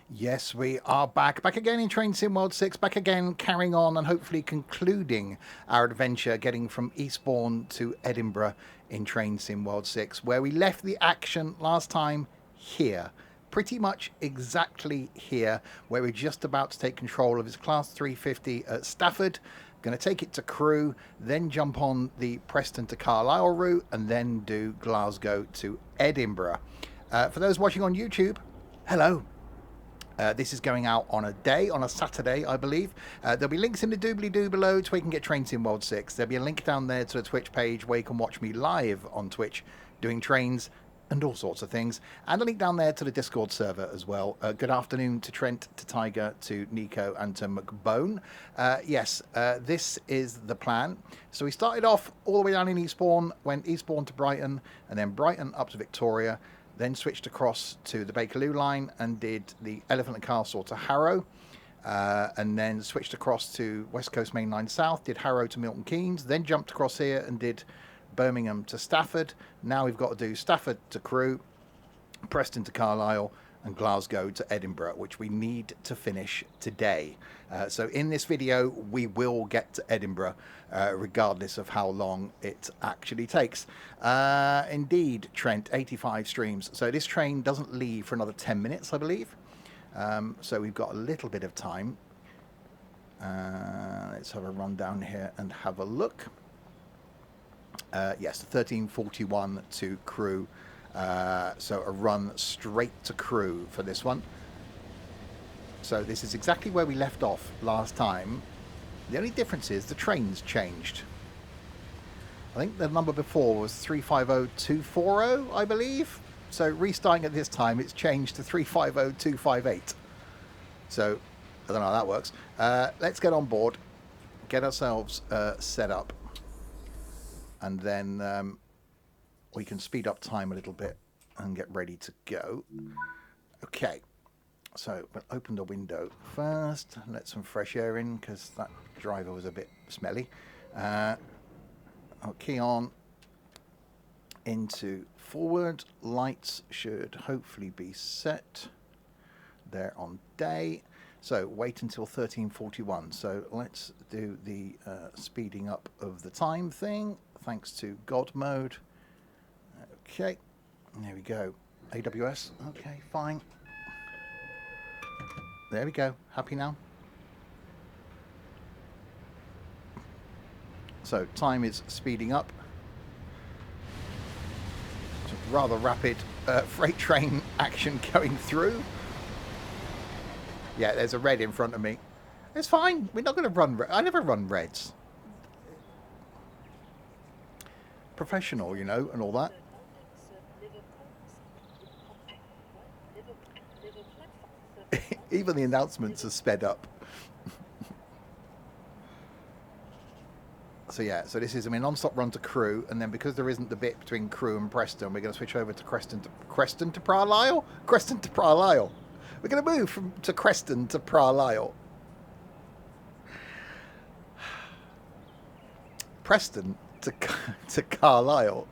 Yes, we are back again in Train Sim World 6, back again carrying on and hopefully concluding our adventure getting from Eastbourne to Edinburgh in Train Sim World 6, where we left the action last time here. Pretty much exactly here, where we're just about to take control of his Class 350 at Stafford. Going to take it to Crewe, then jump on the Preston to Carlisle route, and then do Glasgow to Edinburgh. For those watching on YouTube, hello. This is going out on a Saturday, I believe. There'll be links in the doobly-doo below to where you can get Train Sim World 6. There'll be a link down there to the Twitch page where you can watch me live on Twitch doing trains and all sorts of things. And a link down there to the Discord server as well. Good afternoon to Trent, to Tiger, to Nico, and to McBone. Yes, this is the plan. So we started off all the way down in Eastbourne, went Eastbourne to Brighton, and then Brighton up to Victoria. Then switched across to the Bakerloo line and did the Elephant and Castle to Harrow. And then switched across to West Coast Main Line South, did Harrow to Milton Keynes. Then jumped across here and did Birmingham to Stafford. Now we've got to do Stafford to Crewe, Preston to Carlisle, and Glasgow to Edinburgh, which we need to finish today. So in this video, we will get to Edinburgh, regardless of how long it actually takes. Indeed, Trent, 85 streams. So this train doesn't leave for another 10 minutes, I believe. So we've got a little bit of time. Let's have a run down here and have a look. Yes, 13:41 to Crewe. So a run straight to Crewe for this one. So this is exactly where we left off last time. The only difference is the train's changed. I think the number before was 350240, I believe. So restarting at this time, it's changed to 350258. So I don't know how that works. Let's get on board, get ourselves set up, and then we can speed up time a little bit and get ready to go. Okay, so we'll open the window first, let some fresh air in because that driver was a bit smelly. I'll key on into forward. Lights should hopefully be set. They're on day. So wait until 13:41. So let's do the speeding up of the time thing, thanks to God mode. Okay, there we go. AWS, okay, fine. There we go. Happy now? So time is speeding up. Rather rapid freight train action going through. Yeah, there's a red in front of me. It's fine. We're not going to run. I never run reds. Professional, you know, and all that. Even the announcements are sped up. So yeah, so this is a non-stop run to Crewe, and then because there isn't the bit between Crewe and Preston, we're going to switch over to Creston to Carlisle. Creston to Carlisle. We're going to move to Creston to Carlisle. Preston to Carlisle.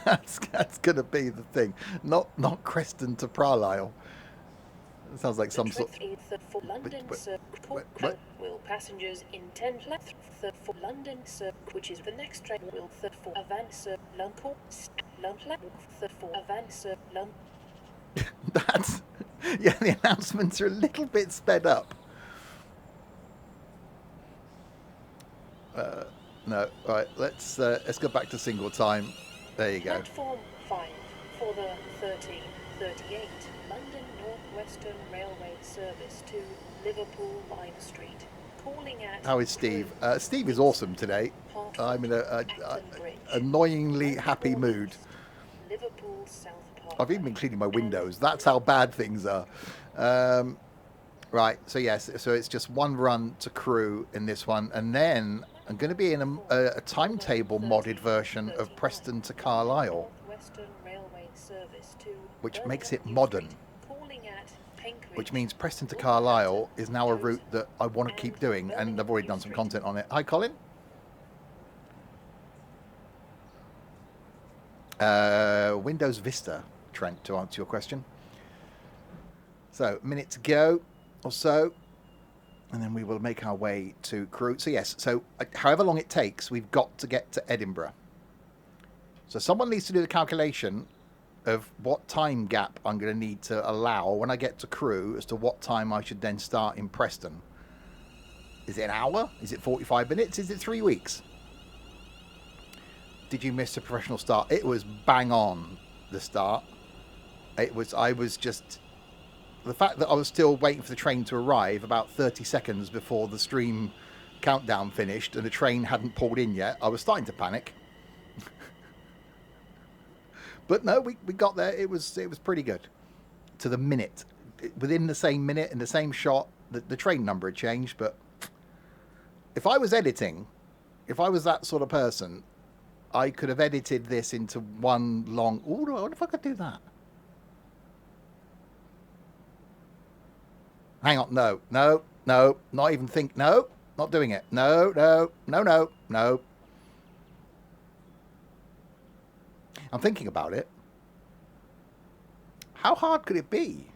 That's going to be the thing. Not Creston to Carlisle. It sounds like some sort. For London will passengers intend for London which is the next train will for Avance Lunco for Avance Lun. That's yeah. The announcements are a little bit sped up. No, right. Let's go back to single time. There you go. Platform 5 for the 1338 London Northwestern Railway service to Liverpool Lime Street. Calling at. How is Steve? Steve is awesome today. I'm in a annoyingly happy mood. Liverpool South Park. I've even been cleaning my windows. That's how bad things are. Right. So yes. So it's just one run to Crewe in this one, and then I'm going to be in a timetable modded version of Preston to Carlisle, which makes it modern. Which means Preston to Carlisle is now a route that I want to keep doing, and I've already done some content on it. Hi, Colin. Windows Vista, Trent, to answer your question. So, a minute to go or so, and then we will make our way to Crewe. So yes, so however long it takes, we've got to get to Edinburgh. So someone needs to do the calculation of what time gap I'm going to need to allow when I get to Crewe as to what time I should then start in Preston. Is it an hour? Is it 45 minutes? Is it 3 weeks? Did you miss a professional start? It was bang on, the start. I was just... The fact that I was still waiting for the train to arrive about 30 seconds before the stream countdown finished and the train hadn't pulled in yet, I was starting to panic. But no, we got there. It was pretty good. To the minute. Within the same minute, in the same shot, the train number had changed. But if I was editing, if I was that sort of person, I could have edited this into one long... Ooh, I wonder if I could do that. Hang on, no, not even think, no, not doing it. No. I'm thinking about it. How hard could it be?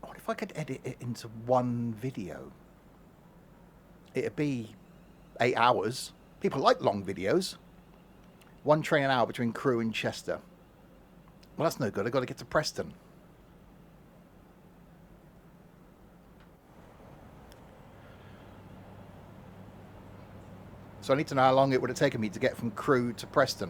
What if I could edit it into one video? It'd be 8 hours. People like long videos. 1 train an hour between Crewe and Chester. Well, that's no good. I've got to get to Preston. So I need to know how long it would have taken me to get from Crewe to Preston.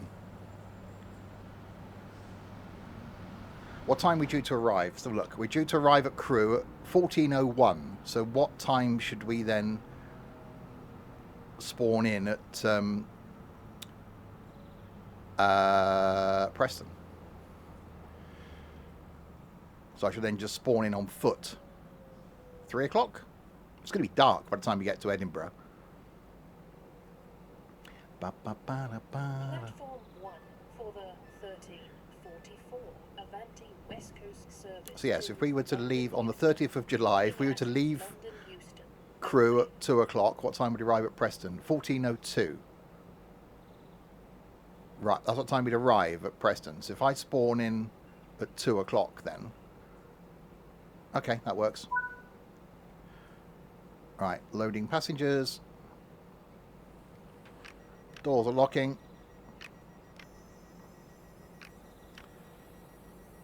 What time are we due to arrive? So look, we're due to arrive at Crewe at 14:01. So what time should we then spawn in at Preston? So I should then just spawn in on foot. 3 o'clock? It's going to be dark by the time we get to Edinburgh. Platform 1 for the 1344 Avanti West Coast service. So yes, if we were to leave on the 30th of July, if we were to leave London Euston. Crewe at 2 o'clock, what time would we arrive at Preston? 14:02. Right, that's what time we'd arrive at Preston. So if I spawn in at 2 o'clock then... Okay, that works. Right, loading passengers. Doors are locking.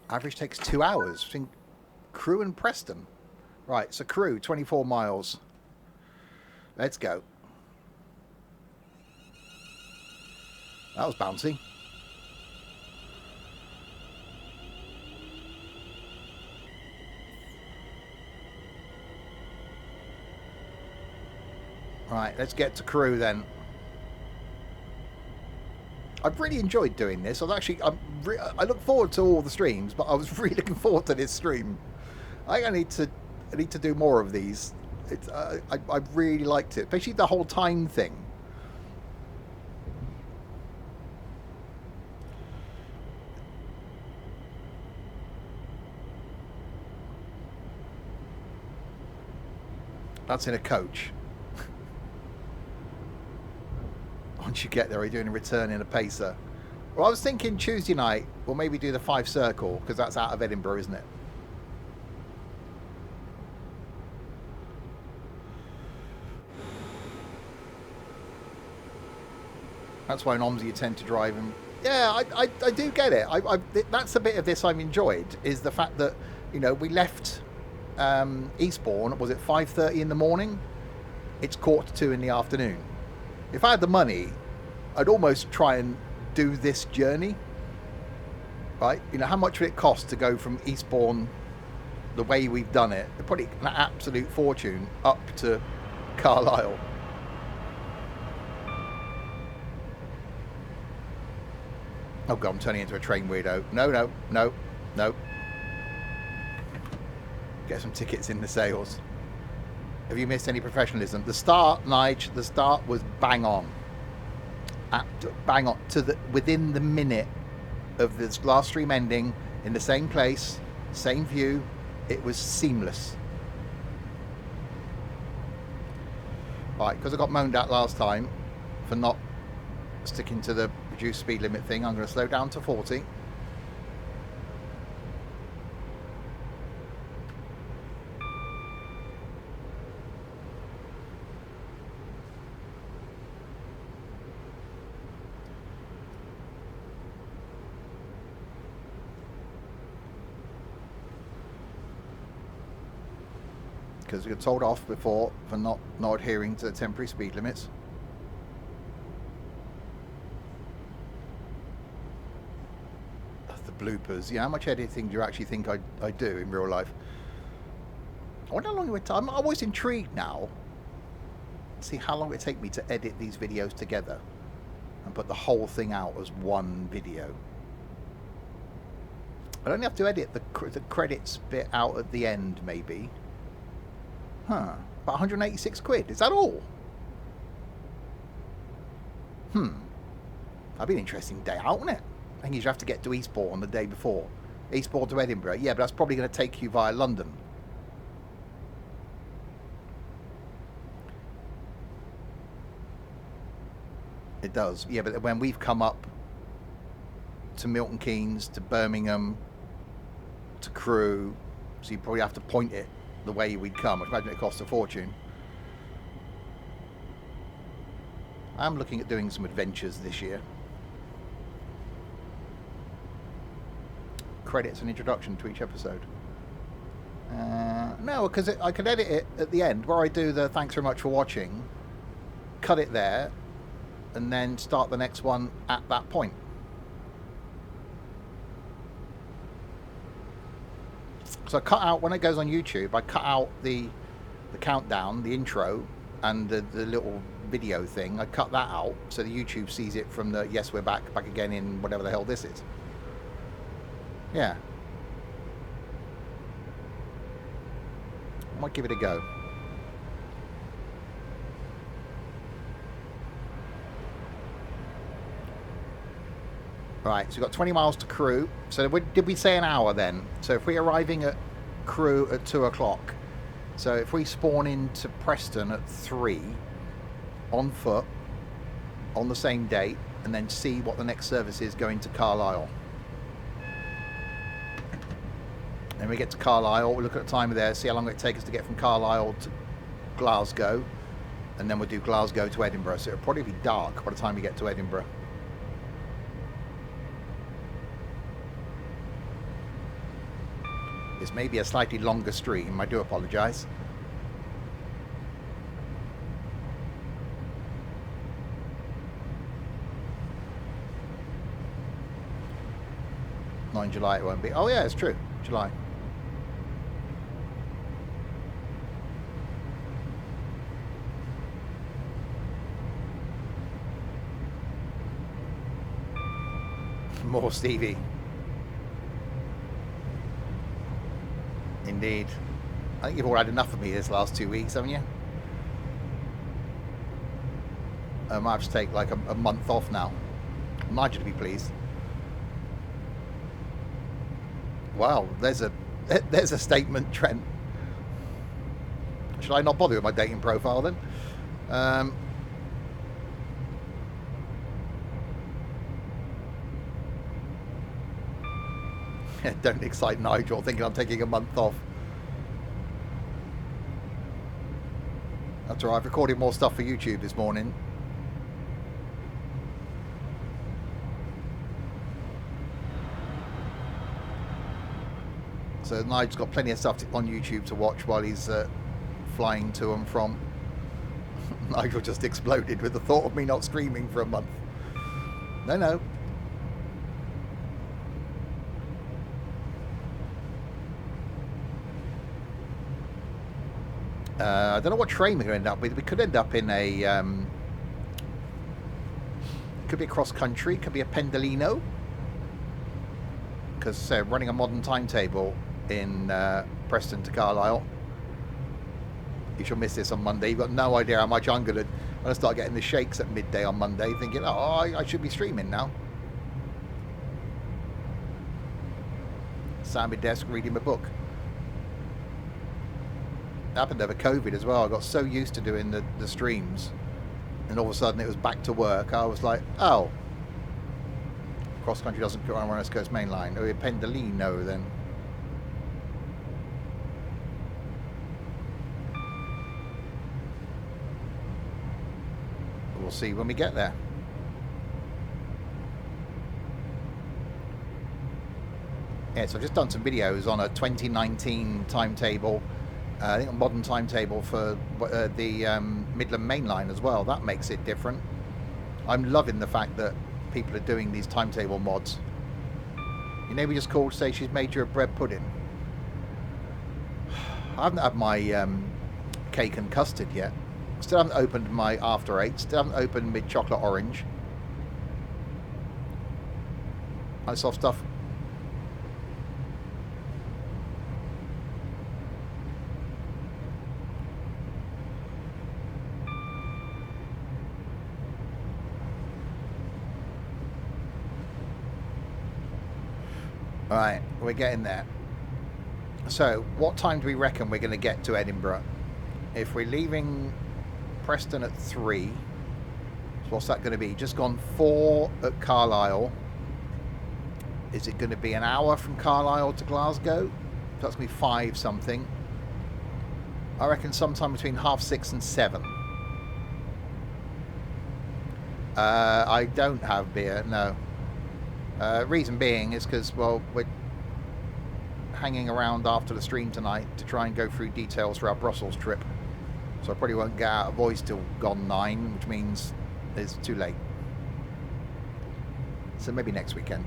Average takes 2 hours between Crewe and Preston. Right, so Crewe, 24 miles. Let's go. That was bouncy. Right, let's get to Crewe then. I've really enjoyed doing this. I look forward to all the streams, but I was really looking forward to this stream. I need to do more of these. I really liked it, especially the whole time thing. That's in a coach. Once you get there, you're doing a return in a pacer. Well, I was thinking Tuesday night, we'll maybe do the 5 circle, because that's out of Edinburgh, isn't it? That's why in OMSI you tend to drive and... Yeah, I do get it. That's a bit of this I've enjoyed, is the fact that, you know, we left Eastbourne, was it 5:30 in the morning? It's 1:45 in the afternoon. If I had the money, I'd almost try and do this journey. Right? You know, how much would it cost to go from Eastbourne, the way we've done it, probably an absolute fortune, up to Carlisle. Oh God, I'm turning into a train weirdo. No. Get some tickets in the sales. Have you missed any professionalism? The start, Nige, the start was bang on. Bang on. Within the minute of this last stream ending, in the same place, same view, it was seamless. Right, because I got moaned at last time for not sticking to the reduced speed limit thing, I'm going to slow down to 40. because we got told off before for not adhering to the temporary speed limits. The bloopers. Yeah, how much editing do you actually think I do in real life? I wonder how long it would take. I'm always intrigued now. See how long it would take me to edit these videos together and put the whole thing out as one video. I'd only have to edit the credits bit out at the end, maybe. Huh. About 186 quid. Is that all? That'd be an interesting day out, wouldn't it? I think you'd have to get to Eastbourne the day before. Eastbourne to Edinburgh. Yeah, but that's probably going to take you via London. It does. Yeah, but when we've come up to Milton Keynes, to Birmingham, to Crewe, so you probably have to point it the way we'd come. I imagine it costs a fortune. I'm looking at doing some adventures this year. Credits and introduction to each episode. No, because I could edit it at the end where I do the thanks very much for watching, cut it there, and then start the next one at that point. So I cut out, when it goes on YouTube, I cut out the countdown, the intro, and the little video thing. I cut that out so the YouTube sees it from the yes, we're back again in whatever the hell this is. Yeah. I might give it a go. Right, so we've got 20 miles to Crewe. So did we say an hour then? So if we're arriving at Crewe at 2 o'clock, so if we spawn into Preston at 3 on foot on the same date, and then see what the next service is going to Carlisle. Then we get to Carlisle, we'll look at the time there, see how long it takes us to get from Carlisle to Glasgow, and then we'll do Glasgow to Edinburgh. So it'll probably be dark by the time we get to Edinburgh. This may be a slightly longer stream, I do apologise. Not in July it won't be. Oh yeah, it's true, July. More Stevie. Indeed. I think you've all had enough of me this last 2 weeks, haven't you? I might have to take like a month off now. Nigel to be pleased. Wow, there's a statement, Trent. Should I not bother with my dating profile then? Don't excite Nigel thinking I'm taking a month off. That's all right, I've recorded more stuff for YouTube this morning. So Nigel's got plenty of stuff on YouTube to watch while he's flying to and from. Nigel just exploded with the thought of me not streaming for a month. No. I don't know what train we're going to end up with. We could end up in a... could be a cross-country, could be a Pendolino. Because running a modern timetable in Preston to Carlisle, you shall miss this on Monday. You've got no idea how much I'm going to start getting the shakes at midday on Monday, thinking, oh, I should be streaming now. Sat at my desk reading my book. It happened over COVID as well. I got so used to doing the streams, and all of a sudden it was back to work. I was like, oh, cross country doesn't go on West Coast Main Line. Oh, Pendolino then. We'll see when we get there. Yeah, so I've just done some videos on a 2019 timetable I think a modern timetable for the Midland Main Line as well. That makes it different. I'm loving the fact that people are doing these timetable mods. Your neighbour just called to say she's made you a bread pudding. I haven't had my cake and custard yet. Still haven't opened my after eight. Still haven't opened my chocolate orange. Nice soft stuff. Alright, we're getting there. So, what time do we reckon we're going to get to Edinburgh? If we're leaving Preston at 3, so what's that going to be? Just gone 4 at Carlisle. Is it going to be an hour from Carlisle to Glasgow? That's going to be 5 something. I reckon sometime between 6:30 and 7. I don't have beer, no. Reason being is because, well, we're hanging around after the stream tonight to try and go through details for our Brussels trip. So I probably won't get out of voice till gone 9, which means it's too late. So maybe next weekend.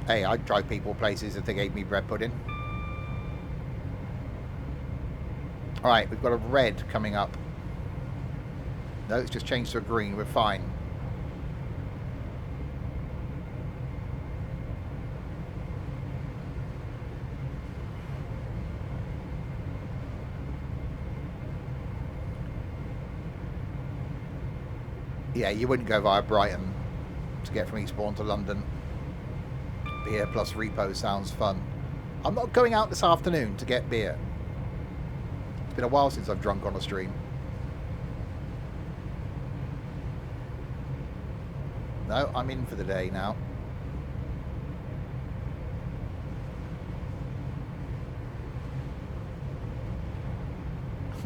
Hey, I'd drive people places if they gave me bread pudding. Alright, we've got a red coming up. No, it's just changed to a green. We're fine. Yeah, you wouldn't go via Brighton to get from Eastbourne to London. Beer plus repo sounds fun. I'm not going out this afternoon to get beer. It's been a while since I've drunk on a stream. No, I'm in for the day now.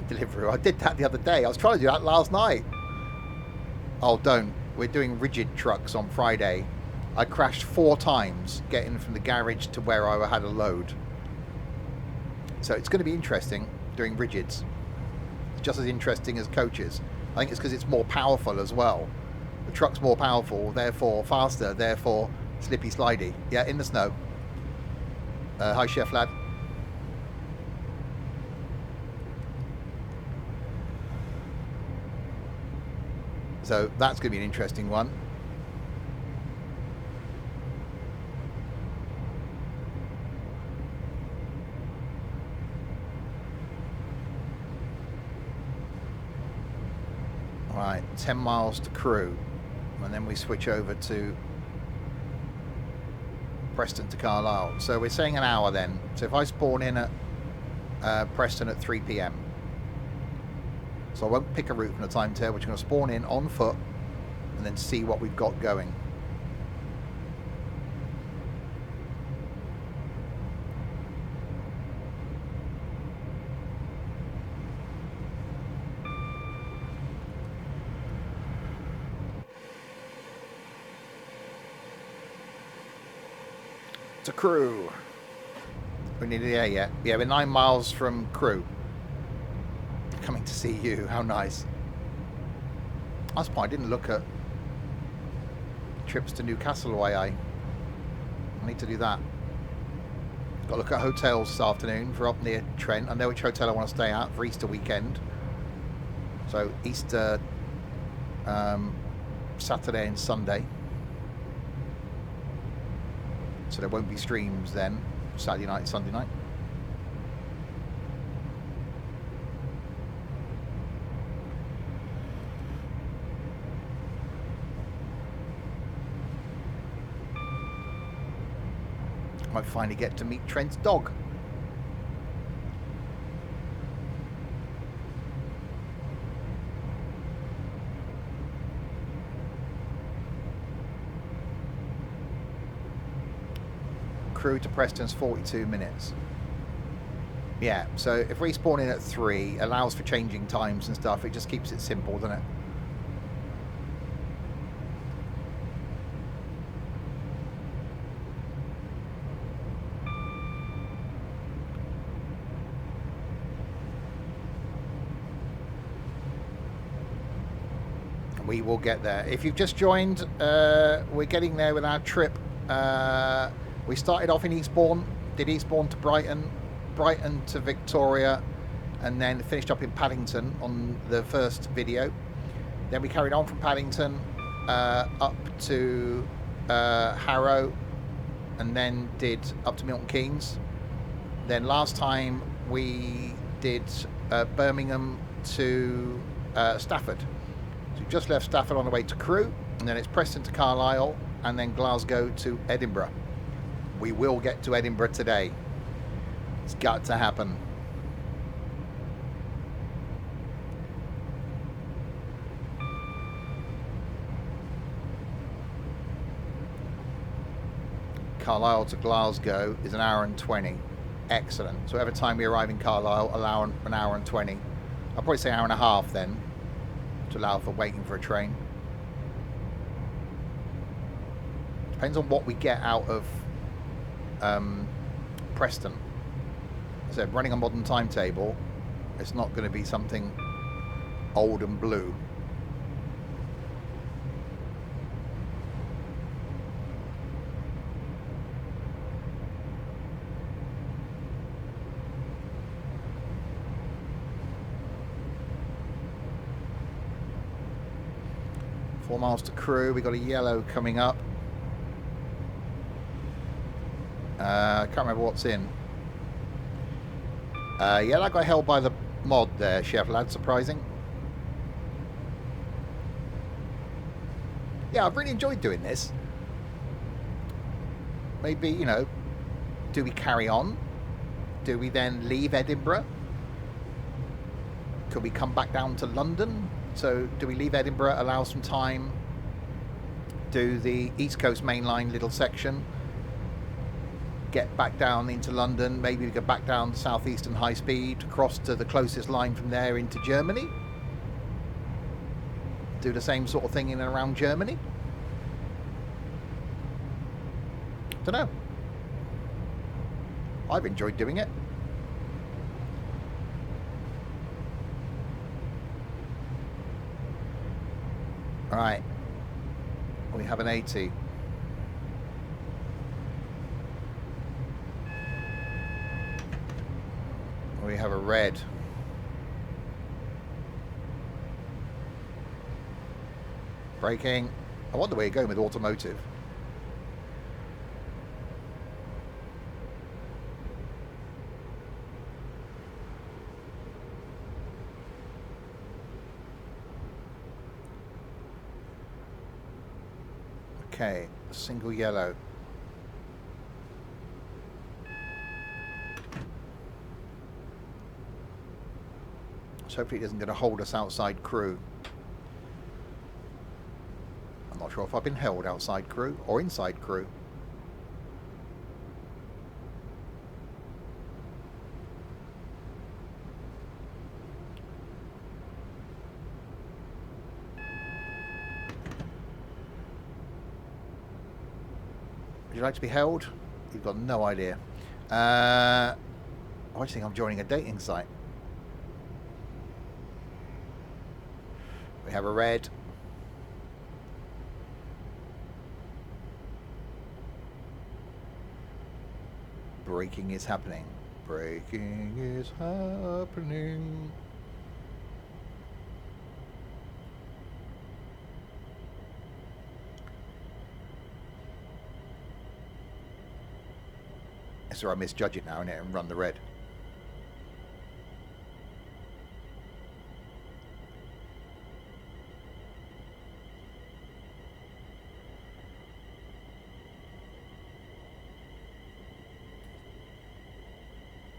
Deliveroo. I did that the other day. I was trying to do that last night. Oh, don't. We're doing rigid trucks on Friday. I crashed 4 times getting from the garage to where I had a load. So it's going to be interesting doing rigids. It's just as interesting as coaches. I think it's because it's more powerful as well. The truck's more powerful, therefore faster, therefore slippy slidey. Yeah, in the snow. Hi, Chef Lad. So that's going to be an interesting one. Right, 10 miles to Crewe, and then we switch over to Preston to Carlisle. So we're saying an hour then. So if I spawn in at Preston at 3 PM, so I won't pick a route from the timetable, we're just going to spawn in on foot and then see what we've got going. To Crewe. We're nearly there yet. Yeah, we're 9 miles from Crewe. Coming to see you. How nice. That's why I didn't look at trips to Newcastle away. I need to do that. Got to look at hotels this afternoon for up near Trent. I know which hotel I want to stay at for Easter weekend. So Easter Saturday and Sunday. So there won't be streams then, Saturday night, Sunday night. Might finally get to meet Trent's dog. Crewe to Preston's 42 minutes. Yeah, so if we spawn in at 3, allows for changing times and stuff, it just keeps it simple, doesn't it? We will get there. If you've just joined, we're getting there with our trip. We started off in Eastbourne, did Eastbourne to Brighton, Brighton to Victoria, and then finished up in Paddington on the first video. Then we carried on from Paddington up to Harrow, and then did up to Milton Keynes. Then last time we did Birmingham to Stafford. So we just left Stafford on the way to Crewe, and then it's Preston to Carlisle, and then Glasgow to Edinburgh. We will get to Edinburgh today. It's got to happen. Carlisle to Glasgow is an hour and 20. Excellent. So every time we arrive in Carlisle, allow an hour and 20. I'll probably say hour and a half then, to allow for waiting for a train. Depends on what we get out of Preston. As I said, running a modern timetable, it's not going to be something old and blue. Four miles to Crewe. We got a yellow coming up. I can't remember what's in. Yeah, that got held by the mod there, Chef Lad. Surprising. Yeah, I've really enjoyed doing this. Maybe, you know, do we carry on? Do we then leave Edinburgh? Could we come back down to London? So do we leave Edinburgh, allow some time, do the East Coast Main Line little section, get back down into London, maybe we go back down South Eastern High Speed, cross to the closest line from there into Germany, do the same sort of thing in and around Germany? Don't know. I've enjoyed doing it. Right, we have an 80. We have a red. Braking. I wonder where you're going with automotive. Okay, single yellow. So hopefully it isn't going to hold us outside Crewe. I'm not sure if I've been held outside Crewe or inside Crewe. Would you like to be held? You've got no idea. I just think I'm joining a dating site. We have a red. Braking is happening. Braking is happening. So I misjudge it now innit, and run the red.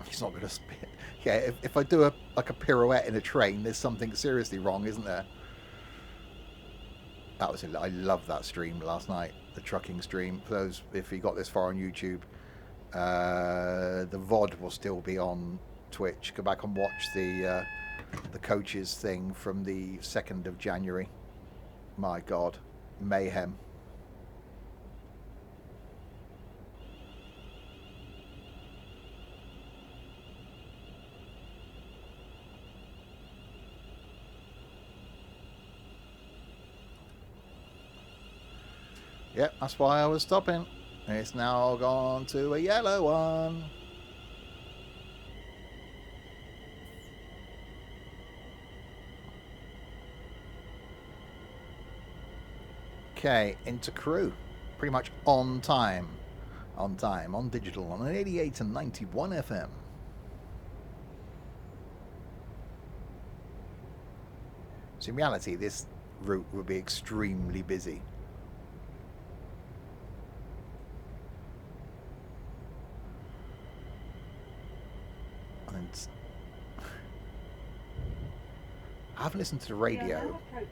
He's not going to spin. Yeah, if I do like a pirouette in a train, there's something seriously wrong, isn't there? That was I love that stream last night, the trucking stream. For those, if you got this far on YouTube, the VOD will still be on Twitch. Go back and watch the coaches thing from the 2nd of January. My God, mayhem. Yep, that's why I was stopping. It's now gone to a yellow one. Okay, into Crewe. Pretty much on time. On time, on digital, on an 88 and 91 FM. So in reality, this route will be extremely busy. And I haven't listened to the radio. We are now approaching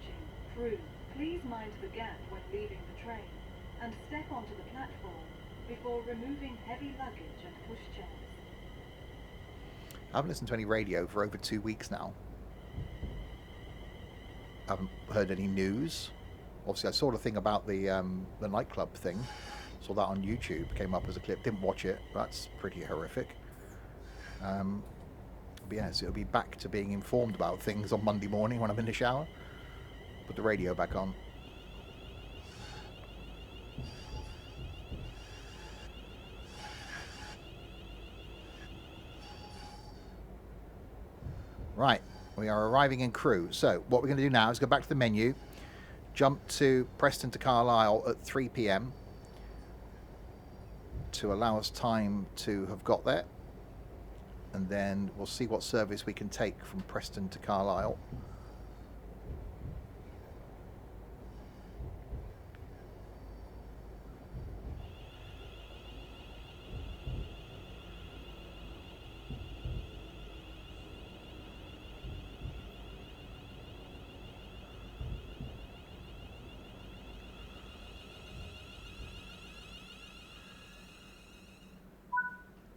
Crewe. Please mind the gap when leaving the train and step onto the platform before removing heavy luggage and pushchairs. I haven't listened to any radio for over 2 weeks now. I haven't heard any news. Obviously, I saw the thing about the nightclub thing. Saw that on YouTube. Came up as a clip. Didn't watch it. That's pretty horrific. But yes, it'll be back to being informed about things on Monday morning when I'm in the shower. Put the radio back on. Right, we are arriving in Crewe. So what we're going to do now is go back to the menu, jump to Preston to Carlisle at 3 p.m. to allow us time to have got there. And then we'll see what service we can take from Preston to Carlisle.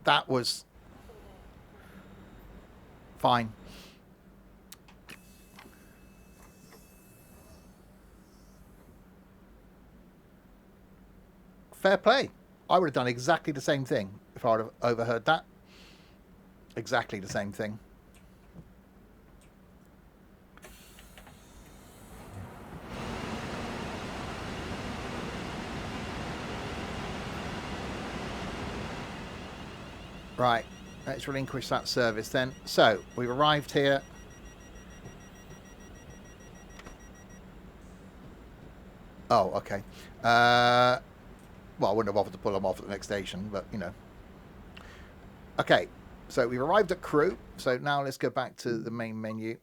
That was fine. Fair play. I would have done exactly the same thing if I would have overheard that. Exactly the same thing. Right, let's relinquish that service then. So, we've arrived here. Oh, okay. Well, I wouldn't have offered to pull them off at the next station, but, you know. Okay, so we've arrived at Crewe. So now let's go back to the main menu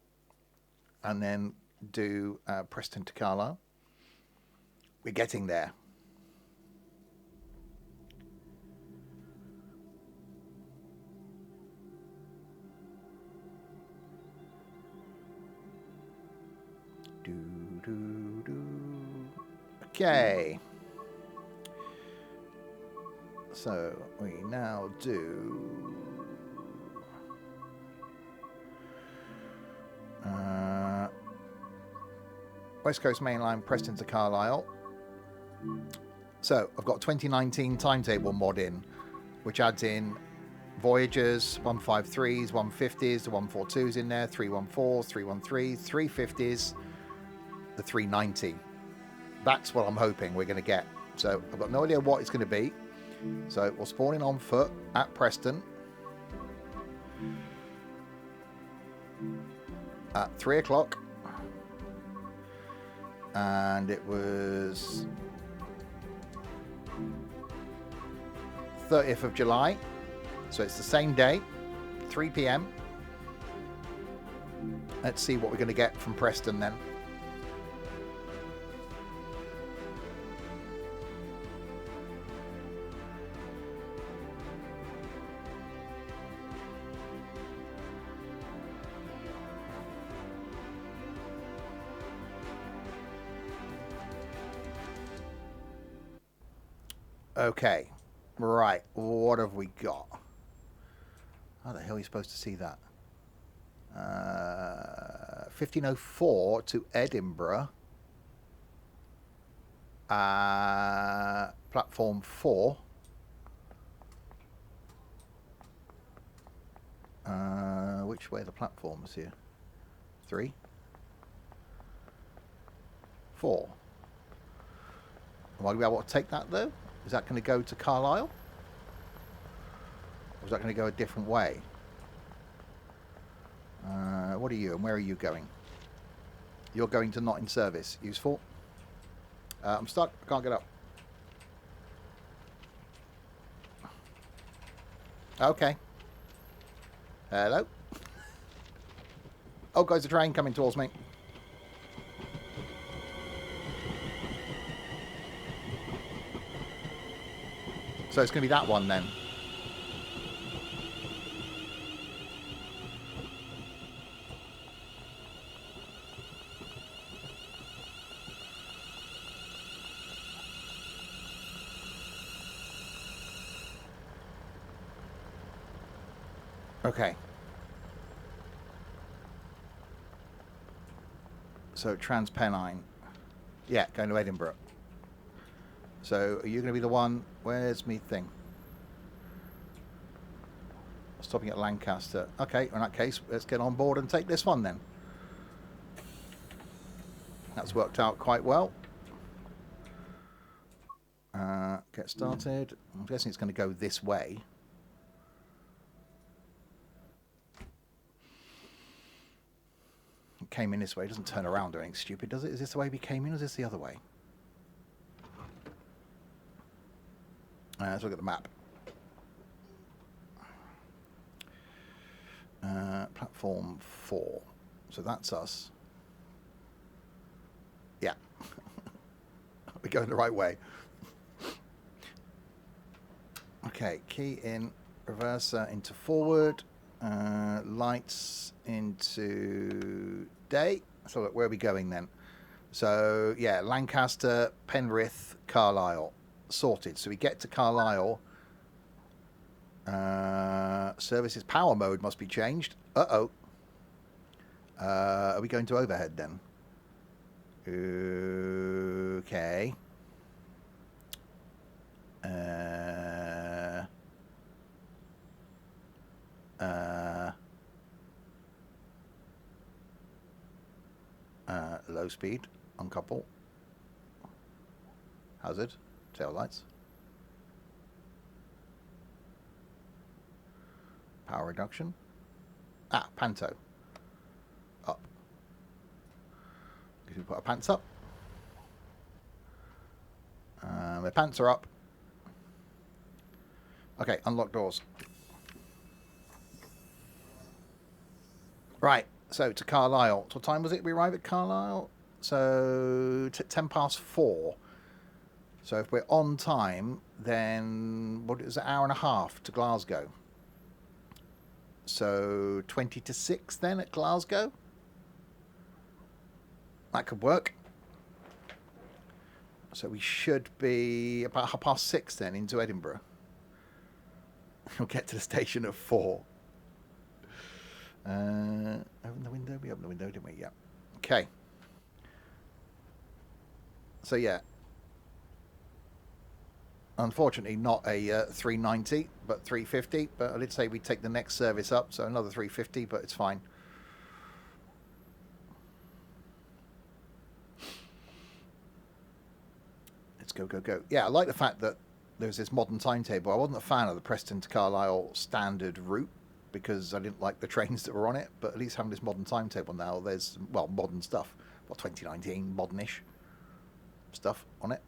and then do Preston to Carlisle. We're getting there. Okay. So we now do West Coast Main Line Preston to Carlisle. So I've got 2019 timetable mod in, which adds in Voyagers, 153s, 150s, the 142s in there, 314s, 313s, 350s, the 390. That's what I'm hoping we're going to get. So I've got no idea what it's going to be. So we're spawning on foot at Preston at 3 o'clock. And it was 30th of July. So it's the same day, 3 p.m. Let's see what we're going to get from Preston then. Okay, right, what have we got? How the hell are you supposed to see that? 1504 to Edinburgh. Platform 4. Which way are the platforms here? 3? 4. Am I going to be able to take that, though? Is that going to go to Carlisle? Or is that going to go a different way? What are you and where are you going? You're going to not in service. Useful. I'm stuck. I can't get up. Okay. Hello? Oh, guys, a train coming towards me. So it's going to be that one then. Okay. So Transpennine. Yeah, going to Edinburgh. So are you going to be the one? Where's me thing? Stopping at Lancaster. Okay, in that case, let's get on board and take this one then. That's worked out quite well. Get started. I'm guessing it's going to go this way. It came in this way. It doesn't turn around or anything stupid, does it? Is this the way we came in or is this the other way? Let's look at the map. Platform 4. So that's us. Yeah. We're going the right way. Okay, key in, reverser into forward, lights into day. So look, where are we going then? So yeah, Lancaster, Penrith, Carlisle. Sorted. So we get to Carlisle. Services power mode must be changed. Uh-oh. Are we going to overhead then? Okay. Low speed, uncouple. Hazard, tail lights. Power reduction. Panto. Up. If we put our pants up. My pants are up. Okay, unlock doors. Right, so to Carlisle. What time was it we arrived at Carlisle? So 4:10. So if we're on time, then what is it, an hour and a half to Glasgow? So 6:20 then at Glasgow? That could work. So we should be about 6:30 then into Edinburgh. We'll get to the station at 4. Open the window. We opened the window, didn't we? Yeah. Okay. So yeah. Unfortunately, not a 390, but 350. But I did say we'd take the next service up, so another 350, but it's fine. Let's go, go, go. Yeah, I like the fact that there's this modern timetable. I wasn't a fan of the Preston to Carlisle standard route because I didn't like the trains that were on it, but at least having this modern timetable now, there's, well, modern stuff. Well, 2019, modernish stuff on it.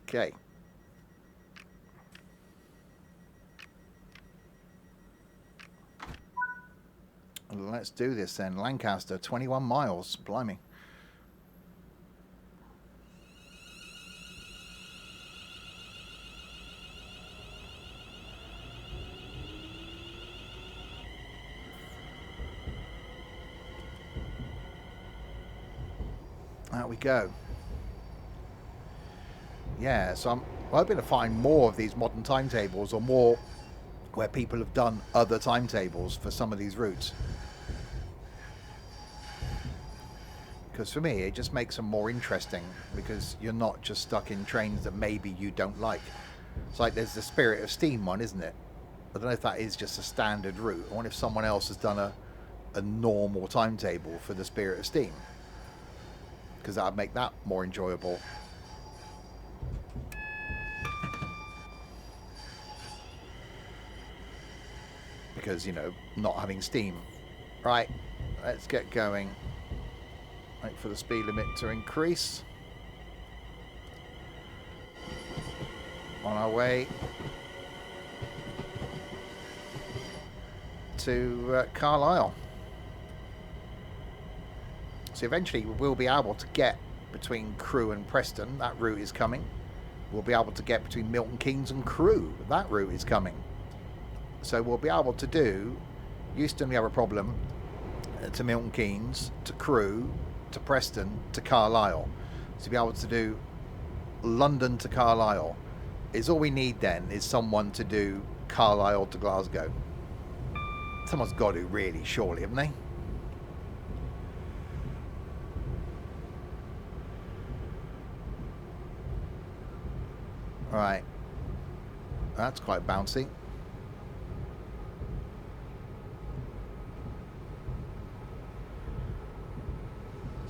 Okay. Let's do this then. Lancaster, 21 miles. Blimey. Out we go. Yeah, so I'm hoping to find more of these modern timetables or more where people have done other timetables for some of these routes. Because for me, it just makes them more interesting because you're not just stuck in trains that maybe you don't like. It's like there's the Spirit of Steam one, isn't it? I don't know if that is just a standard route. I wonder if someone else has done a normal timetable for the Spirit of Steam. because that would make that more enjoyable. Because, you know, not having steam. Right, let's get going. Wait for the speed limit to increase. On our way to Carlisle. So eventually we'll be able to get between Crewe and Preston. That route is coming. We'll be able to get between Milton Keynes and Crewe. That route is coming. So we'll be able to do Euston, we have a problem, to Milton Keynes, to Crewe, to Preston, to Carlisle. So be able to do London to Carlisle. Is all we need then is someone to do Carlisle to Glasgow. Someone's got to, really, surely, haven't they? Right. That's quite bouncy.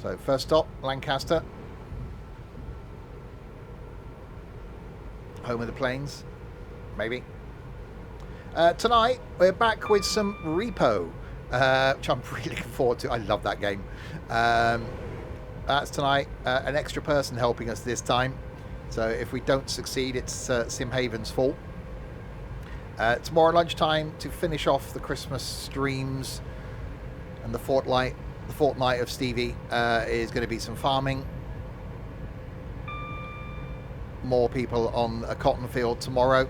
So first stop, Lancaster. Home of the Plains, maybe. Tonight, we're back with some Repo, which I'm really looking forward to. I love that game. That's tonight. An extra person helping us this time. So if we don't succeed, it's Simhaven's fault. Tomorrow lunchtime, to finish off the Christmas streams and the fortnight of Stevie, is going to be some farming. More people on a cotton field tomorrow,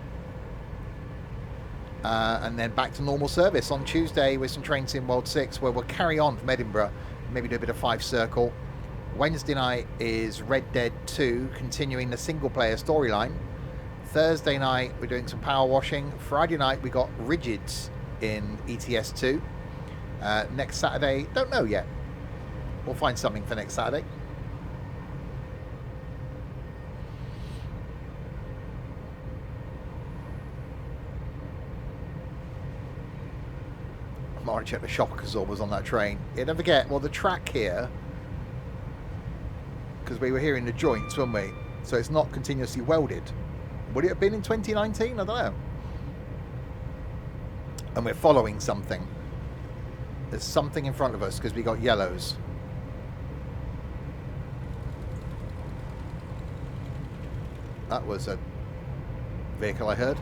and then back to normal service on Tuesday with some Train Sim World 6, where we'll carry on from Edinburgh, maybe do a bit of 5 Circle. Wednesday night is Red Dead 2, continuing the single player storyline. Thursday night we're doing some power washing. Friday night we got Rigids in ETS 2. Next Saturday, don't know yet. We'll find something for next Saturday. I might check the shock absorbers on that train. Yeah, don't forget, well, the track here, because we were here in the joints, weren't we? So it's not continuously welded. Would it have been in 2019? I don't know. And we're following something. There's something in front of us because we got yellows. That was a vehicle I heard.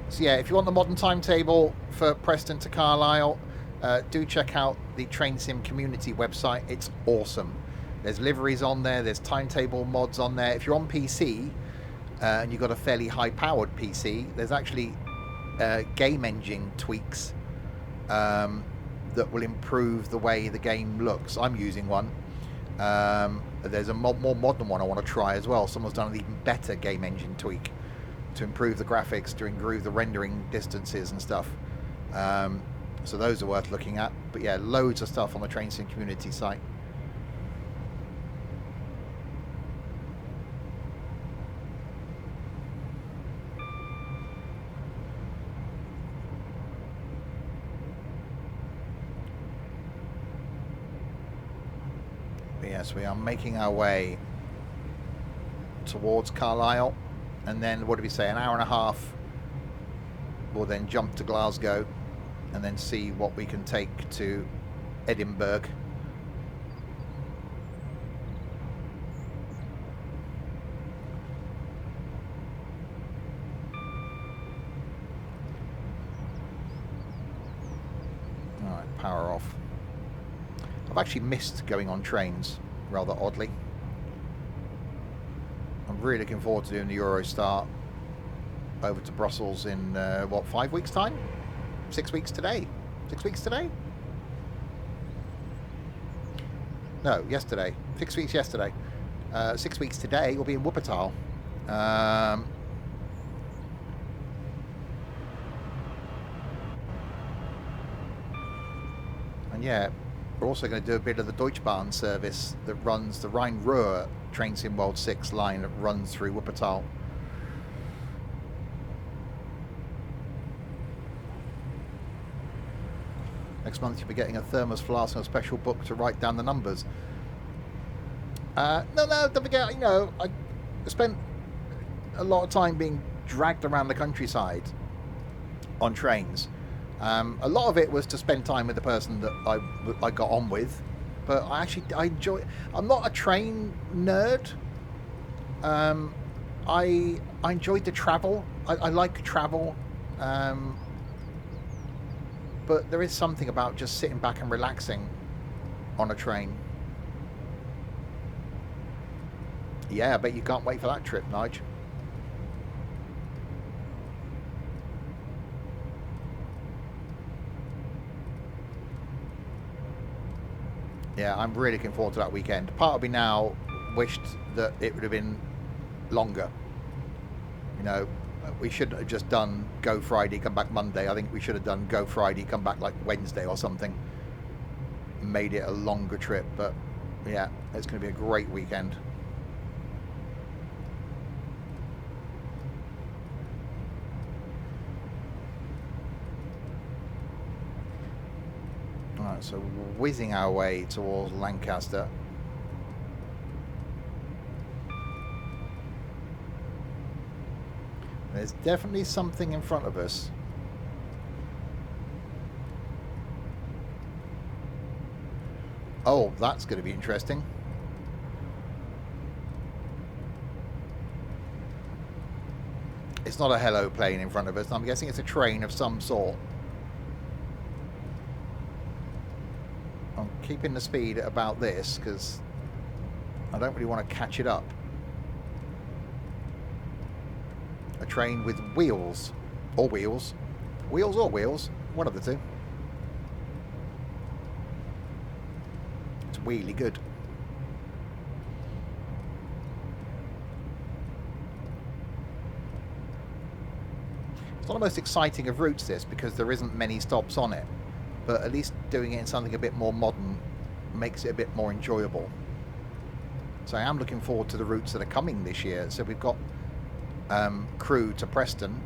So yeah, if you want the modern timetable for Preston to Carlisle, do check out the Train Sim community website. It's awesome. There's liveries on there, there's timetable mods on there. If you're on PC and you've got a fairly high powered PC, there's actually game engine tweaks that will improve the way the game looks. I'm using one. There's a more modern one I want to try as well. Someone's done an even better game engine tweak to improve the graphics, to improve the rendering distances and stuff. So those are worth looking at. But yeah, loads of stuff on the Train Sim community site. Yes, we are making our way towards Carlisle, and then what do we say, an hour and a half, we'll then jump to Glasgow and then see what we can take to Edinburgh. Alright, power off. I've actually missed going on trains, rather oddly. I'm really looking forward to doing the Eurostar over to Brussels in, what, 5 weeks' time? 6 weeks today? 6 weeks today? No, yesterday. 6 weeks yesterday. 6 weeks today we'll be in Wuppertal. And yeah, we're also going to do a bit of the Deutschbahn service that runs the Rhine-Ruhr Train Sim World 6 line that runs through Wuppertal. Next month you'll be getting a thermos flask and a special book to write down the numbers. No, don't forget, you know, I spent a lot of time being dragged around the countryside on trains. A lot of it was to spend time with the person that I got on with, but I enjoy. I'm not a train nerd. I enjoyed the travel. I like travel, but there is something about just sitting back and relaxing on a train. Yeah, I bet you can't wait for that trip, Nige. Yeah, I'm really looking forward to that weekend. Part of me now wished that it would have been longer. You know, we shouldn't have just done go Friday, come back Monday. I think we should have done go Friday, come back like Wednesday or something. Made it a longer trip, but yeah, it's going to be a great weekend. Alright, so whizzing our way towards Lancaster. There's definitely something in front of us. Oh, that's going to be interesting. It's not a hello plane in front of us. I'm guessing it's a train of some sort. I'm keeping the speed at about this because I don't really want to catch it up. A train with wheels. Or wheels. Wheels or wheels. One of the two. It's really good. It's not the most exciting of routes, this, because there isn't many stops on it. But at least doing it in something a bit more modern makes it a bit more enjoyable. So I am looking forward to the routes that are coming this year. So we've got Crewe to Preston.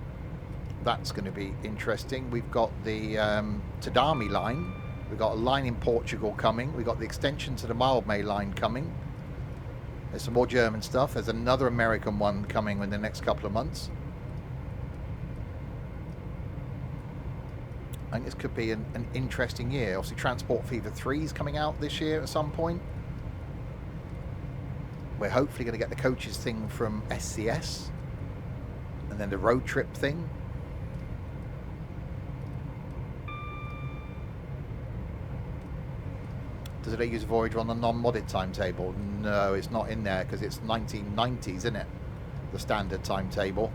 That's going to be interesting. We've got the Tadami line. We've got a line in Portugal coming. We've got the extension to the Mildmay line coming. There's some more German stuff. There's another American one coming in the next couple of months. I think this could be an interesting year. Obviously, Transport Fever 3 is coming out this year at some point. We're hopefully going to get the coaches thing from SCS. And then the road trip thing. Does it use Voyager on the non-modded timetable? No, it's not in there because it's 1990s, isn't it? The standard timetable.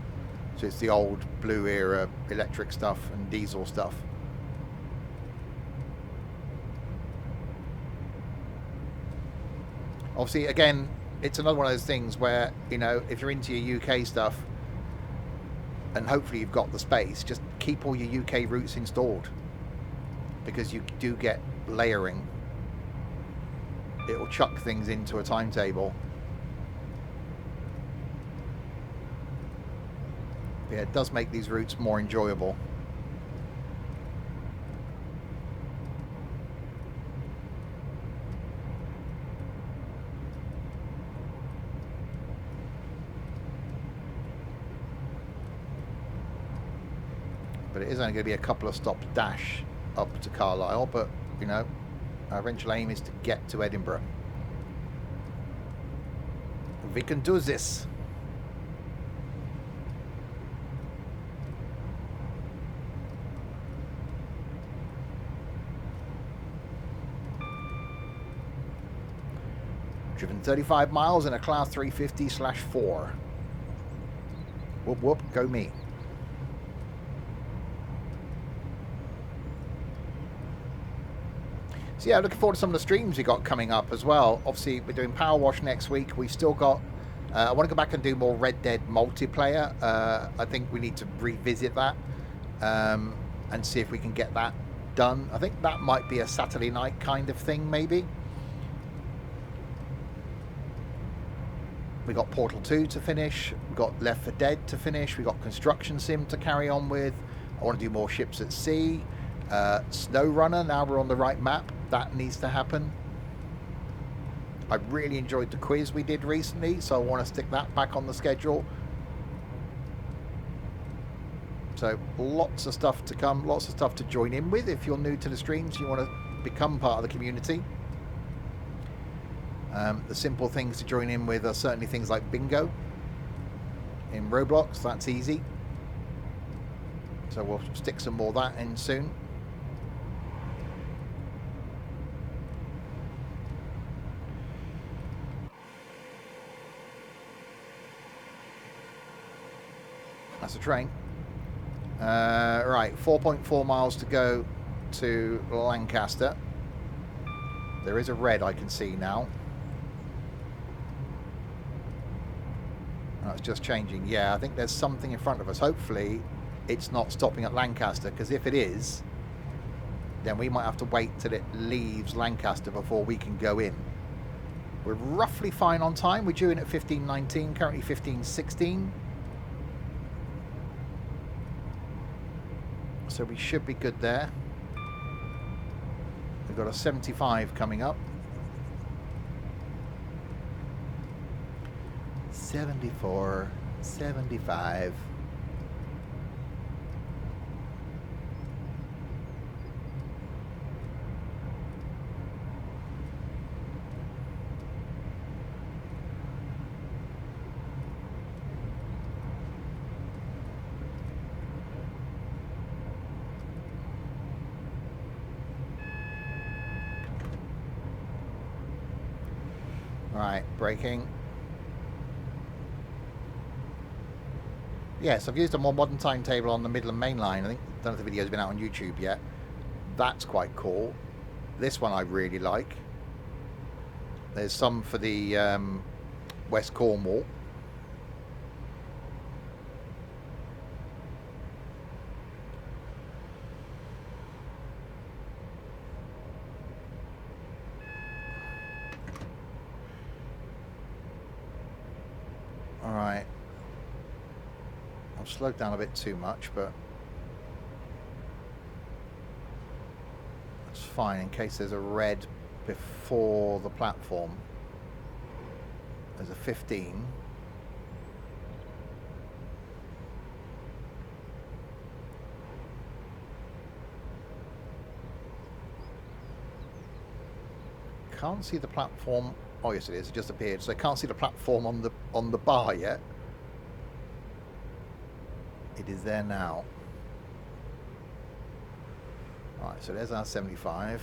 So it's the old blue era electric stuff and diesel stuff. Obviously, again, it's another one of those things where, you know, if you're into your UK stuff, and hopefully you've got the space, just keep all your UK routes installed. Because you do get layering. It'll chuck things into a timetable. But yeah, it does make these routes more enjoyable. But it is only going to be a couple of stops dash up to Carlisle, but, you know, our eventual aim is to get to Edinburgh. We can do this. Driven 35 miles in a Class 350/4. Whoop whoop, go me. So yeah, looking forward to some of the streams we got coming up as well. Obviously, we're doing Power Wash next week. We've still got... I want to go back and do more Red Dead multiplayer. I think we need to revisit that and see if we can get that done. I think that might be a Saturday night kind of thing, maybe. We got Portal 2 to finish. We've got Left 4 Dead to finish. We've got Construction Sim to carry on with. I want to do more ships at sea. SnowRunner, now we're on the right map. That needs to happen. I really enjoyed the quiz we did recently, so I want to stick that back on the schedule. So lots of stuff to come, lots of stuff to join in with. If you're new to the streams, you want to become part of the community. The simple things to join in with are certainly things like bingo in Roblox. That's easy. So we'll stick some more of that in soon. That's a train. Right, 4.4 miles to go to Lancaster. There is a red I can see now. That's just changing. Yeah, I think there's something in front of us. Hopefully it's not stopping at Lancaster, because if it is, then we might have to wait till it leaves Lancaster before we can go in. We're roughly fine on time. We're due in at 15:19, currently 15:16. So we should be good there. We've got a 75 coming up. 74, 75. Right, braking. Yes, I've used a more modern timetable on the Midland Main Line. I think, don't know if the video's been out on YouTube yet. That's quite cool. This one I really like. There's some for the West Cornwall. Alright. I've slowed down a bit too much, but that's fine in case there's a red before the platform. There's a 15. Can't see the platform. Oh yes, it is. It just appeared. So I can't see the platform on the bar yet. It is there now. Right, so there's our 75.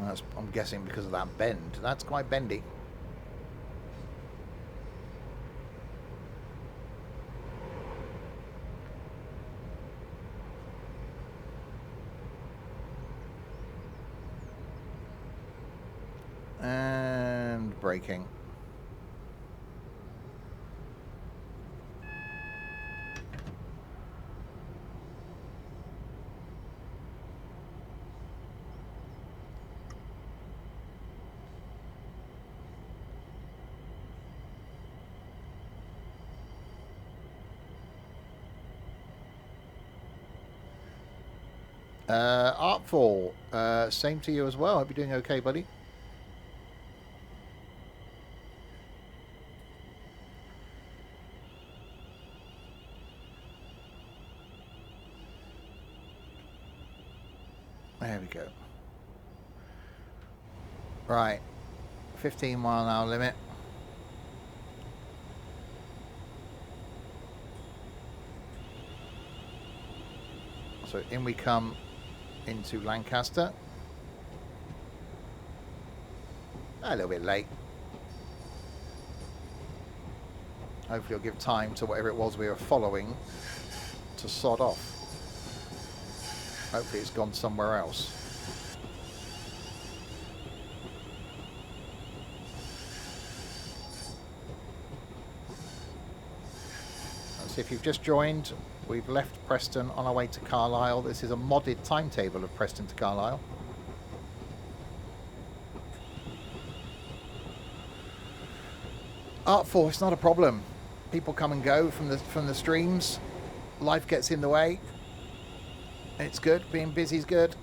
That's, I'm guessing because of that bend. That's quite bendy. And braking. Artful, same to you as well. Hope you're doing okay, buddy. There we go. Right, 15-mile-an-hour limit. So in we come into Lancaster. A little bit late. Hopefully it'll give time to whatever it was we were following to sod off. Hopefully it's gone somewhere else. So if you've just joined, we've left Preston on our way to Carlisle. This is a modded timetable of Preston to Carlisle. Artful, it's not a problem. People come and go from the streams. Life gets in the way. It's good. Being busy is good.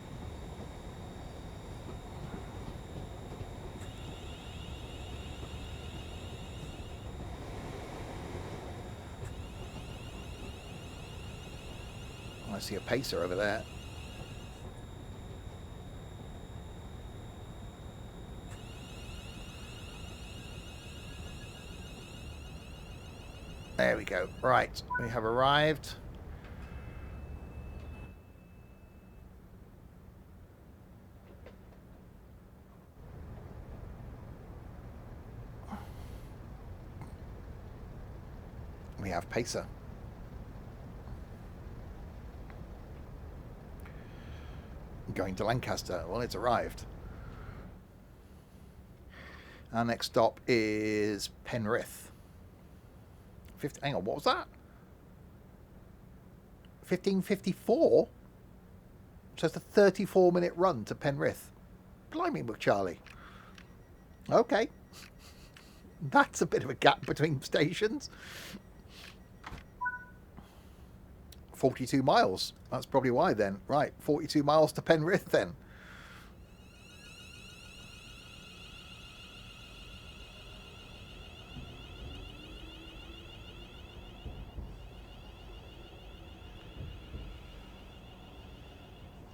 I see a pacer over there. There we go. Right, we have arrived. We have pacer. Going to Lancaster. Well, it's arrived. Our next stop is Penrith. Hang on, what was that? 15:54? So it's a 34-minute run to Penrith. Blimey, McCharlie. Okay. That's a bit of a gap between stations. 42 miles. That's probably why then. Right, 42 miles to Penrith then.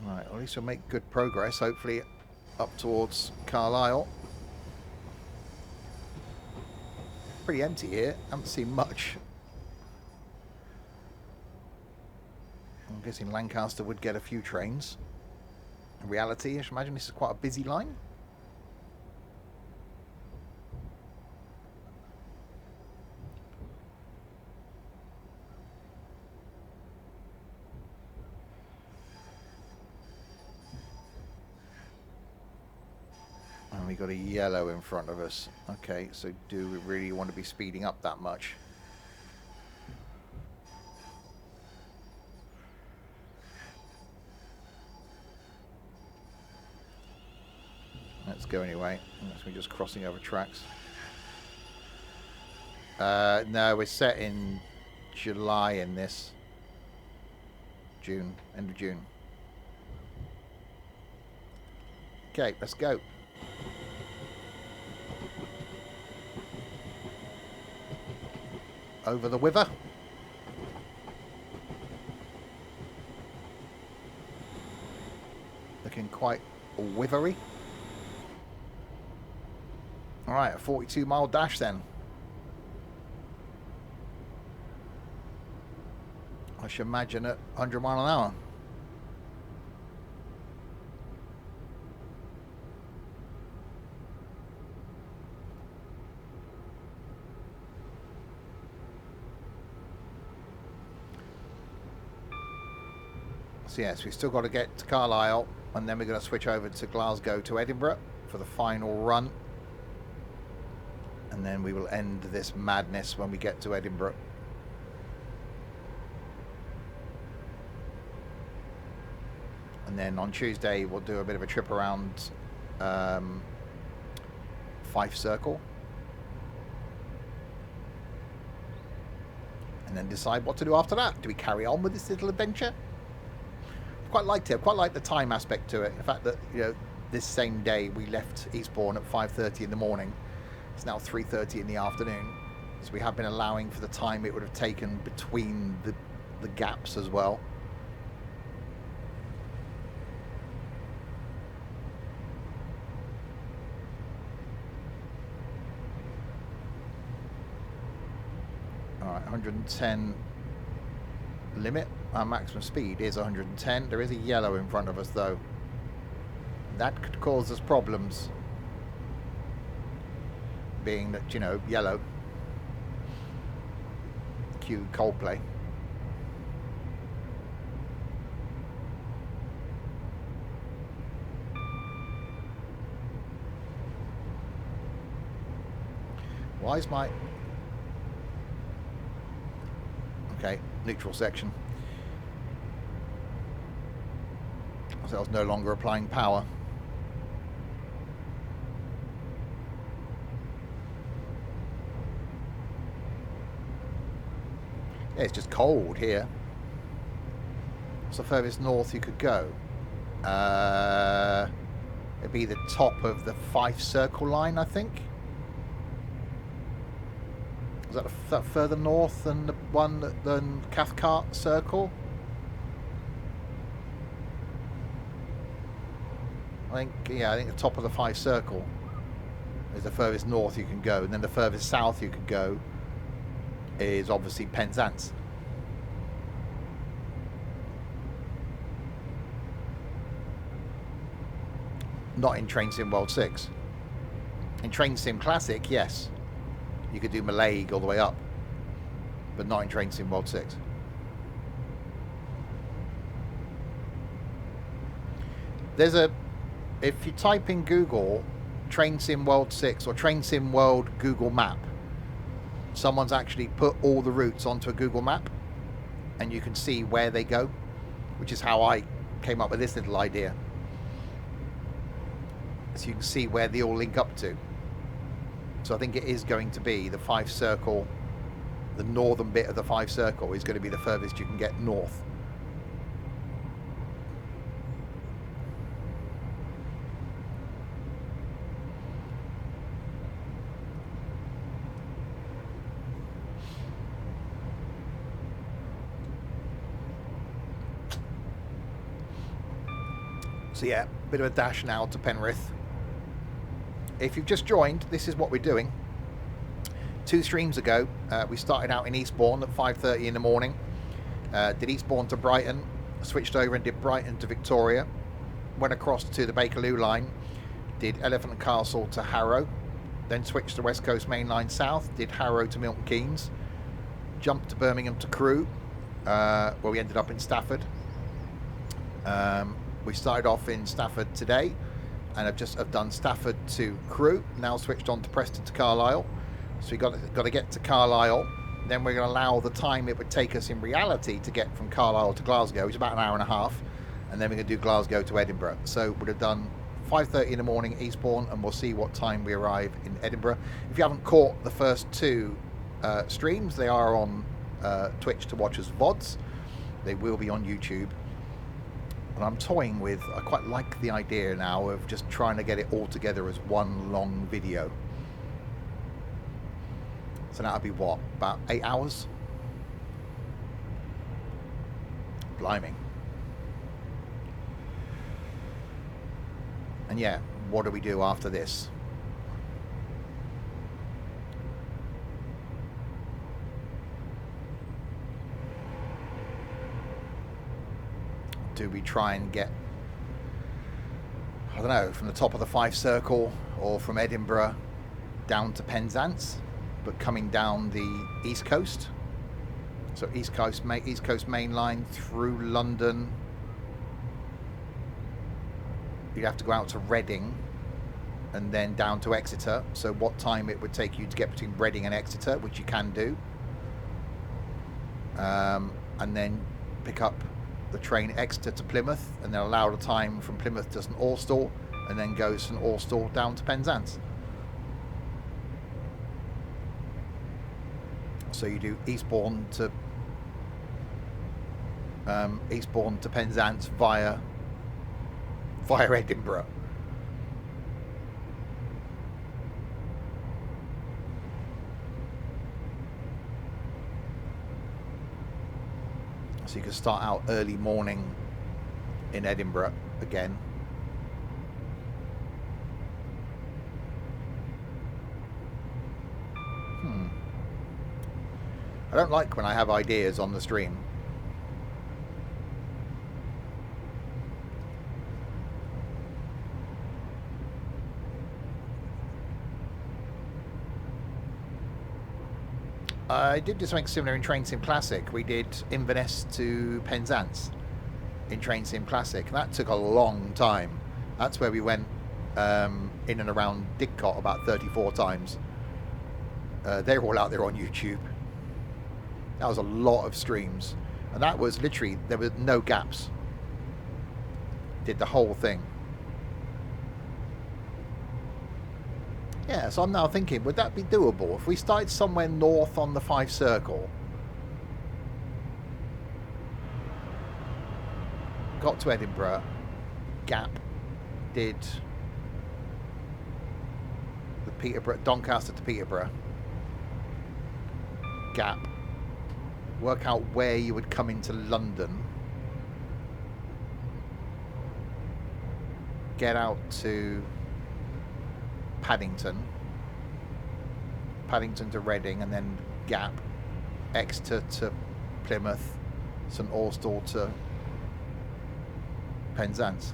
Right, well, at least we'll make good progress, hopefully up towards Carlisle. Pretty empty here, haven't seen much. I'm guessing Lancaster would get a few trains. In reality, I should imagine this is quite a busy line. And we got a yellow in front of us. Okay, so do we really want to be speeding up that much? Let's go anyway. Unless we're just crossing over tracks. No, we're set in July in this. June, end of June. Okay, let's go. Over the Wither. Looking quite withery. Alright, a 42-mile dash then. I should imagine at 100 mile an hour. So yes, we've still got to get to Carlisle, and then we're going to switch over to Glasgow to Edinburgh for the final run. And then we will end this madness when we get to Edinburgh. And then on Tuesday we'll do a bit of a trip around Fife Circle. And then decide what to do after that. Do we carry on with this little adventure? I've quite liked it. I've quite liked the time aspect to it. The fact that, you know, this same day we left Eastbourne at 5:30 in the morning. It's now 3:30 in the afternoon. So we have been allowing for the time it would have taken between the gaps as well. Alright, 110 limit. Our maximum speed is 110. There is a yellow in front of us though. That could cause us problems. Being that, you know, yellow. Cue Coldplay. Why is my... Okay, neutral section. So I was no longer applying power. Yeah, it's just cold here. What's the furthest north you could go? It'd be the top of the Fife Circle line, I think. Is that further north than the one than Cathcart Circle? I think the top of the Fife Circle is the furthest north you can go, and then the furthest south you can go is obviously Penzance. Not in Train Sim World 6. In Train Sim Classic, yes, you could do Mallaig all the way up, but not in Train Sim World 6. If you type in Google Train Sim World 6 or Train Sim World Google Map, someone's actually put all the routes onto a Google map and you can see where they go, which is how I came up with this little idea. So you can see where they all link up to. So I think it is going to be the Fife Circle, the northern bit of the Fife Circle is going to be the furthest you can get north. So yeah, bit of a dash now to Penrith. If you've just joined, this is what we're doing. 2 streams ago, we started out in Eastbourne at 5:30 in the morning. Did Eastbourne to Brighton, switched over and did Brighton to Victoria. Went across to the Bakerloo line, did Elephant and Castle to Harrow. Then switched to West Coast Main Line South, did Harrow to Milton Keynes. Jumped to Birmingham to Crewe, where we ended up in Stafford. We started off in Stafford today, and I've done Stafford to Crewe. Now switched on to Preston to Carlisle. So we got to get to Carlisle. Then we're going to allow the time it would take us in reality to get from Carlisle to Glasgow, which is about an hour and a half, and then we're going to do Glasgow to Edinburgh. So we'd have done 5:30 in the morning Eastbourne, and we'll see what time we arrive in Edinburgh. If you haven't caught the first 2 streams, they are on Twitch to watch as VODs. They will be on YouTube. And I'm toying with, I quite like the idea now of just trying to get it all together as one long video. So that'll be what, about 8 hours? Blimey. And yeah, what do we do after this? Do we try and get, I don't know, from the top of the Fife Circle or from Edinburgh down to Penzance, but coming down the East Coast? So East Coast Main Line through London. You'd have to go out to Reading and then down to Exeter. So what time it would take you to get between Reading and Exeter, which you can do. And then pick up the train Exeter to Plymouth, and then allow the time from Plymouth to St Austell, and then go St Austell down to Penzance. So you do Eastbourne to Penzance via Edinburgh. So you can start out early morning in Edinburgh again. I don't like when I have ideas on the stream. I did do something similar in Train Sim Classic. We did Inverness to Penzance in Train Sim Classic. That took a long time. That's where we went in and around Didcot about 34 times. They're all out there on YouTube. That was a lot of streams. And that was literally, there were no gaps. Did the whole thing. Yeah, so I'm now thinking, would that be doable? If we started somewhere north on the Fife Circle, got to Edinburgh, Gap did the Peterborough, Doncaster to Peterborough, Gap, work out where you would come into London, get out to Paddington to Reading, and then Gap, Exeter to Plymouth, St Austell to Penzance.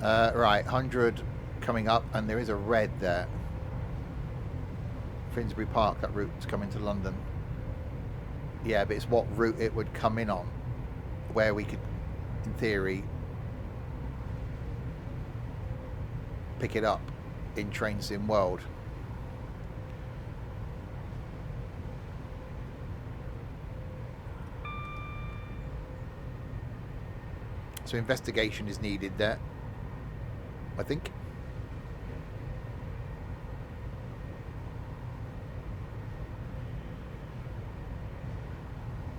Right, 100 coming up, and there is a red there. Finsbury Park, that route to come into London. Yeah, but it's what route it would come in on, where we could, in theory, pick it up in Train Sim World. So investigation is needed there, I think.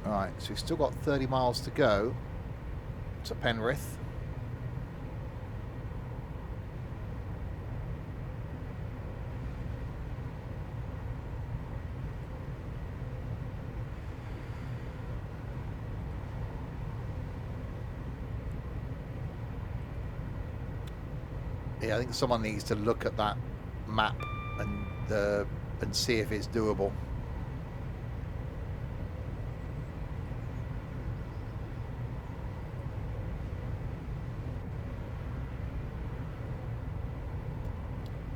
Alright, so we've still got 30 miles to go to Penrith. Yeah, I think someone needs to look at that map and see if it's doable.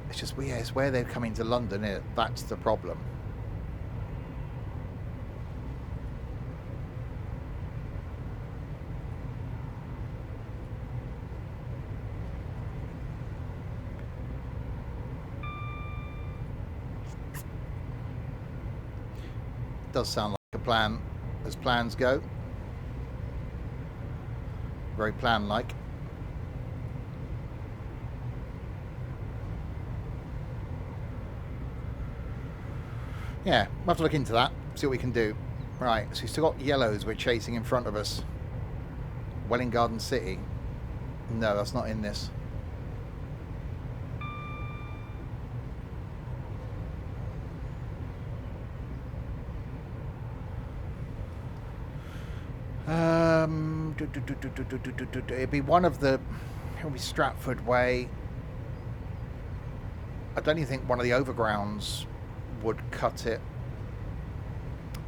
It's just, yeah, it's where they're coming to London, isn't it? That's the problem. Does sound like a plan, as plans go. Very plan-like. Yeah, we'll have to look into that, see what we can do. Right, so we've still got yellows we're chasing in front of us. Welwyn Garden City. No, that's not in this. It'd be one of the... It'll be Stratford Way. I don't even think one of the overgrounds would cut it.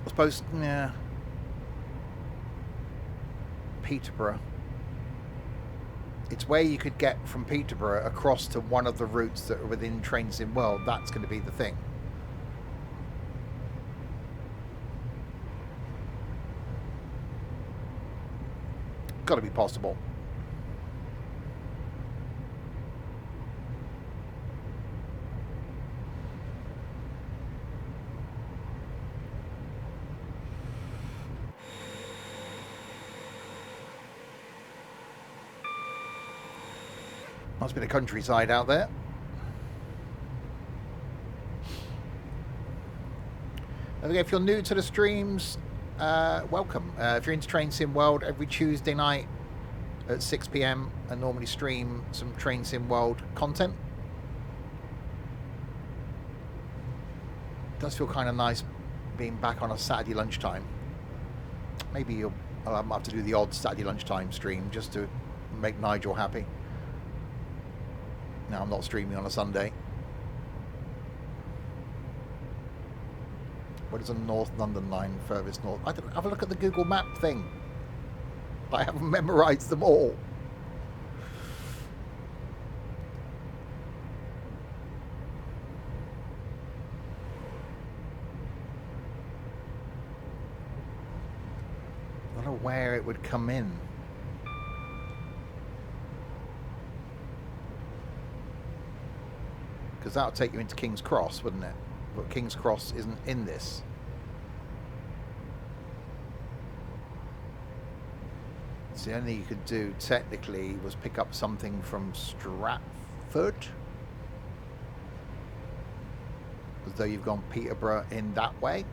I suppose, yeah. Peterborough. It's where you could get from Peterborough across to one of the routes that are within Train Sim World. That's going to be the thing. Got to be possible. Must be the countryside out there. Okay, if you're new to the streams, welcome. If you're into Train Sim World, every Tuesday night at 6 PM I normally stream some Train Sim World content. It does feel kind of nice being back on a Saturday lunchtime. Maybe I'll have to do the odd Saturday lunchtime stream just to make Nigel happy. Now I'm not streaming on a Sunday. What is the North London line furthest north? I don't have a look at the Google Map thing. I haven't memorised them all. I don't know where it would come in. Because that would take you into King's Cross, wouldn't it? But King's Cross isn't in this. So the only thing you could do technically was pick up something from Stratford. as though you've gone Peterborough in that way.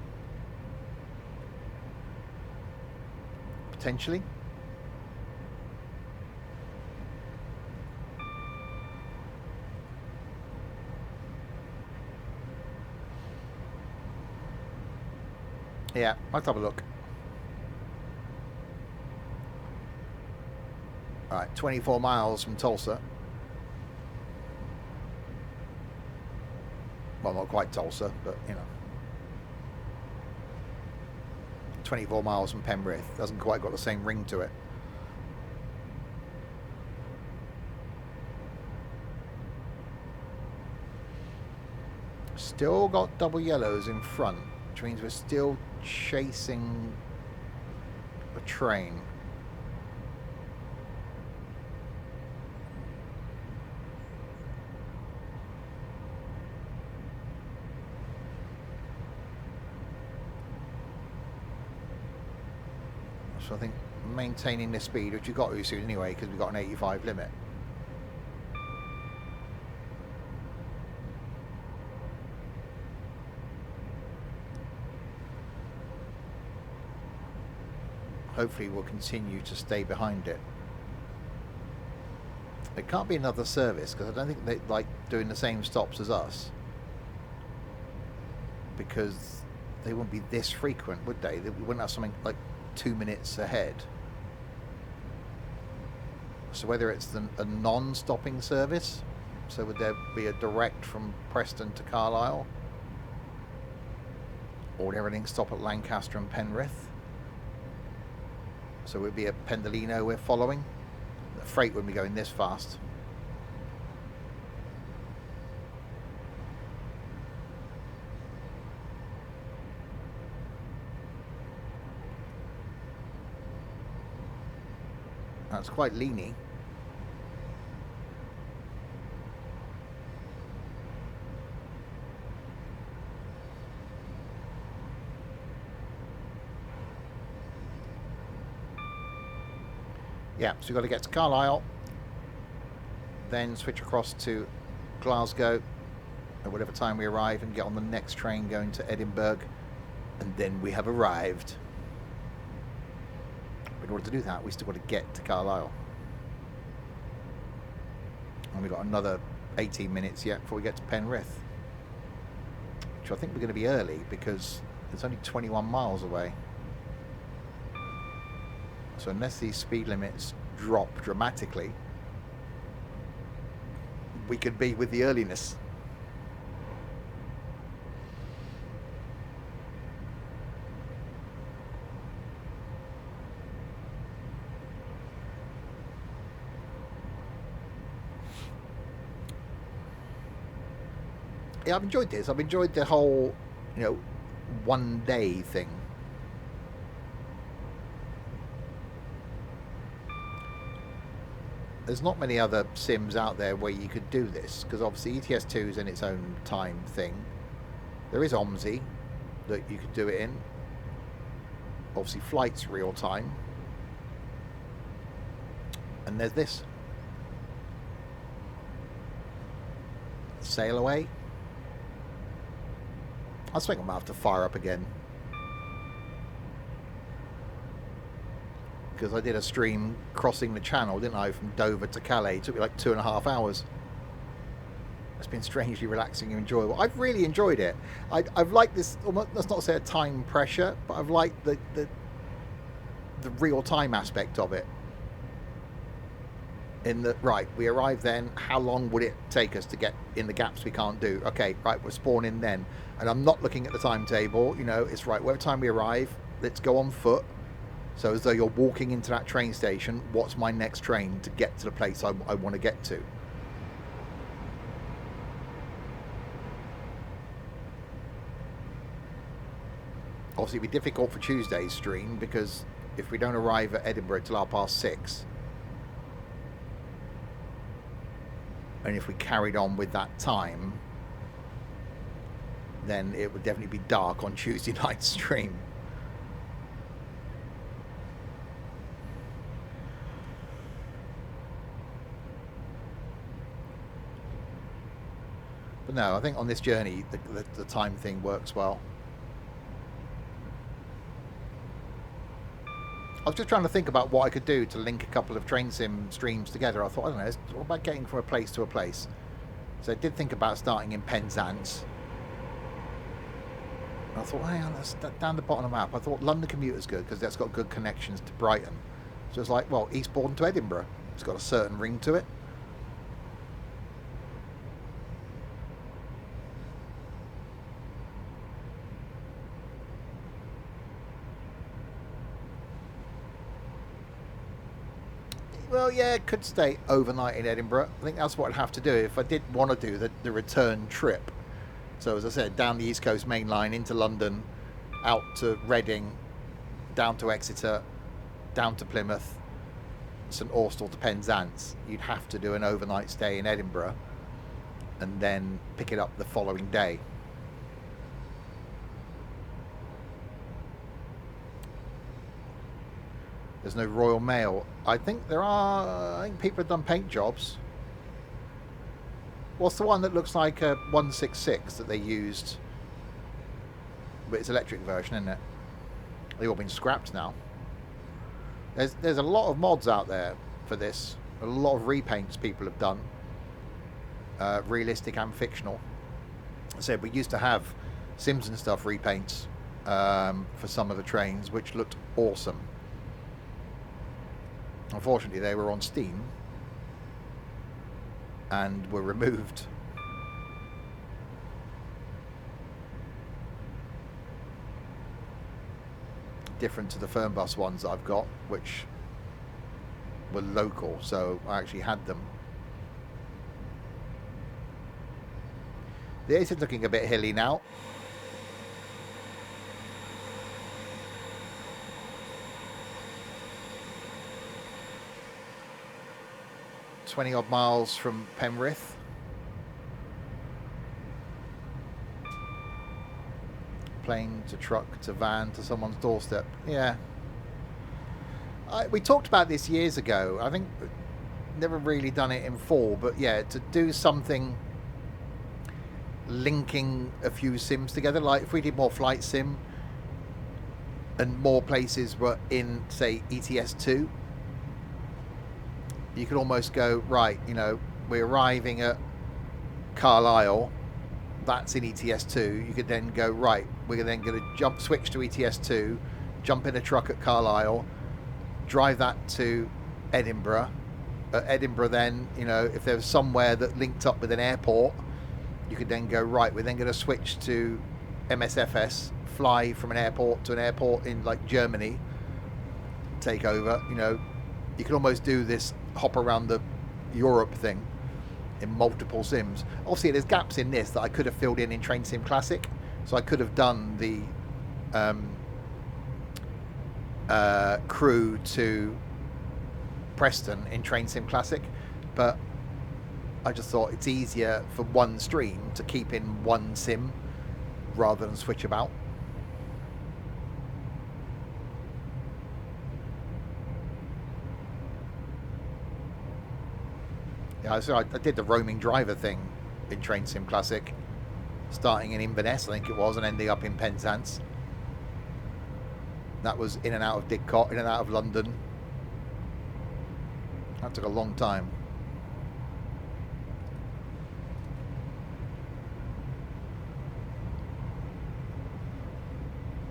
Potentially. Yeah, let's have a look. Alright, 24 miles from Tulsa. Well, not quite Tulsa, but you know. 24 miles from Penrith. Doesn't quite got the same ring to it. Still got double yellows in front, which means we're still chasing a train. So I think maintaining the speed, which you've got to soon anyway, because we've got an 85 limit. Hopefully we'll continue to stay behind it. It can't be another service, because I don't think they like doing the same stops as us. Because they wouldn't be this frequent, would they? We wouldn't have something like 2 minutes ahead. So whether it's a non-stopping service, so would there be a direct from Preston to Carlisle, or would everything stop at Lancaster and Penrith? So it would be a Pendolino we're following. The freight wouldn't be going this fast. That's quite leany. Yeah, so we've got to get to Carlisle, then switch across to Glasgow at whatever time we arrive and get on the next train going to Edinburgh, and then we have arrived. In order to do that, we still got to get to Carlisle. And we've got another 18 minutes yet before we get to Penrith. Which I think we're going to be early because it's only 21 miles away. So unless these speed limits drop dramatically, we could be with the earliness. Yeah, I've enjoyed this. I've enjoyed the whole, you know, one day thing. There's not many other sims out there where you could do this, because obviously ETS2 is in its own time thing. There is OMSI that you could do it in. Obviously Flight's real time. And there's this. Sail away. I think I might have to fire up again, because I did a stream crossing the channel, didn't I, from Dover to Calais. It took me like 2.5 hours. It's been strangely relaxing and enjoyable. I've really enjoyed it. I've liked this, let's not say a time pressure, but I've liked the real time aspect of it. In that, right, we arrive then, how long would it take us to get in the gaps we can't do? Okay, right, we're spawning then. And I'm not looking at the timetable, you know, it's right, whatever time we arrive, let's go on foot. So as though you're walking into that train station, what's my next train to get to the place I want to get to? Obviously it'd be difficult for Tuesday's stream, because if we don't arrive at Edinburgh till 6:30, and if we carried on with that time, then it would definitely be dark on Tuesday night's stream. But no, I think on this journey, the time thing works well. I was just trying to think about what I could do to link a couple of train sim streams together. I thought, I don't know, what about getting from a place to a place? So I did think about starting in Penzance. And I thought, hang on, that's down the bottom of the map. I thought London commuter's good because that's got good connections to Brighton. So it's like, well, Eastbourne to Edinburgh. It's got a certain ring to it. Well, yeah, it could stay overnight in Edinburgh. I think that's what I'd have to do if I did want to do the return trip. So as I said, down the East Coast main line into London, out to Reading, down to Exeter, down to Plymouth, St Austell to Penzance. You'd have to do an overnight stay in Edinburgh and then pick it up the following day. There's no Royal Mail. I think there are. I think people have done paint jobs. What's the one that looks like a 166 that they used? But it's electric version, isn't it? They've all been scrapped now. There's a lot of mods out there for this. A lot of repaints people have done. Realistic and fictional. I said we used to have Sims and stuff repaints for some of the trains, which looked awesome. Unfortunately, they were on Steam and were removed. Different to the Fernbus ones that I've got, which were local, so I actually had them. This is looking a bit hilly now. ...20 odd miles from Penrith. Plane to truck to van to someone's doorstep. Yeah. We talked about this years ago. I think never really done it in full, but yeah, to do something linking a few sims together, like if we did more flight sim and more places were in, say, ETS2, you could almost go, right, you know, we're arriving at Carlisle, that's in ETS2. You could then go, right, we're then going to switch to ETS2, jump in a truck at Carlisle, drive that to Edinburgh. At Edinburgh then, you know, if there was somewhere that linked up with an airport, you could then go, right, we're then going to switch to MSFS, fly from an airport to an airport in, like, Germany, take over, you know. You could almost do this hop around the Europe thing in multiple sims. Obviously, there's gaps in this that I could have filled in Train Sim Classic. So I could have done the crew to Preston in Train Sim Classic, but I just thought it's easier for one stream to keep in one sim rather than switch about. Yeah, so I did the roaming driver thing in Train Sim Classic, starting in Inverness, I think it was, and ending up in Penzance. That was in and out of Didcot, in and out of London. That took a long time.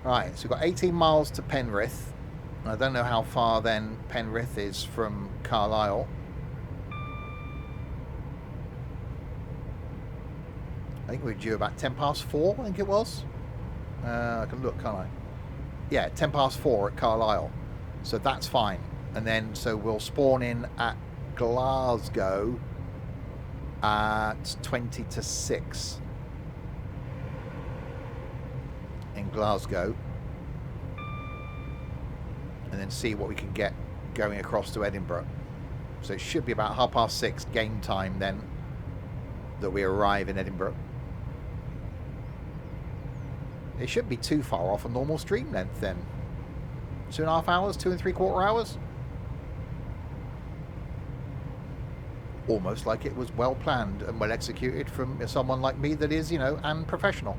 Right, so we've got 18 miles to Penrith. I don't know how far then Penrith is from Carlisle. I think we're due about 10 past 4, I think it was. I can look, can't I? Yeah, 10 past 4 at Carlisle. So that's fine. And then, so we'll spawn in at Glasgow at 20 to 6. In Glasgow. And then see what we can get going across to Edinburgh. So it should be about 6:30 game time then that we arrive in Edinburgh. It shouldn't be too far off a normal stream length then. 2.5 hours, 2 3/4 hours. almost like it was well planned and well executed from someone like me that is, and professional.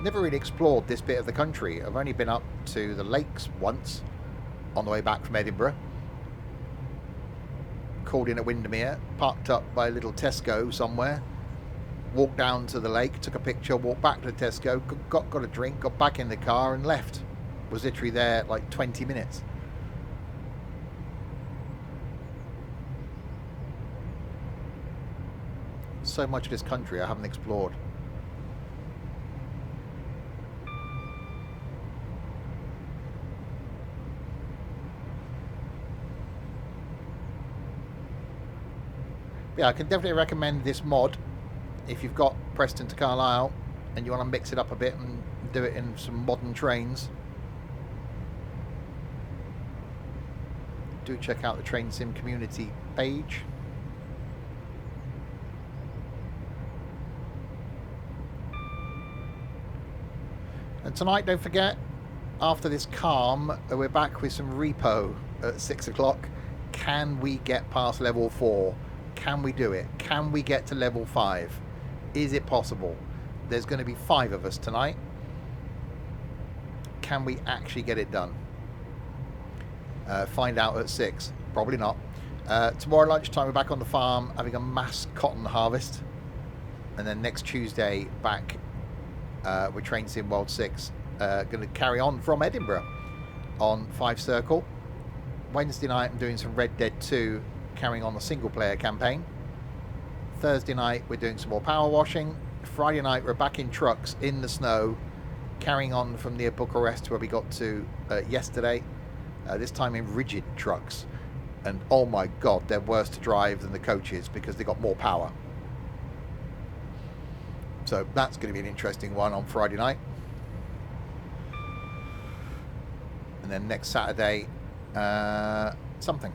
Never really explored this bit of the country. I've only been up to the lakes once on the way back from Edinburgh. Called in at Windermere, parked up by a little Tesco somewhere, walked down to the lake, took a picture, walked back to the Tesco, got a drink, got back in the car and left. Was literally there like 20 minutes. So much of this country I haven't explored. Yeah, I can definitely recommend this mod if you've got Preston to Carlisle and you want to mix it up a bit and do it in some modern trains. Do check out the Train Sim community page. And tonight, don't forget, after this calm, we're back with some repo at 6 o'clock. Can we get past level 4? Can we do it? Can we get to level 5? Is it possible? There's going to be 5 of us tonight. Can we actually get it done? Find out at 6. Probably not. Tomorrow lunchtime we're back on the farm having a mass cotton harvest. And then next Tuesday back with Train Sim World 6. Going to carry on from Edinburgh on 5 Circle. Wednesday night I'm doing some Red Dead 2, carrying on the single player campaign. Thursday night we're doing some more power washing. Friday night we're back in trucks in the snow, carrying on from near Bucharest where we got to yesterday. This time in rigid trucks, and oh my god, they're worse to drive than the coaches because they got more power. So that's going to be an interesting one on Friday night. And then next Saturday something.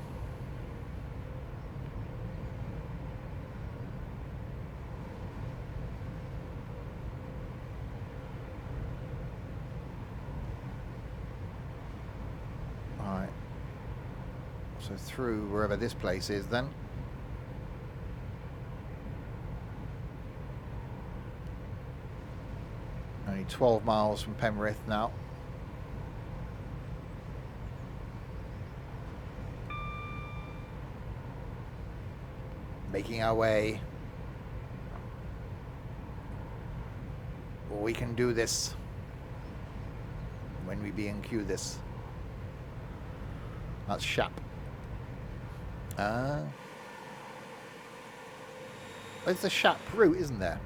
Alright. So through wherever this place is then. Only 12 miles from Penrith now. Making our way. We can do this when we B&Q this. That's Shap. There's a Shap route, isn't there?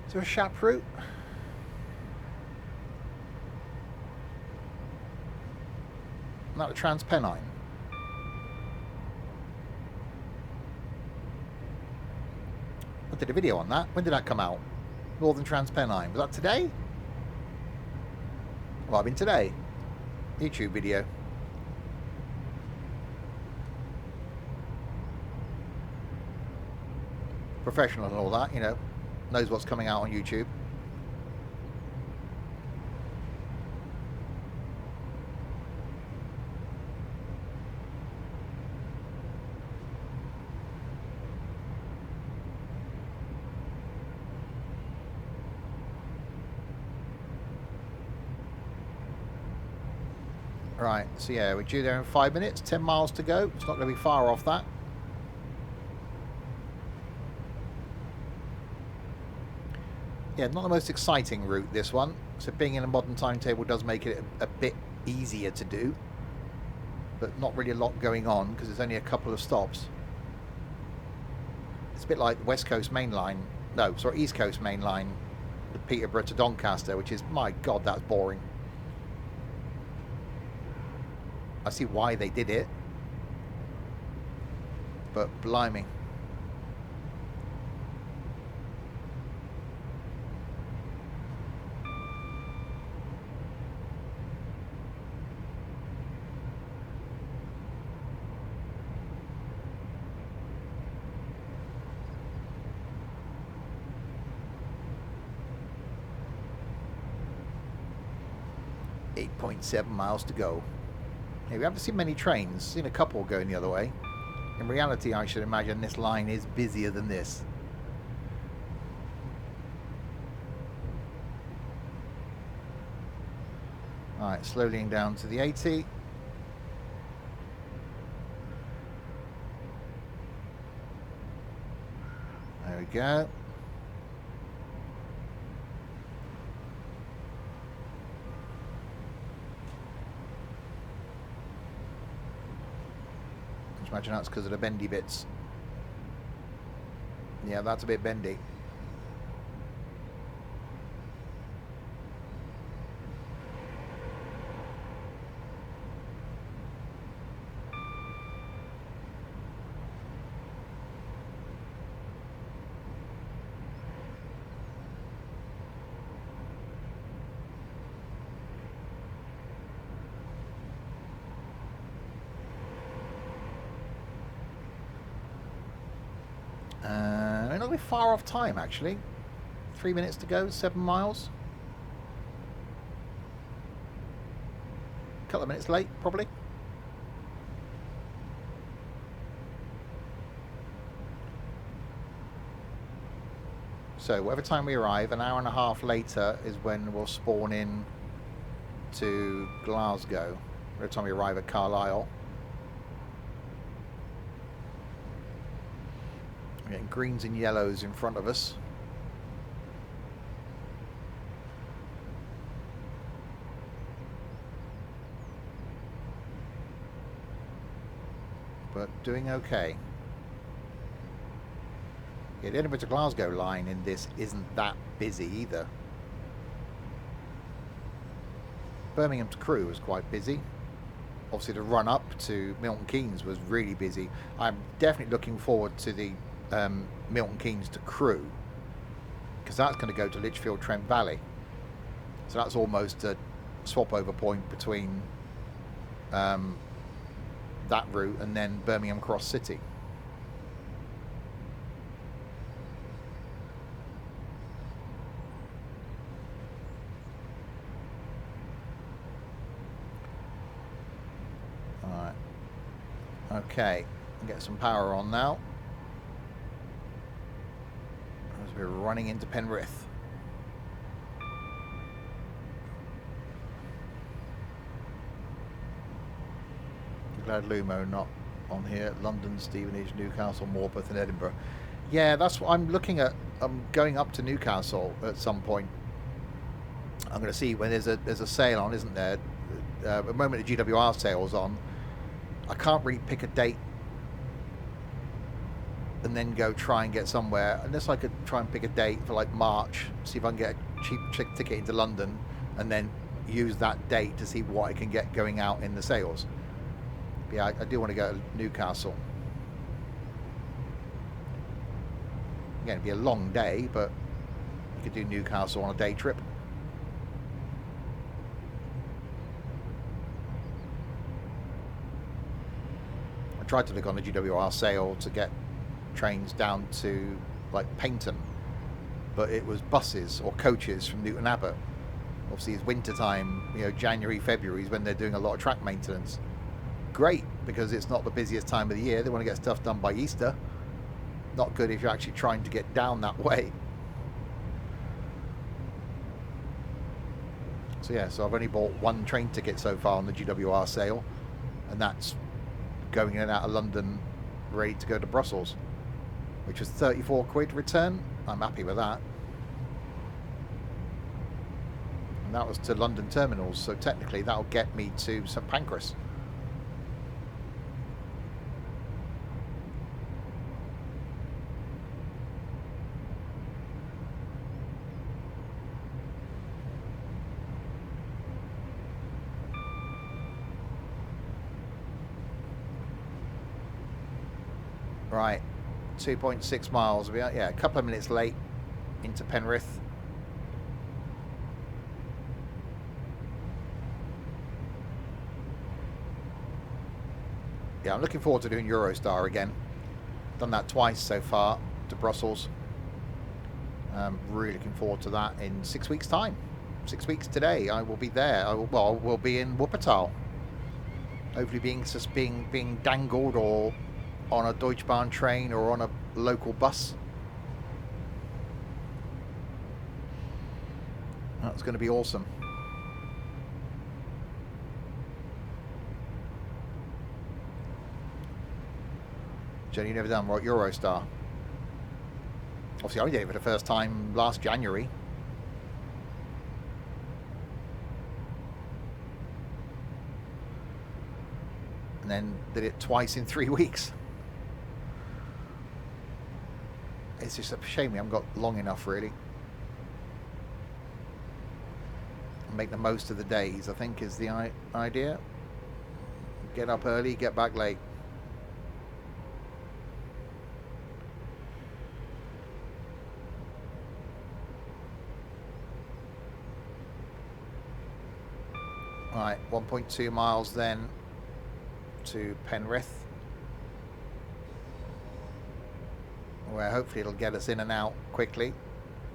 Is there a Shap route? Not the Transpennine. I did a video on that. When did that come out? Northern Transpennine. Was that today? Well, I've been today. YouTube video. Professional and all that, you know. Knows what's coming out on YouTube. Right, so yeah, we're due there in 5 minutes, 10 miles to go. It's not going to be far off that. Yeah, not the most exciting route, this one. So being in a modern timetable does make it a bit easier to do. But not really a lot going on, because there's only a couple of stops. It's a bit like West Coast Main Line. No, sorry, East Coast Main Line. The Peterborough to Doncaster, which is, my God, that's boring. I see why they did it, but blimey, 8.7 miles to go. Hey, we haven't seen many trains. Seen a couple going the other way. In reality, I should imagine this line is busier than this. Alright, slowing down to the 80. There we go. Just imagine that's because of the bendy bits. Yeah, that's a bit bendy. We're not really far off time, actually. 3 minutes to go, 7 miles. A couple of minutes late, probably. So, whatever time we arrive, an hour and a half later is when we'll spawn in to Glasgow. Every time we arrive at Carlisle. We're getting greens and yellows in front of us. But doing okay. Yeah, the Edinburgh to Glasgow line in this isn't that busy either. Birmingham to Crewe was quite busy. Obviously the run up to Milton Keynes was really busy. I'm definitely looking forward to the Milton Keynes to Crewe, because that's going to go to Lichfield Trent Valley, so that's almost a swap over point between that route and then Birmingham Cross City. Alright, okay, get some power on now. We're running into Penrith. Glad Lumo not on here. London, Stevenage, Newcastle, Morpeth and Edinburgh. Yeah, that's what I'm looking at. I'm going up to Newcastle at some point. I'm going to see when there's a sale on, isn't there? At the moment the GWR sale's on. I can't really pick a date and then go try and get somewhere, unless I could try and pick a date for like March, see if I can get a cheap ticket into London and then use that date to see what I can get going out in the sales. But yeah, I do want to go to Newcastle. Again, it'd be a long day, but you could do Newcastle on a day trip. I tried to look on the GWR sale to get trains down to like Paignton, but it was buses or coaches from Newton Abbot. Obviously it's winter time, you know, January, February is when they're doing a lot of track maintenance. Great, because it's not the busiest time of the year. They want to get stuff done by Easter. Not good if you're actually trying to get down that way. So yeah, so I've only bought one train ticket so far on the GWR sale, and that's going in and out of London ready to go to Brussels, which was 34 quid return. I'm happy with that. And that was to London terminals, so technically that'll get me to St Pancras. Right, 2.6 miles. We are, yeah, a couple of minutes late into Penrith. Yeah, I'm looking forward to doing Eurostar again. Done that twice so far to Brussels. Really looking forward to that in 6 weeks' time. 6 weeks today. I will be there. We'll be in Wuppertal. Hopefully being dangled or on a Deutsche Bahn train or on a local bus. That's going to be awesome. Jenny, you never done Eurostar. Obviously, I did it for the first time last January. And then did it twice in 3 weeks. It's just a shame we haven't got long enough, really. Make the most of the days, I think, is the idea. Get up early, get back late. Right, 1.2 miles then to Penrith, where hopefully it'll get us in and out quickly.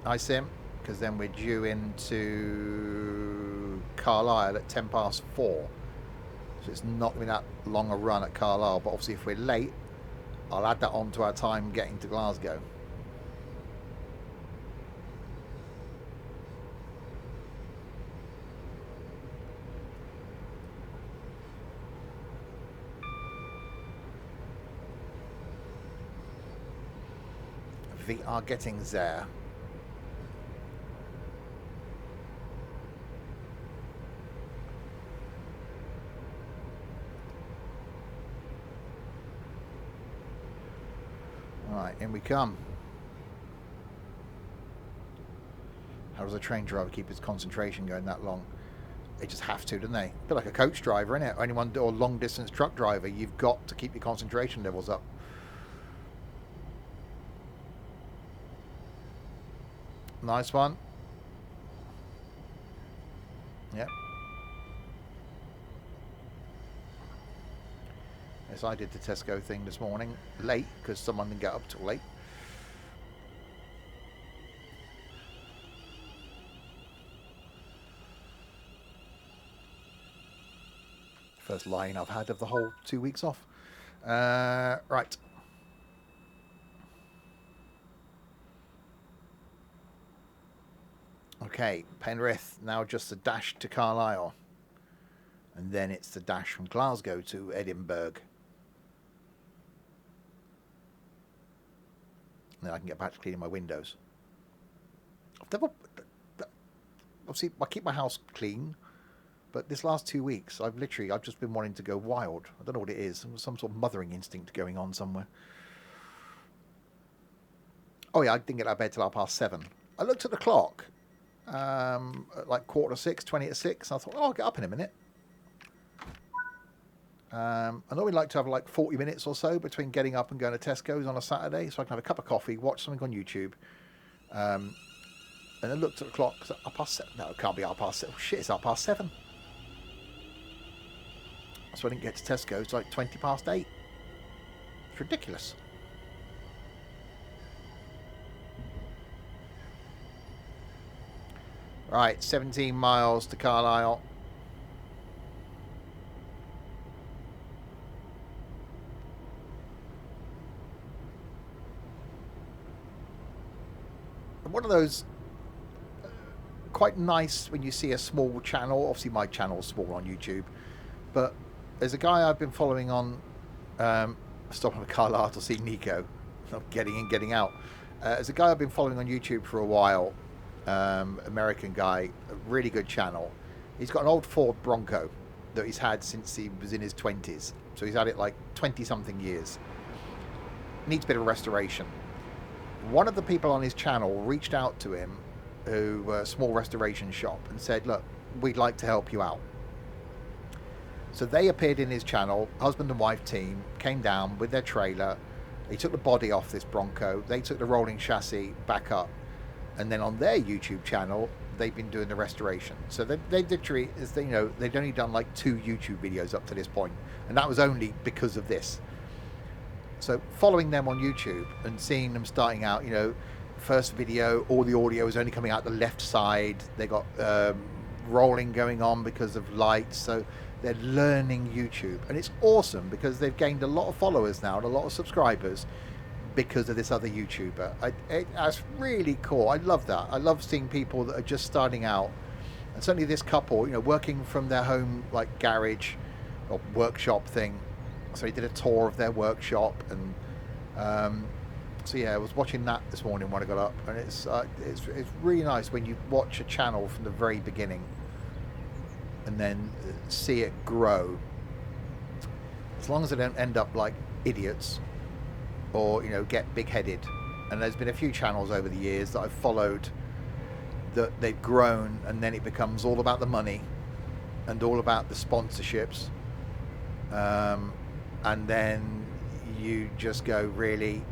iSim, because then we're due into Carlisle at 4:10. So it's not going to be that long a run at Carlisle, but obviously if we're late, I'll add that on to our time getting to Glasgow. We are getting there. Right, in we come. How does a train driver keep his concentration going that long? They just have to, don't they? A bit like a coach driver, isn't it? Or anyone, or long distance truck driver. You've got to keep your concentration levels up. Nice one. Yep. Yes, I did the Tesco thing this morning late because someone didn't get up till late. First line I've had of the whole 2 weeks off. Right. Okay, Penrith, now just a dash to Carlisle. And then it's the dash from Glasgow to Edinburgh. And then I can get back to cleaning my windows. Obviously, I keep my house clean, but this last 2 weeks, I've just been wanting to go wild. I don't know what it is. Some sort of mothering instinct going on somewhere. Oh yeah, I didn't get out of bed till 7:30. I looked at the clock. Like 6:15, 20 to 6. I thought, oh, I'll get up in a minute. I normally like to have like 40 minutes or so between getting up and going to Tesco's on a Saturday, so I can have a cup of coffee, watch something on YouTube. And I looked at the clock. So 7:30. No, it can't be 7:30. Oh, shit, it's 7:30. So I didn't get to Tesco's like 8:20. It's ridiculous. Right, 17 miles to Carlisle. One of those quite nice when you see a small channel. Obviously my channel's small on YouTube, but there's a guy I've been following on stopping at Carlisle to see Nico, not getting in, getting out. There's a guy I've been following on YouTube for a while. American guy, a really good channel. He's got an old Ford Bronco that he's had since he was in his 20s. So he's had it like 20 something years. Needs a bit of restoration. One of the people on his channel reached out to him, who a small restoration shop, and said, look, we'd like to help you out. So they appeared in his channel, husband and wife team, came down with their trailer. He took the body off this Bronco. They took the rolling chassis back up. And then on their YouTube channel, they've been doing the restoration. So they literally, they'd only done like 2 YouTube videos up to this point, and that was only because of this. So following them on YouTube and seeing them starting out, first video, all the audio is only coming out the left side. They got rolling going on because of lights, so they're learning YouTube, and it's awesome because they've gained a lot of followers now and a lot of subscribers because of this other YouTuber. That's really cool. I love that. I love seeing people that are just starting out, and certainly this couple, you know, working from their home like garage or workshop thing. So he did a tour of their workshop, and so yeah, I was watching that this morning when I got up, and it's really nice when you watch a channel from the very beginning and then see it grow. As long as they don't end up like idiots or, you know, get big-headed. And there's been a few channels over the years that I've followed that they've grown, and then it becomes all about the money and all about the sponsorships, and then you just go, really,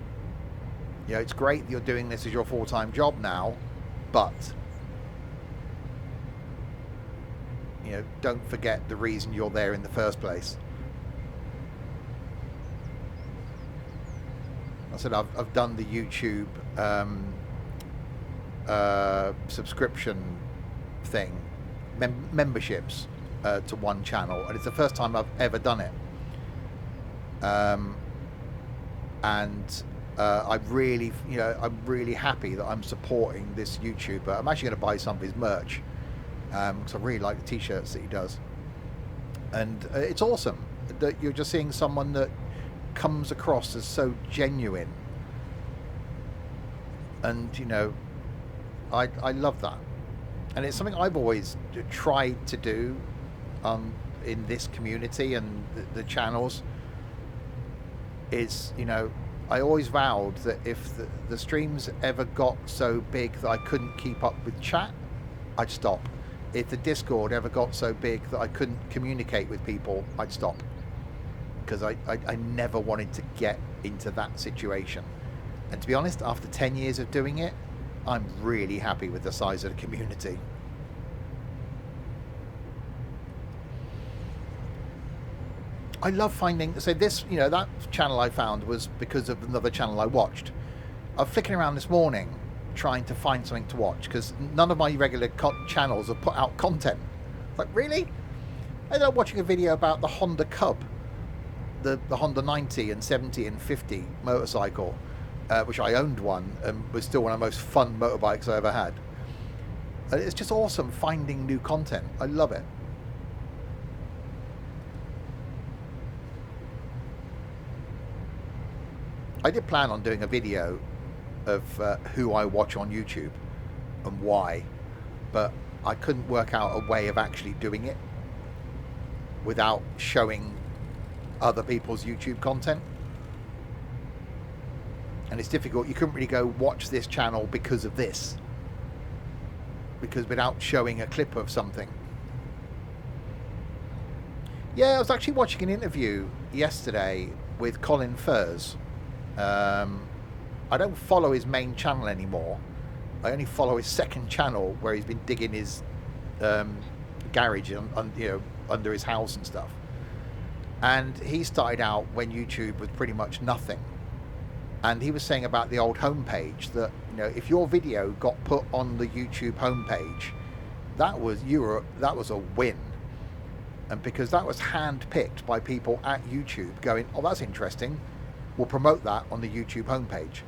you know, it's great that you're doing this as your full-time job now, but, you know, don't forget the reason you're there in the first place. I said I've done the YouTube subscription thing, memberships to one channel, and it's the first time I've ever done it. I'm really happy that I'm supporting this YouTuber. I'm actually going to buy some of his merch because I really like the t-shirts that he does, and it's awesome that you're just seeing someone that comes across as so genuine, and you know, I love that, and it's something I've always tried to do in this community and the channels. Is, you know, I always vowed that if the streams ever got so big that I couldn't keep up with chat, I'd stop. If the Discord ever got so big that I couldn't communicate with people, I'd stop. Because I never wanted to get into that situation. And to be honest, after 10 years of doing it, I'm really happy with the size of the community. I love finding, so this, you know, that channel I found was because of another channel I watched. I was flicking around this morning trying to find something to watch because none of my regular channels have put out content. Like, really? I ended up watching a video about the Honda Cub, the Honda 90 and 70 and 50 motorcycle, which I owned one and was still one of the most fun motorbikes I ever had. And it's just awesome finding new content. I love it. I did plan on doing a video of who I watch on YouTube and why, but I couldn't work out a way of actually doing it without showing other people's YouTube content. And it's difficult. You couldn't really go watch this channel because of this, because without showing a clip of something. Yeah, I was actually watching an interview yesterday with Colin Furze. I don't follow his main channel anymore. I only follow his second channel where he's been digging his garage you know, under his house and stuff. And he started out when YouTube was pretty much nothing. And he was saying about the old homepage that, you know, if your video got put on the YouTube homepage, that was a win. And because that was hand-picked by people at YouTube going, oh, that's interesting, we'll promote that on the YouTube homepage.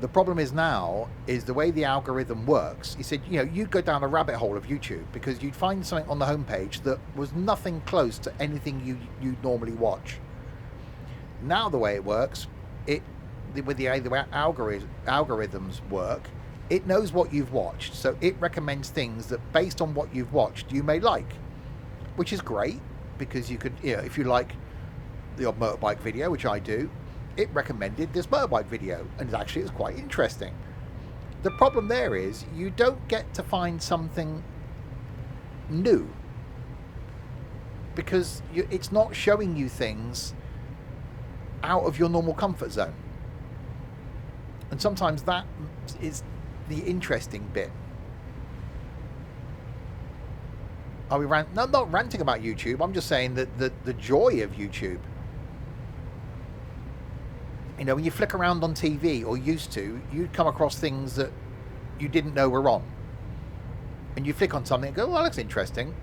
The problem is now is the way the algorithm works. He said, you know, you'd go down a rabbit hole of YouTube because you'd find something on the homepage that was nothing close to anything you normally watch. Now the way it works, with the algorithms work, it knows what you've watched, so it recommends things that based on what you've watched you may like, which is great because you could, you know, if you like the odd motorbike video, which I do, it recommended this motorbike video, and it was quite interesting. The problem there is you don't get to find something new because it's not showing you things out of your normal comfort zone, and sometimes that is the interesting bit. Are we No, I'm not ranting about YouTube. I'm just saying that the joy of YouTube You know, when you flick around on TV, or used to, you'd come across things that you didn't know were on. And you flick on something and go, well, that looks interesting.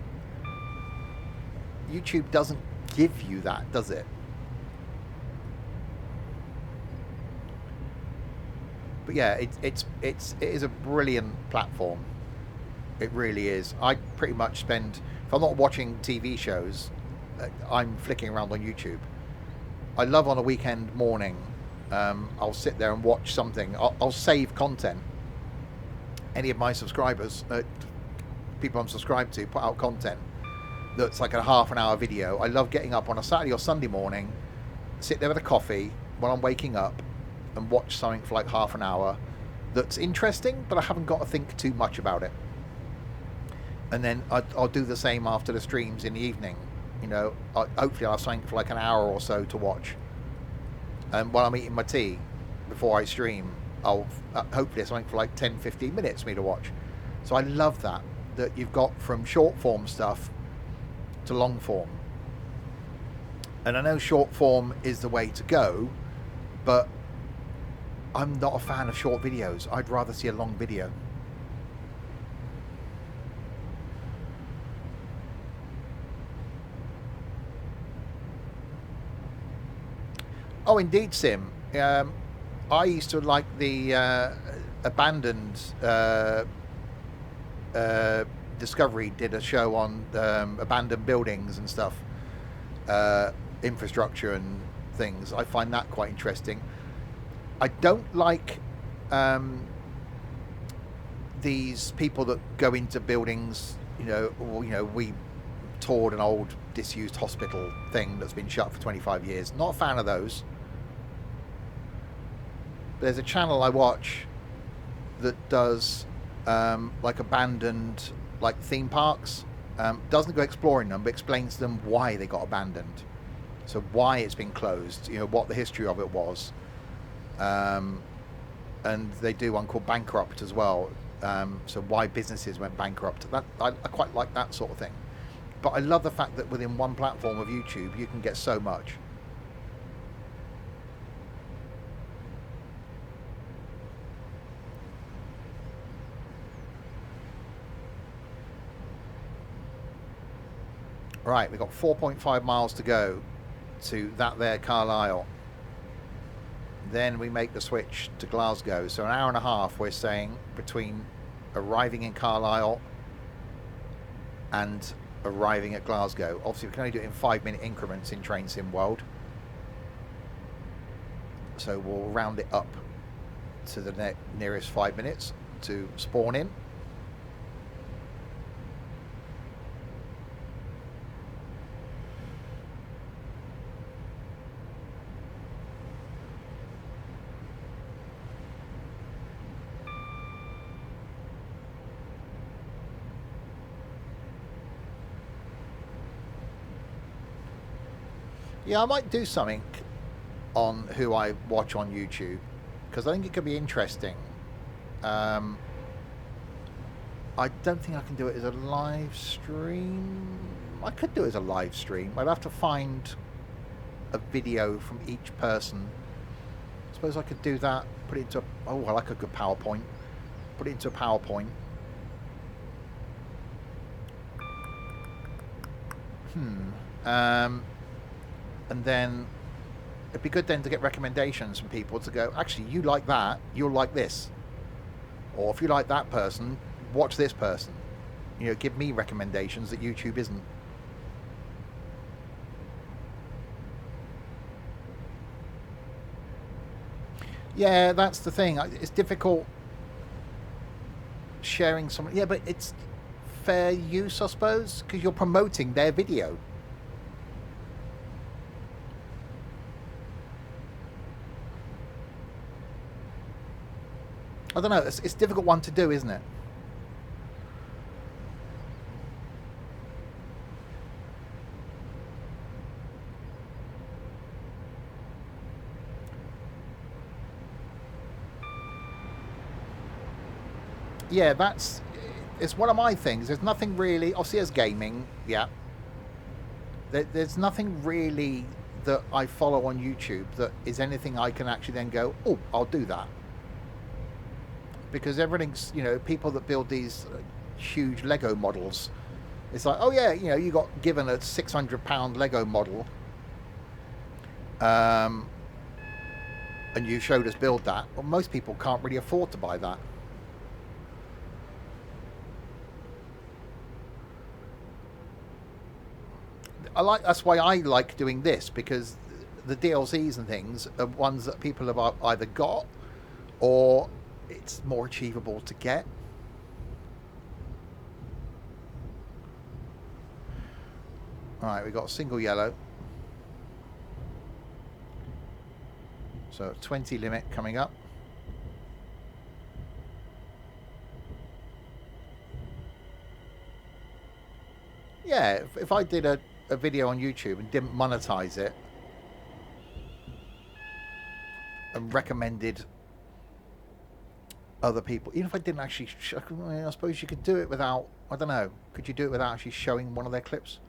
YouTube doesn't give you that, does it? But yeah, it is a brilliant platform. It really is. I pretty much spend, if I'm not watching TV shows, I'm flicking around on YouTube. I love on a weekend morning, I'll sit there and watch something. I'll save content. Any of my subscribers, people I'm subscribed to, put out content that's like a half an hour video. I love getting up on a Saturday or Sunday morning, sit there with a coffee while I'm waking up, and watch something for like half an hour that's interesting, but I haven't got to think too much about it. And then I'll do the same after the streams in the evening. You know, hopefully I'll have something for like an hour or so to watch. And while I'm eating my tea before I stream, I'll hopefully have something for like 10-15 minutes for me to watch. So I love that you've got from short form stuff to long form. And I know short form is the way to go, but I'm not a fan of short videos. I'd rather see a long video. Oh, indeed, Sim. I used to like the abandoned Discovery did a show on abandoned buildings and stuff, infrastructure and things. I find that quite interesting. I don't like these people that go into buildings. We toured an old disused hospital thing that's been shut for 25 years. Not a fan of those. There's a channel I watch that does like abandoned like theme parks. Doesn't go exploring them, but explains to them why they got abandoned. So why it's been closed, what the history of it was. And they do one called Bankrupt as well. So why businesses went bankrupt. I quite like that sort of thing. But I love the fact that within one platform of YouTube, you can get so much. Right, we've got 4.5 miles to go to that there Carlisle. Then we make the switch to Glasgow. So an hour and a half, we're saying, between arriving in Carlisle and arriving at Glasgow. Obviously, we can only do it in 5-minute increments in Train Sim World. So we'll round it up to the nearest 5 minutes to spawn in. Yeah, I might do something on who I watch on YouTube, because I think it could be interesting. I don't think I can do it as a live stream. I could do it as a live stream. I'd have to find a video from each person. I suppose I could do that, put it into... Oh, I like a good PowerPoint. Put it into a PowerPoint. And then it'd be good then to get recommendations from people to go, actually, you like that, you'll like this. Or if you like that person, watch this person. Give me recommendations that YouTube isn't. Yeah, that's the thing. It's difficult sharing something. Yeah, but it's fair use, I suppose, because you're promoting their video. I don't know, it's a difficult one to do, isn't it? Yeah, it's one of my things. There's nothing really, obviously as gaming, yeah. There's nothing really that I follow on YouTube that is anything I can actually then go, oh, I'll do that. Because everything's, you know, people that build these huge Lego models, it's like, oh yeah, you know, you got given a £600 Lego model, and you showed us build that. Well, most people can't really afford to buy that. That's why I like doing this, because the DLCs and things are ones that people have either got or it's more achievable to get. Alright, we've got a single yellow. So 20 limit coming up. Yeah, if I did a video on YouTube and didn't monetize it and recommended other people, even if I didn't actually I suppose you could do it without, I don't know, could you do it without actually showing one of their clips?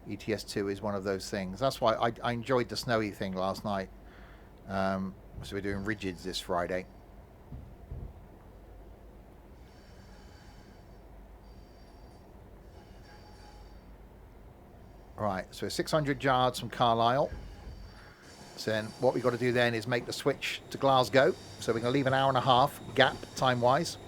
ETS2 is one of those things. That's why I enjoyed the snowy thing last night. So we're doing rigids this Friday. Right, so 600 yards from Carlisle. So then what we've got to do then is make the switch to Glasgow. So we're going to leave an hour and a half gap time-wise.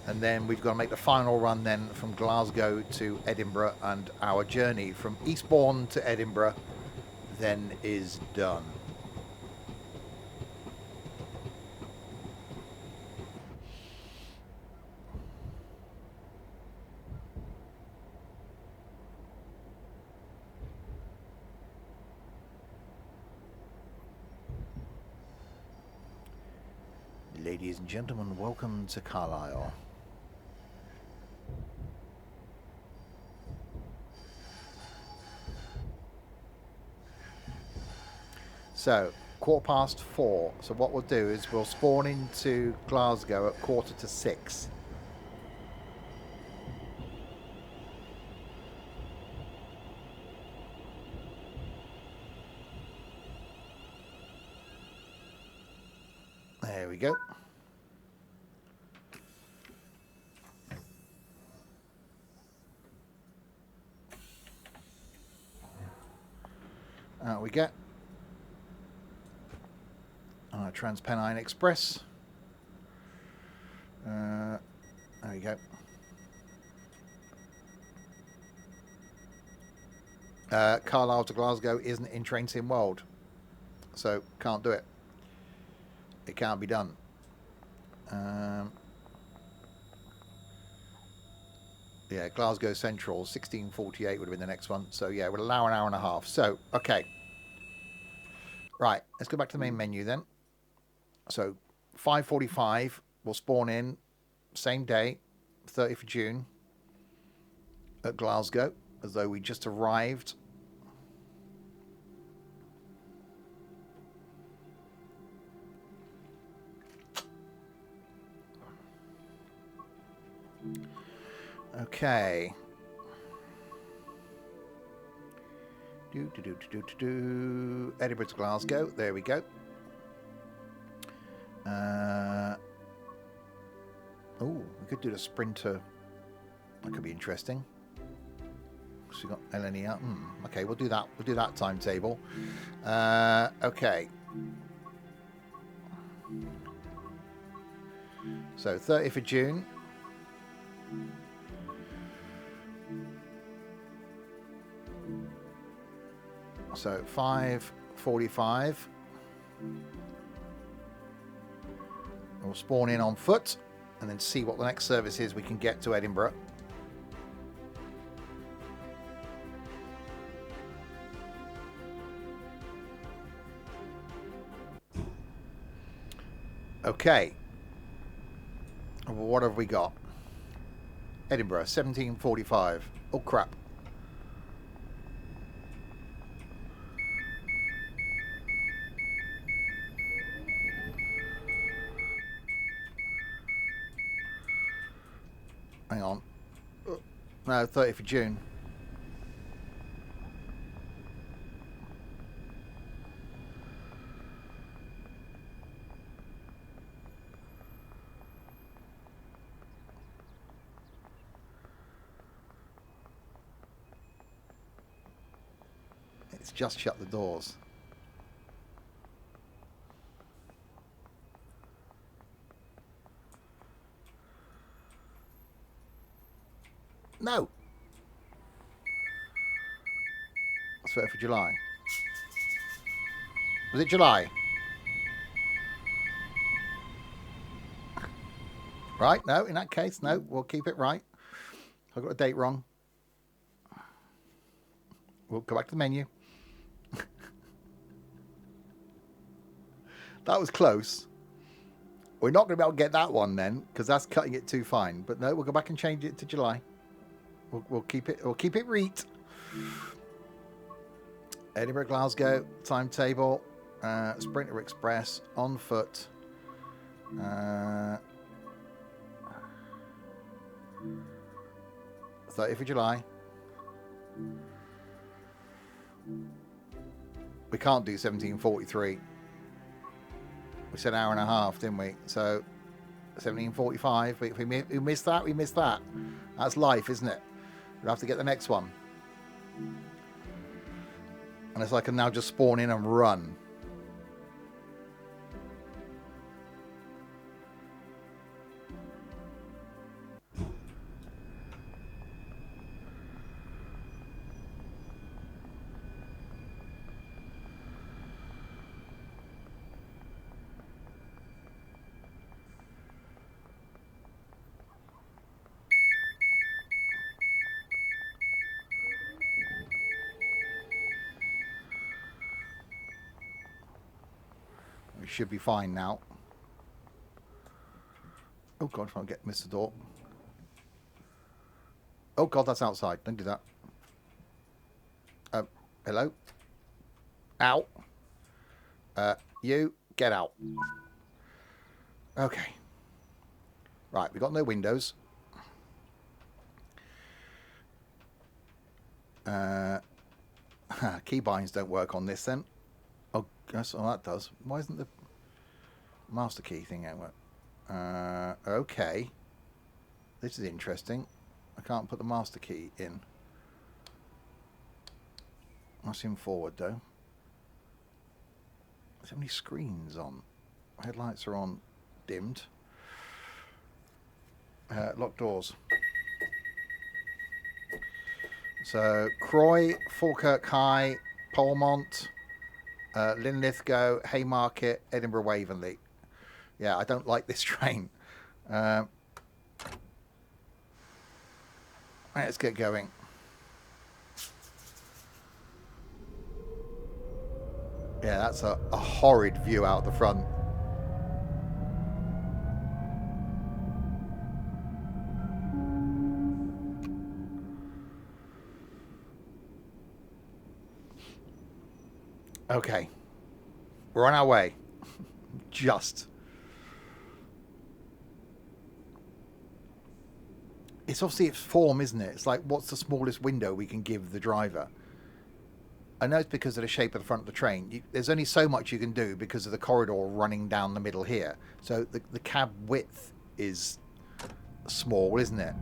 And then we've got to make the final run then from Glasgow to Edinburgh, and our journey from Eastbourne to Edinburgh then is done. Ladies and gentlemen, welcome to Carlisle. So, 4:15. So what we'll do is we'll spawn into Glasgow at 5:45. There we go. Out we get. Transpennine Express. There you go. Carlisle to Glasgow isn't in Train Sim World, so can't do it. It can't be done. Yeah, Glasgow Central, 1648 would have been the next one. So yeah, we'll allow an hour and a half. So, okay. Right, let's go back to the main menu then. So 5:45, we'll spawn in, same day, 30th of June, at Glasgow, as though we just arrived. Okay. Edinburgh to Glasgow. There we go. Oh, we could do the sprinter. That could be interesting. So we got LNE out. Okay, we'll do that. We'll do that timetable. Okay. So 30th of June. So 5:45. We'll spawn in on foot and then see what the next service is we can get to Edinburgh. Okay. What have we got? Edinburgh, 17:45. Oh crap. Hang on. No, 30th of June. It's just shut the doors. No. It's 30th of July. Was it July? Right, no, in that case, no, we'll keep it right. I got a date wrong. We'll go back to the menu. That was close. We're not going to be able to get that one then, because that's cutting it too fine. But no, we'll go back and change it to July. We'll keep it. We'll keep it reet. Edinburgh, Glasgow timetable. Sprinter Express on foot. 30th of July. We can't do 17:43. We said an hour and a half, didn't we? So 17:45. If we missed that, we missed that. That's life, isn't it? We'll have to get the next one. Unless I can now just spawn in and run. We should be fine now. Oh God, if I get miss the door. Oh God, that's outside. Don't do that. Hello? Out. You get out. Okay. Right, we've got no windows. Keybinds don't work on this then. Oh, that's all that does. Why isn't the master key thing out? Okay. This is interesting. I can't put the master key in. That's in forward though. There's so many screens on. Headlights are on, dimmed. Locked doors. So Croy, Falkirk High, Polmont, Linlithgow, Haymarket, Edinburgh Waverley. Yeah, I don't like this train. Let's get going. Yeah, that's a horrid view out the front. Okay. We're on our way. Just. It's obviously its form, isn't it? It's like, what's the smallest window we can give the driver? I know it's because of the shape of the front of the train. There's only so much you can do because of the corridor running down the middle here. So the cab width is small, isn't it?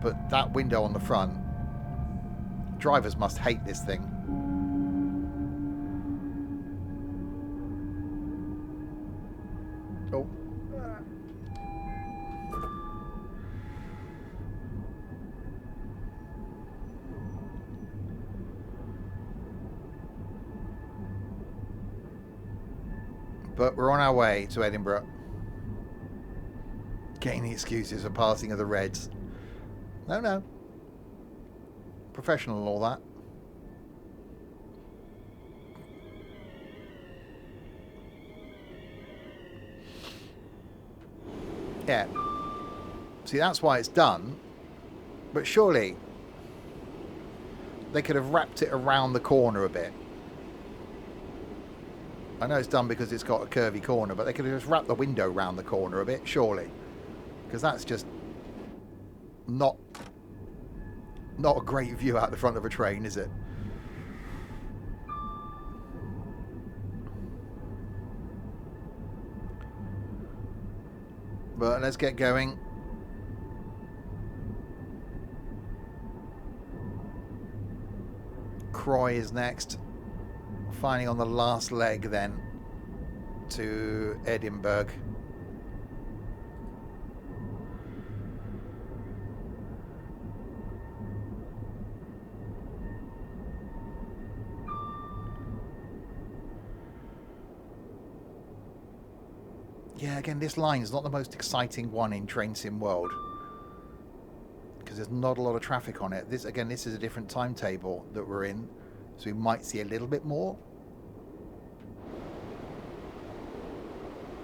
But that window on the front, drivers must hate this thing. Oh. But we're on our way to Edinburgh. Getting the excuses for passing of the Reds. No. Professional and all that. Yeah. See, that's why it's done. But surely they could have wrapped it around the corner a bit. I know it's done because it's got a curvy corner, but they could have just wrapped the window around the corner a bit, surely. Because that's just Not a great view out the front of a train, is it? But let's get going. Croy is next. Finally on the last leg then to Edinburgh. Yeah, again, this line is not the most exciting one in Train Sim World because there's not a lot of traffic on it. This is a different timetable that we're in, so we might see a little bit more.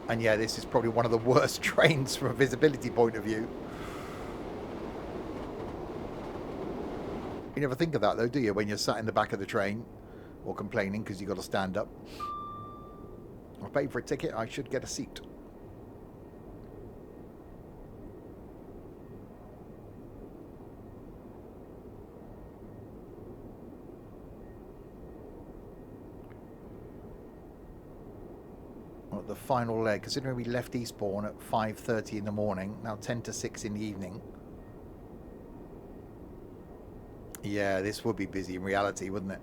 And yeah, this is probably one of the worst trains from a visibility point of view. You never think of that though, do you, when you're sat in the back of the train or complaining because you've got to stand up? I paid for a ticket, I should get a seat. The final leg, considering we left Eastbourne at 5:30 in the morning, now 10 to 6 in the evening. Yeah, this would be busy in reality, wouldn't it?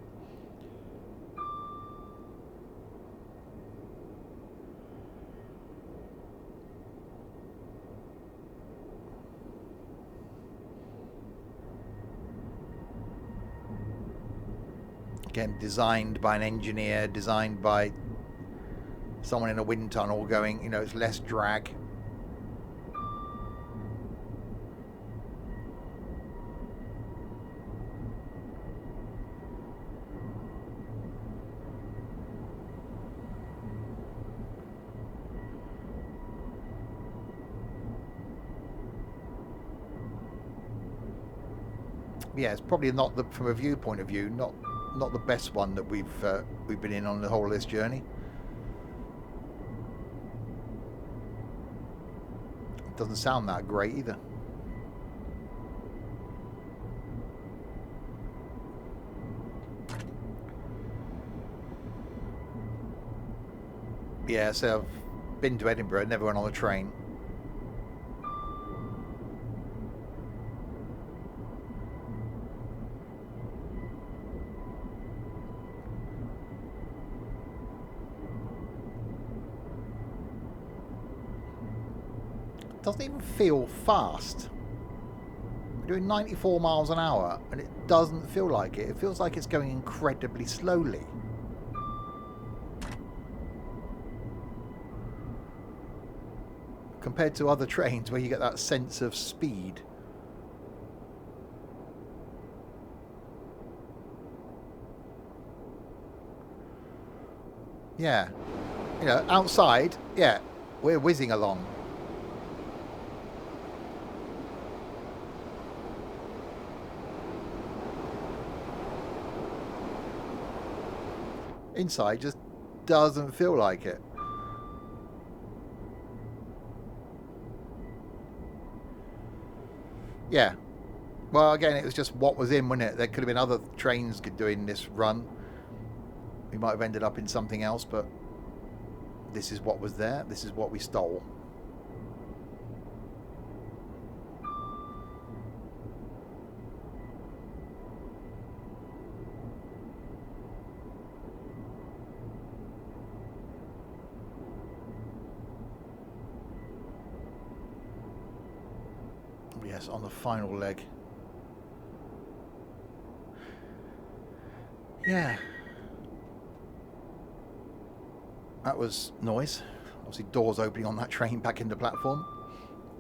Again, designed by an engineer, designed by someone in a wind tunnel going, you know, it's less drag. Yeah, it's probably not the, from a viewpoint of view, not the best one that we've been in on the whole of this journey. Doesn't sound that great either. Yeah, so I've been to Edinburgh, never went on the train. Doesn't even feel fast. We're doing 94 miles an hour and it doesn't feel like it. It feels like it's going incredibly slowly. Compared to other trains where you get that sense of speed. Yeah. You know, outside, yeah, we're whizzing along. Inside just doesn't feel like it. Yeah. Well, again, it was just what was in, wasn't it? There could have been other trains doing this run. We might have ended up in something else, but this is what was there. This is what we stole. Yes, on the final leg. Yeah. That was noise. Obviously doors opening on that train back into platform.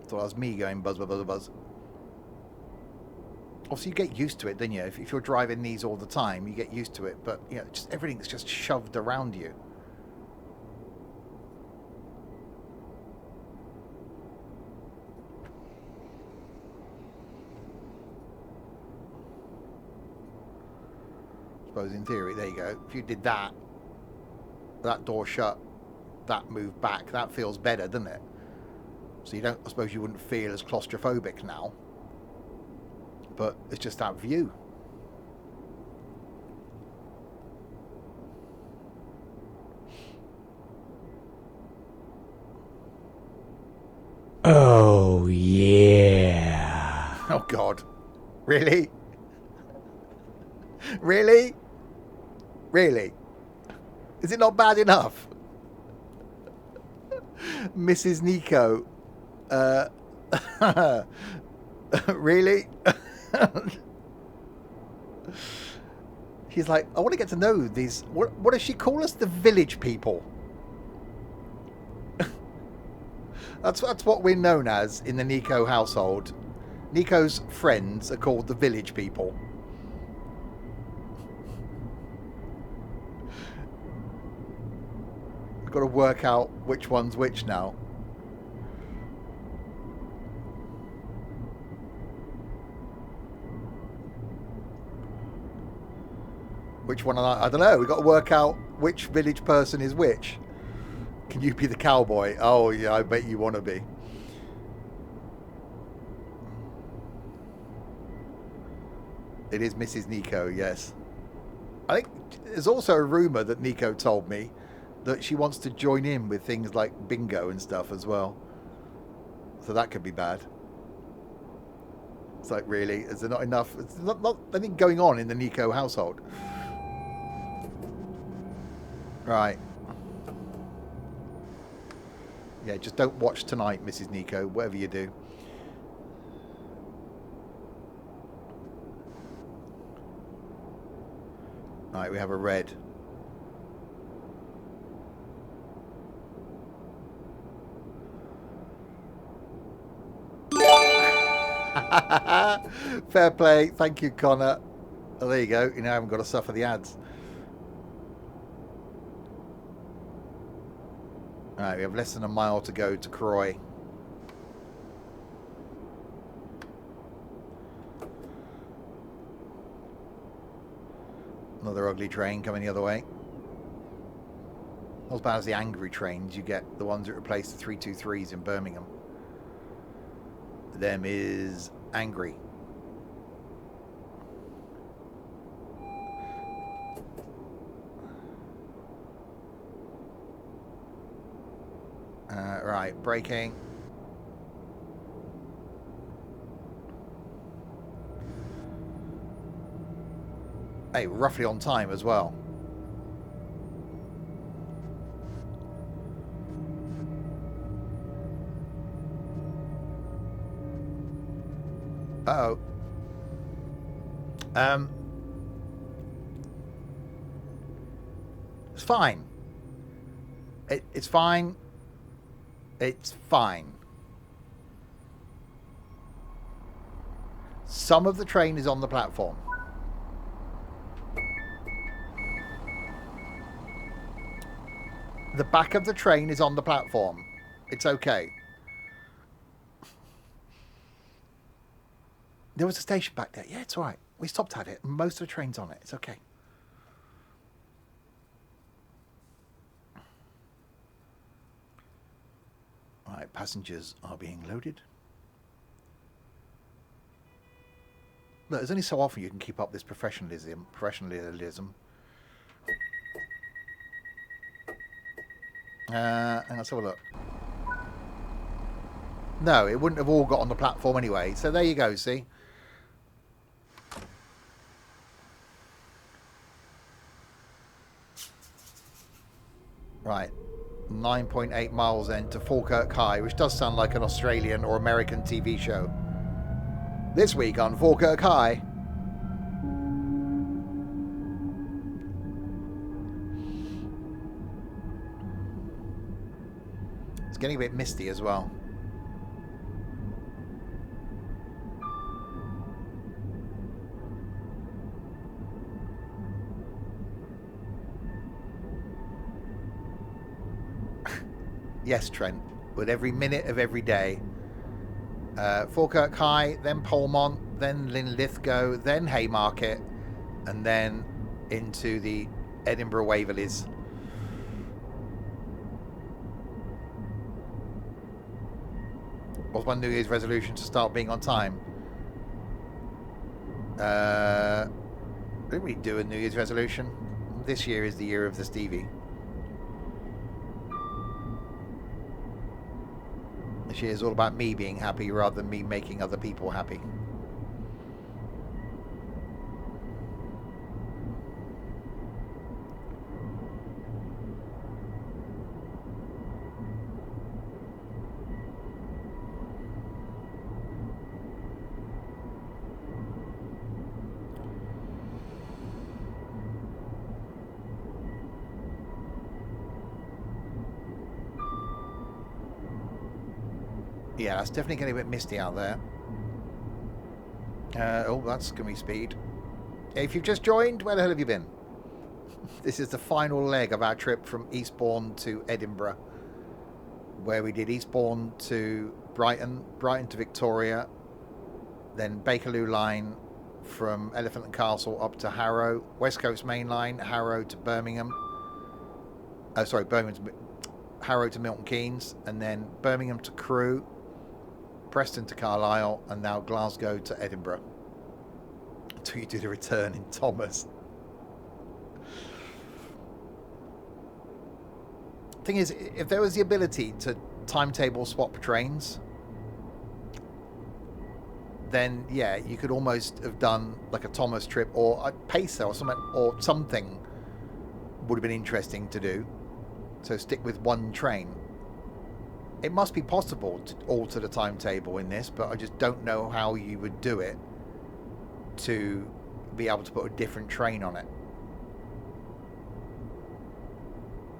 Thought that was me going buzz, buzz, buzz, buzz. Obviously you get used to it, don't you? If you're driving these all the time, you get used to it. But, you know, just everything's just shoved around you. Suppose in theory, there you go. If you did that, that door shut, that moved back, that feels better, doesn't it? So you don't, I suppose you wouldn't feel as claustrophobic now. but it's just that view. Oh, yeah. Oh, God. Really? Really? Really? Is it not bad enough? Mrs. Nico. Really? He's like, I want to get to know these. What does she call us? The village people. That's what we're known as in the Nico household. Nico's friends are called the village people. I've got to work out which one's which now. Which one? I don't know. We've got to work out which village person is which. Can you be the cowboy? Oh, yeah, I bet you want to be. It is Mrs. Nico, yes. I think there's also a rumour that Nico told me that she wants to join in with things like bingo and stuff as well. So that could be bad. It's like, really? Is there not enough? There's not anything going on in the Nico household. Right. Yeah, just don't watch tonight, Mrs. Nico, whatever you do. Right, we have a red. Fair play. Thank you, Connor. Oh, there you go. You know, I haven't got to suffer the ads. Alright, we have less than a mile to go to Croy. Another ugly train coming the other way. Not as bad as the angry trains you get, the ones that replace the 323s in Birmingham. Them is angry. Right, braking. Hey, we're roughly on time as well. Uh-oh. It's fine. It's fine. It's fine. Some of the train is on the platform. The back of the train is on the platform. It's okay. There was a station back there. Yeah, it's all right. We stopped at it. Most of the train's on it. It's okay. All right, passengers are being loaded. Look, there's only so often you can keep up this professionalism. And let's have a look. No, it wouldn't have all got on the platform anyway. So there you go, see? Right. 9.8 miles then to Falkirk High, which does sound like an Australian or American TV show. This week on Falkirk High. It's getting a bit misty as well. Yes, Trent, with every minute of every day. Falkirk High, then Polmont, then Linlithgow, then Haymarket, and then into the Edinburgh Waverleys. What's my New Year's resolution? To start being on time. I didn't really do a New Year's resolution. This year is the year of the Stevie. This year is all about me being happy rather than me making other people happy. Yeah, that's definitely getting a bit misty out there. Oh, that's going to be speed. If you've just joined, where the hell have you been? This is the final leg of our trip from Eastbourne to Edinburgh, where we did Eastbourne to Brighton, Brighton to Victoria, then Bakerloo line from Elephant and Castle up to Harrow, West Coast Main Line, Harrow to Birmingham. Harrow to Milton Keynes, and then Birmingham to Crewe, Preston to Carlisle, and now Glasgow to Edinburgh. Until you do the return in Thomas. Thing is, if there was the ability to timetable swap trains, then yeah, you could almost have done like a Thomas trip or a Pacer or something would have been interesting to do. So stick with one train. It must be possible to alter the timetable in this, but I just don't know how you would do it to be able to put a different train on it.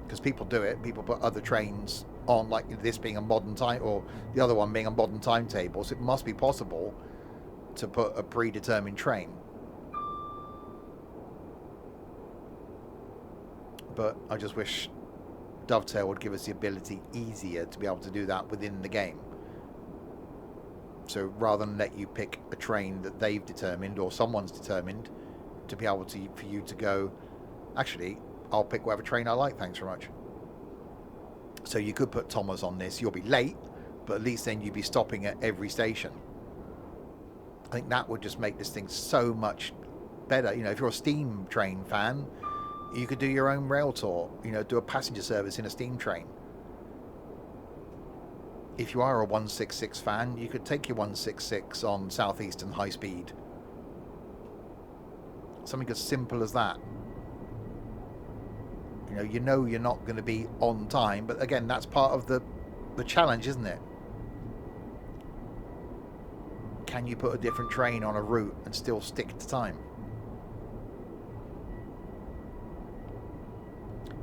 Because people do it. People put other trains on, like this being a modern time, or the other one being a modern timetable. So it must be possible to put a predetermined train. But I just wish Dovetail would give us the ability easier to be able to do that within the game. So rather than let you pick a train that they've determined or someone's determined, to be able to, for you to go, actually, I'll pick whatever train I like, thanks very much. So you could put Thomas on this. You'll be late, but at least then you'd be stopping at every station. I think that would just make this thing so much better. You know, if you're a steam train fan, you could do your own rail tour, you know, do a passenger service in a steam train. If you are a 166 fan, you could take your 166 on Southeastern High Speed. Something as simple as that. You know you're not going to be on time, but again, that's part of the challenge, isn't it? Can you put a different train on a route and still stick to time?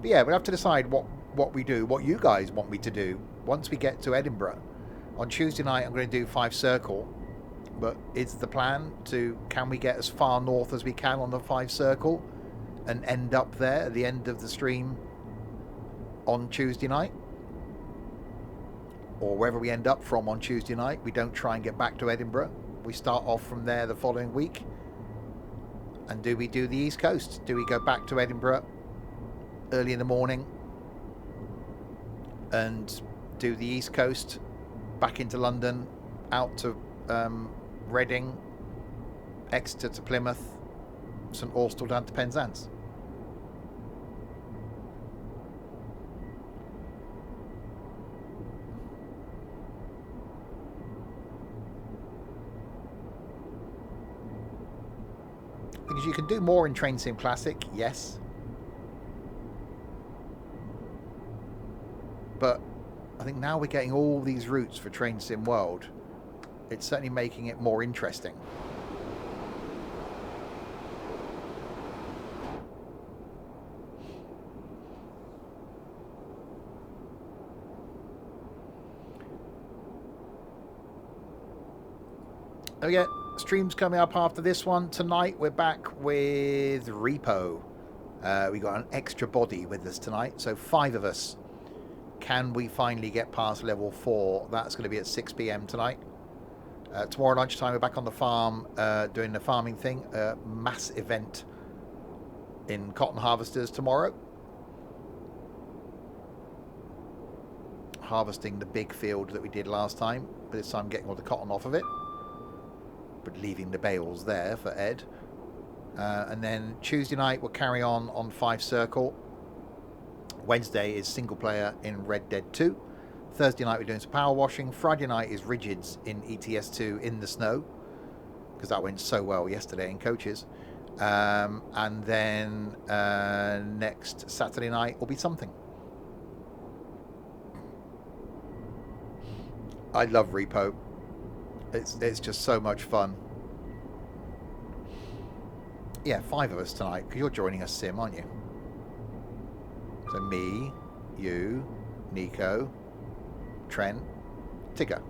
But yeah, we'll have to decide what we do, what you guys want me to do once we get to Edinburgh. On Tuesday night, I'm going to do 5 Circle, but is the plan can we get as far north as we can on the 5 Circle and end up there at the end of the stream on Tuesday night? Or wherever we end up from on Tuesday night, we don't try and get back to Edinburgh. We start off from there the following week. And do we do the East Coast? Do we go back to Edinburgh early in the morning and do the East Coast back into London, out to Reading, Exeter to Plymouth, St Austell down to Penzance? Because you can do more in Train Sim Classic, yes. But I think now we're getting all these routes for Train Sim World. It's certainly making it more interesting. Oh yeah, streams coming up after this one. Tonight we're back with Repo. We got an extra body with us tonight, so 5 of us. Can we finally get past level 4? That's going to be at 6 PM tonight. Tomorrow lunchtime we're back on the farm doing the farming thing. Mass event in cotton harvesters tomorrow. Harvesting the big field that we did last time, but this time getting all the cotton off of it. but leaving the bales there for Ed. And then Tuesday night we'll carry on 5 Circle. Wednesday is single player in Red Dead 2. Thursday night we're doing some power washing. Friday night is rigids in ETS2 in the snow, because that went so well yesterday in coaches. And then next Saturday night will be something. I love repo. It's just so much fun. Yeah, 5 of us tonight, because you're joining us, Sim, aren't you? So me, you, Nico, Trent, Tigger.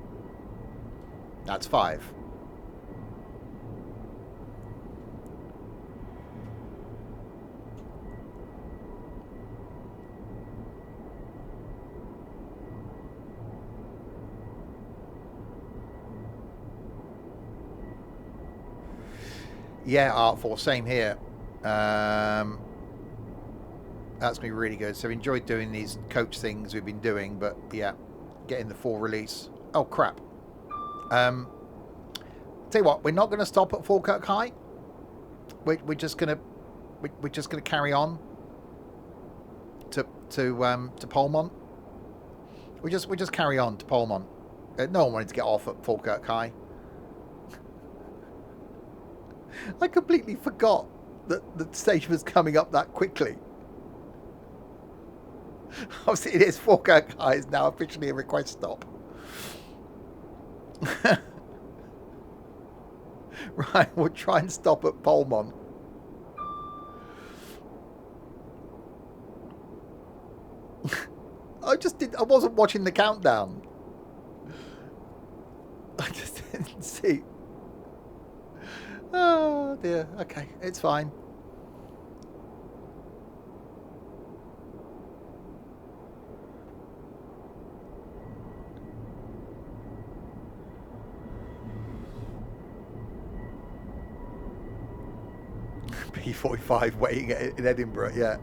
That's 5. Yeah, Artful, same here. That's going to be really good. So enjoyed doing these coach things we've been doing, but yeah, getting the full release. Oh, crap. Tell you what, we're not going to stop at Falkirk High. We're just going to carry on to Polmont. We just carry on to Polmont. No one wanted to get off at Falkirk High. I completely forgot that the station was coming up that quickly. Obviously, it is Falkirk High is now officially a request stop. Right, we'll try and stop at Polmont. I wasn't watching the countdown. I just didn't see. Oh dear. Okay, it's fine. P45 waiting in Edinburgh, yeah.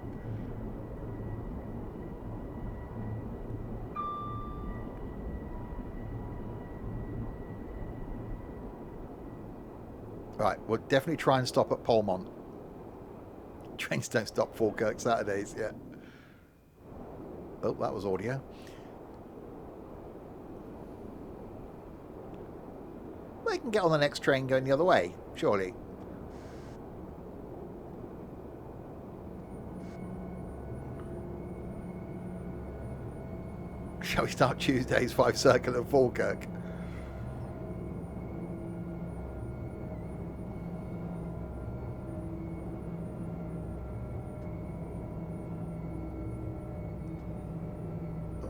Right, we'll definitely try and stop at Polmont. Trains don't stop Falkirk Saturdays, yeah. Oh, that was audio. Well, you can get on the next train going the other way, surely. Shall we start Tuesday's 5 Circle at Falkirk?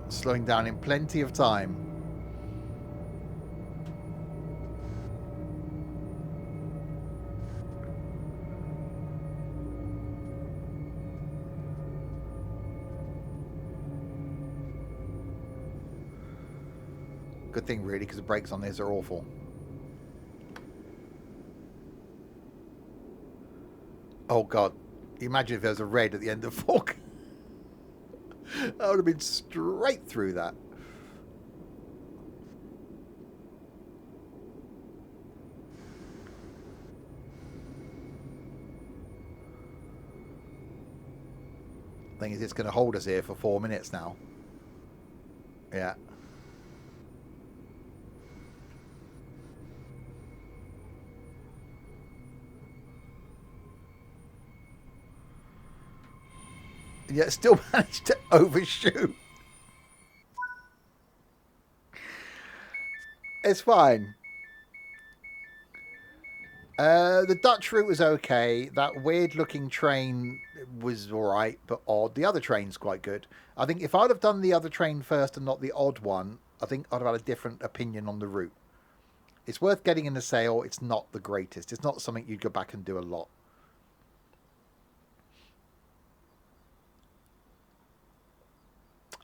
Slowing down in plenty of time. Good thing really, because the brakes on this are awful. Oh god, imagine if there was a red at the end of Falkirk. I would have been straight through that. Thing is, it's going to hold us here for 4 minutes now. Yeah. Yet still managed to overshoot. It's fine. The Dutch route was okay. That weird looking train was alright, but odd. The other train's quite good. I think if I'd have done the other train first and not the odd one, I think I'd have had a different opinion on the route. It's worth getting in the sale. It's not the greatest. It's not something you'd go back and do a lot.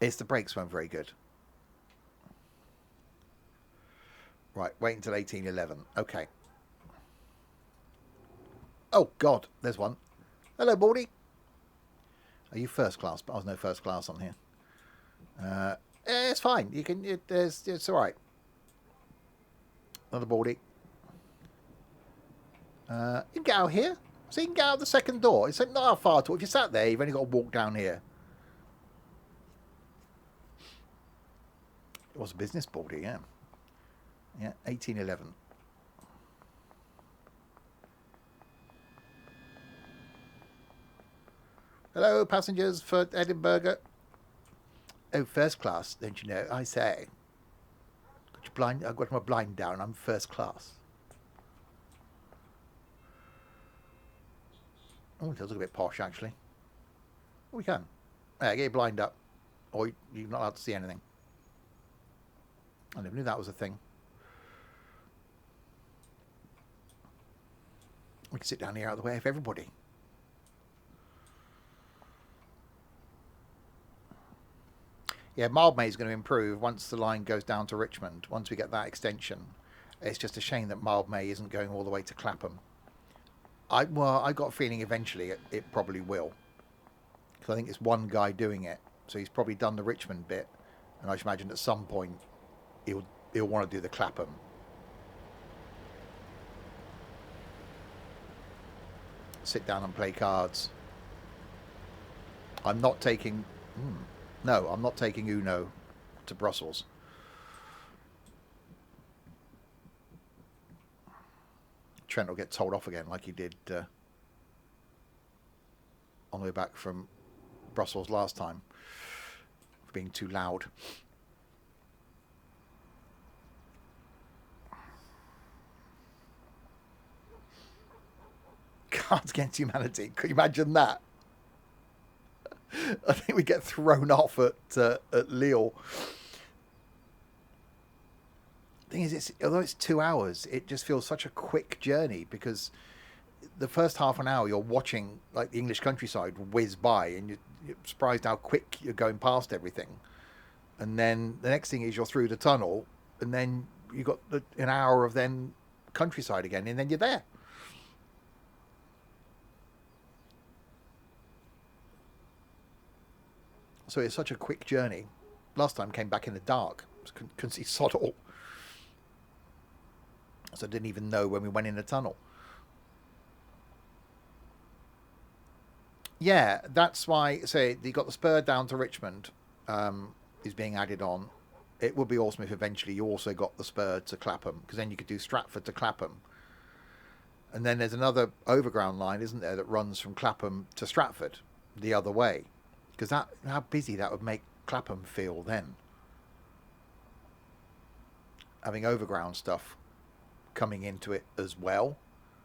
It's the brakes weren't very good. Right, wait until 1811. Okay. Oh, God, there's one. Hello, Baldy. Are you first class? But there's no first class on here. It's fine. You can. It's all right. Another Baldy. You can get out here. So you can get out the second door. It's not how far to. If you sat there, you've only got to walk down here. It was a business board, yeah. Yeah, 1811. Hello, passengers for Edinburgh. Oh, first class, don't you know? I say. I've got my blind down. I'm first class. Oh, it does look a bit posh, actually. Oh, we can. Yeah, get your blind up. Or you're not allowed to see anything. I never knew that was a thing. We can sit down here out of the way of everybody. Yeah, Mildmay is going to improve once the line goes down to Richmond. Once we get that extension. It's just a shame that Mildmay isn't going all the way to Clapham. I got a feeling eventually it probably will. Because I think it's one guy doing it. So he's probably done the Richmond bit. And I should imagine at some point he'll want to do the Clapham. Sit down and play cards. I'm not taking... No, I'm not taking Uno to Brussels. Trent will get told off again like he did on the way back from Brussels last time for being too loud. Cards Against Humanity. Could you imagine that? I think we get thrown off at Lille. Thing is, although it's 2 hours, it just feels such a quick journey because the first half an hour you're watching like the English countryside whiz by, and you're surprised how quick you're going past everything. And then the next thing is you're through the tunnel, and then you've got an hour of then countryside again, and then you're there. So it's such a quick journey. Last time came back in the dark. Couldn't see sod all. So I didn't even know when we went in the tunnel. Yeah, that's why. So you got the spur down to Richmond is being added on. It would be awesome if eventually you also got the spur to Clapham, because then you could do Stratford to Clapham. And then there's another overground line, isn't there, that runs from Clapham to Stratford the other way. Because how busy that would make Clapham feel then. Having overground stuff coming into it as well.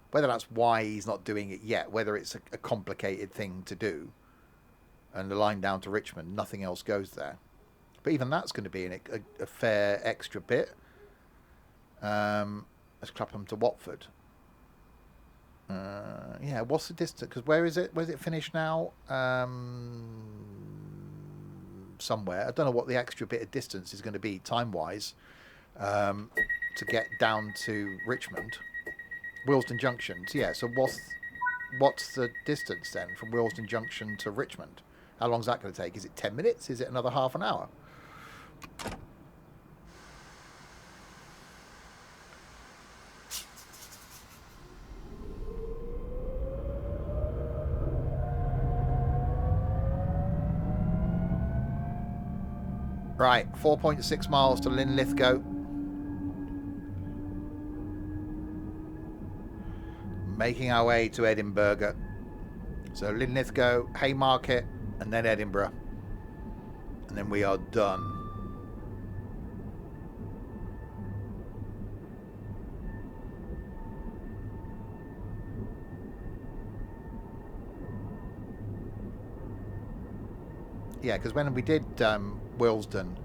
Whether that's why he's not doing it yet, whether it's a complicated thing to do. And the line down to Richmond, nothing else goes there. But even that's going to be a fair extra bit. Let's Clapham to Watford. Yeah, what's the distance? Because where is it? Where's it finished now? Somewhere. I don't know what the extra bit of distance is going to be time-wise to get down to Richmond. Willesden Junction. So yeah, so what's the distance then from Willesden Junction to Richmond? How long is that going to take? Is it 10 minutes? Is it another half an hour? Right, 4.6 miles to Linlithgow. Making our way to Edinburgh. So Linlithgow, Haymarket, and then Edinburgh. And then we are done. Yeah, because when we did Willesden,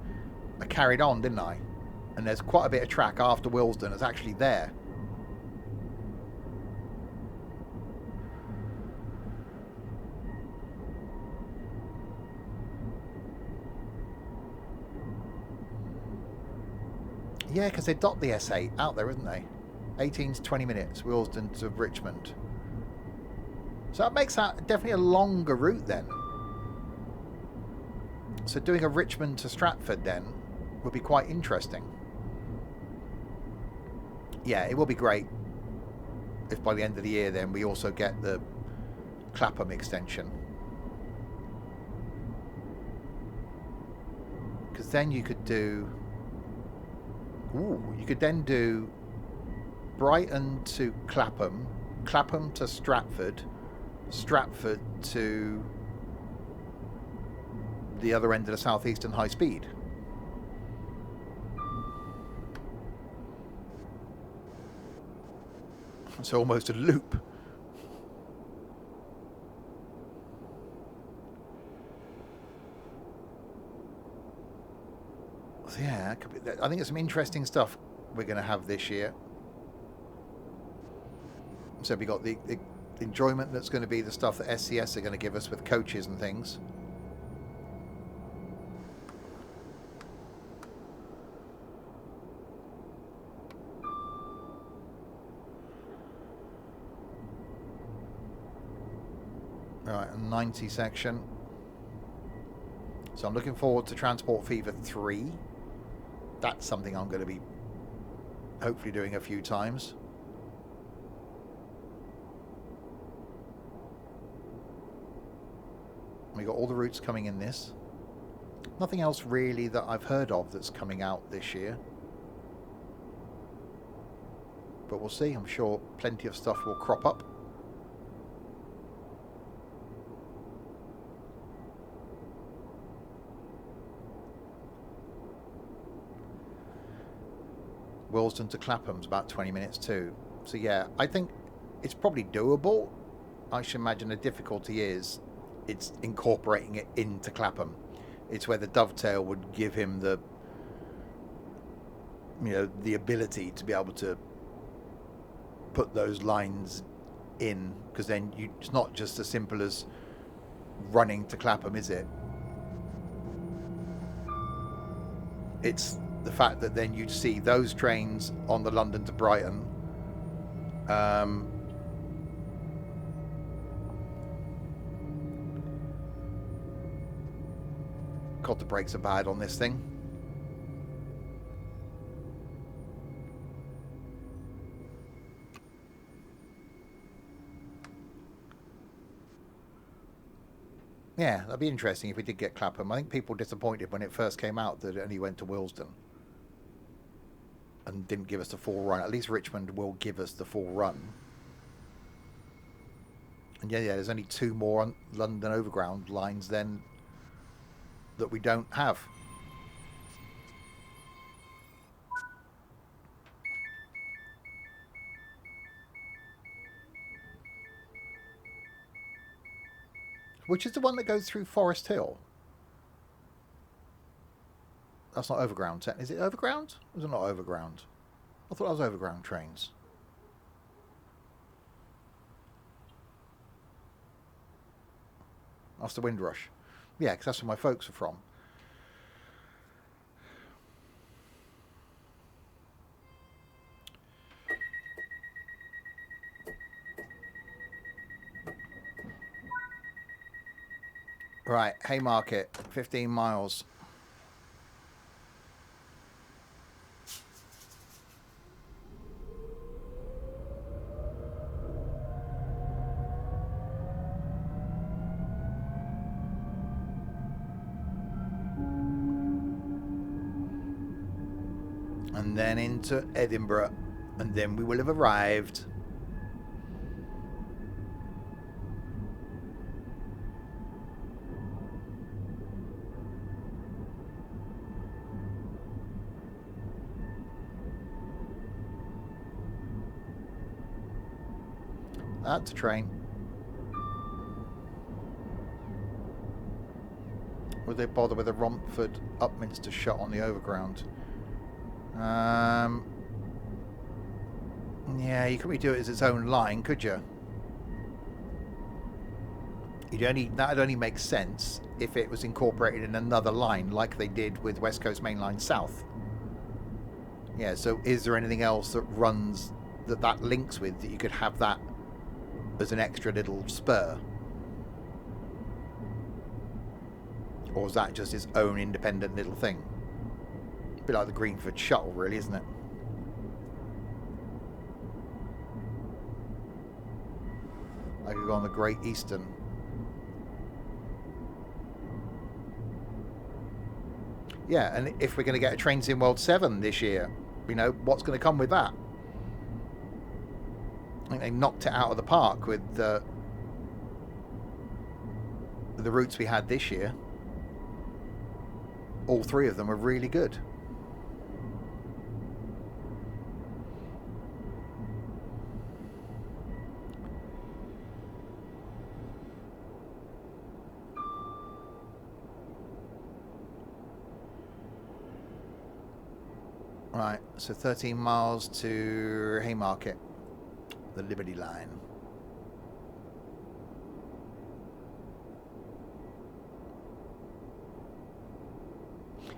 I carried on, didn't I? And there's quite a bit of track after Willesden. It's actually there. Yeah, because they dot the S8 out there, isn't they? 18 to 20 minutes, Willesden to Richmond. So that makes that definitely a longer route then. So doing a Richmond to Stratford then would be quite interesting. Yeah, it will be great. if by the end of the year then we also get the Clapham extension. Because then you could do... you could then do Brighton to Clapham, Clapham to Stratford, Stratford to the other end of the southeastern high speed. It's almost a loop. So yeah, I think it's some interesting stuff we're going to have this year. So we got the enjoyment that's going to be the stuff that SCS are going to give us with coaches and things. Right, a 90 section. So I'm looking forward to Transport Fever 3. That's something I'm going to be hopefully doing a few times. We got all the routes coming in this. Nothing else really that I've heard of that's coming out this year. But we'll see. I'm sure plenty of stuff will crop up. Willesden to Clapham's about 20 minutes too. So yeah, I think it's probably doable. I should imagine the difficulty is it's incorporating it into Clapham. It's where the dovetail would give him the, you know, the ability to be able to put those lines in, because then it's not just as simple as running to Clapham, is it? It's the fact that then you'd see those trains on the London to Brighton. God, the brakes are bad on this thing. Yeah, that'd be interesting if we did get Clapham. I think people were disappointed when it first came out that it only went to Willesden and didn't give us the full run. At least Richmond will give us the full run. And yeah, there's only 2 more London Overground lines then that we don't have. Which is the one that goes through Forest Hill? That's not overground. Is it overground? Or is it not overground? I thought that was overground trains. That's the Windrush. Yeah, because that's where my folks are from. Right, Haymarket, 15 miles. And then into Edinburgh, and then we will have arrived. That's a train. Would they bother with a Romford Upminster shot on the overground? Yeah, you couldn't do it as its own line, could you? That'd only make sense if it was incorporated in another line, like they did with West Coast Main Line South. Yeah, so is there anything else that runs that links with that you could have that as an extra little spur? Or is that just its own independent little thing? A bit like the Greenford Shuttle, really, isn't it? I could go on the Great Eastern. Yeah, and if we're going to get a Train Sim World 7 this year, you know, what's going to come with that? I think they knocked it out of the park with the routes we had this year. All three of them were really good. Right, so 13 miles to Haymarket, the Liberty Line.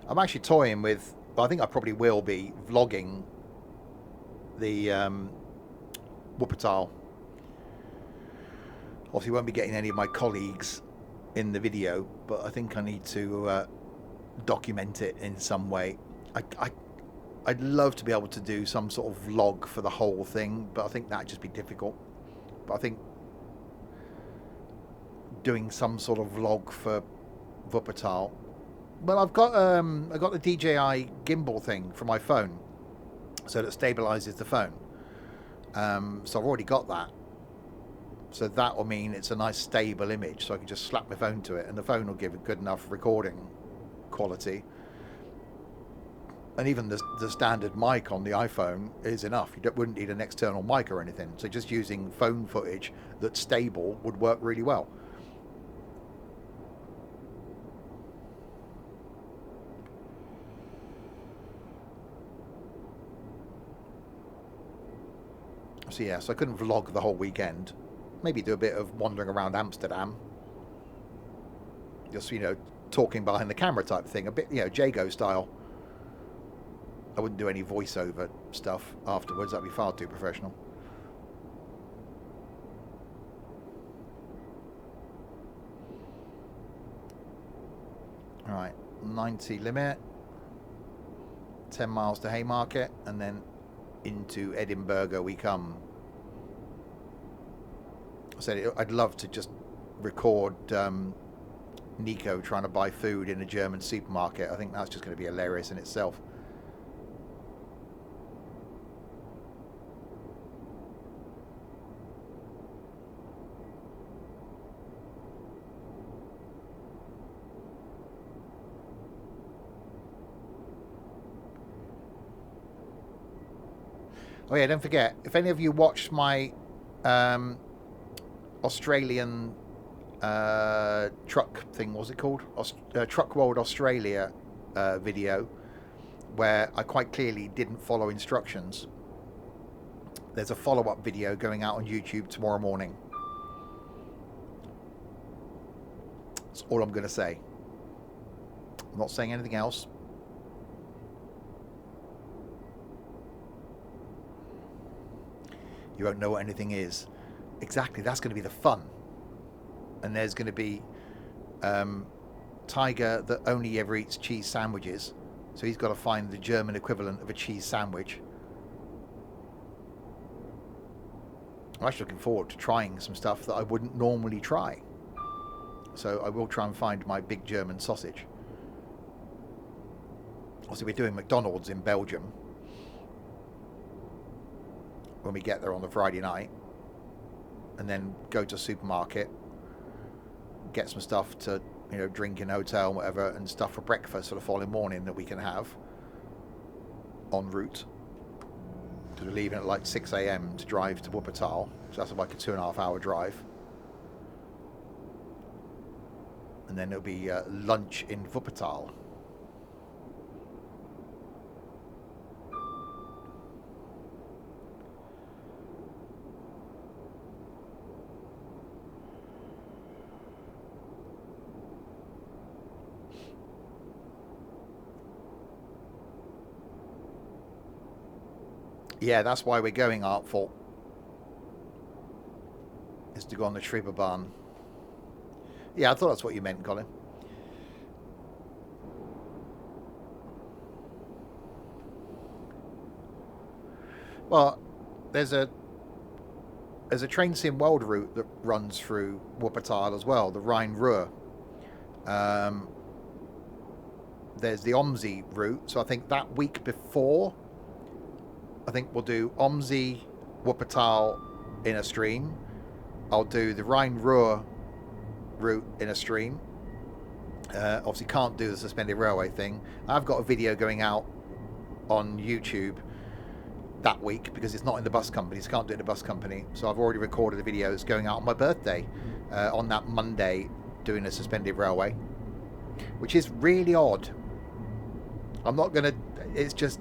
I'm actually toying with, well, I think I probably will be vlogging the Wuppertal. Obviously won't be getting any of my colleagues in the video, but I think I need to document it in some way. I'd love to be able to do some sort of vlog for the whole thing, but I think that'd just be difficult. But I think doing some sort of vlog for Wuppertal. Well, I got the DJI gimbal thing for my phone, so that stabilizes the phone. So I've already got that. So that will mean it's a nice stable image, so I can just slap my phone to it, and the phone will give a good enough recording quality. And even the standard mic on the iPhone is enough. You wouldn't need an external mic or anything. So just using phone footage that's stable would work really well. So yeah, so I couldn't vlog the whole weekend. Maybe do a bit of wandering around Amsterdam. Just, you know, talking behind the camera type thing. A bit, you know, Jago style. I wouldn't do any voiceover stuff afterwards. That'd be far too professional. All right, 90 limit. 10 miles to Haymarket, and then into Edinburgh we come. I said I'd love to just record Nico trying to buy food in a German supermarket. I think that's just going to be hilarious in itself. Oh yeah, don't forget, if any of you watched my Australian truck thing, what's it called? Truck World Australia video, where I quite clearly didn't follow instructions. There's a follow-up video going out on YouTube tomorrow morning. That's all I'm going to say. I'm not saying anything else. You won't know what anything is. Exactly, that's going to be the fun. And there's going to be Tiger that only ever eats cheese sandwiches, so he's got to find the German equivalent of a cheese sandwich. I'm actually looking forward to trying some stuff that I wouldn't normally try. So I will try and find my big German sausage. Also, we're doing McDonald's in Belgium when we get there on the Friday night, and then go to a supermarket, get some stuff to, you know, drink in a hotel and whatever, and stuff for breakfast for the following morning that we can have en route, because we're leaving at like 6 a.m. to drive to Wuppertal, so that's like a 2.5 hour drive, and then it'll be lunch in Wuppertal. Yeah, that's why we're going, Artful. Is to go on the Schreberbahn. Yeah, I thought that's what you meant, Colin. Well, there's a there's a Train Sim World route that runs through Wuppertal as well, the Rhine-Ruhr. There's the OMSI route, so I think that week before, I think we'll do OMSI, Wuppertal in a stream. I'll do the Rhine-Ruhr route in a stream. Obviously can't do the suspended railway thing. I've got a video going out on YouTube that week because it's not in the bus companies. Can't do it in the bus company. So I've already recorded the videos going out on my birthday on that Monday doing a suspended railway, which is really odd. I'm not going to... It's just...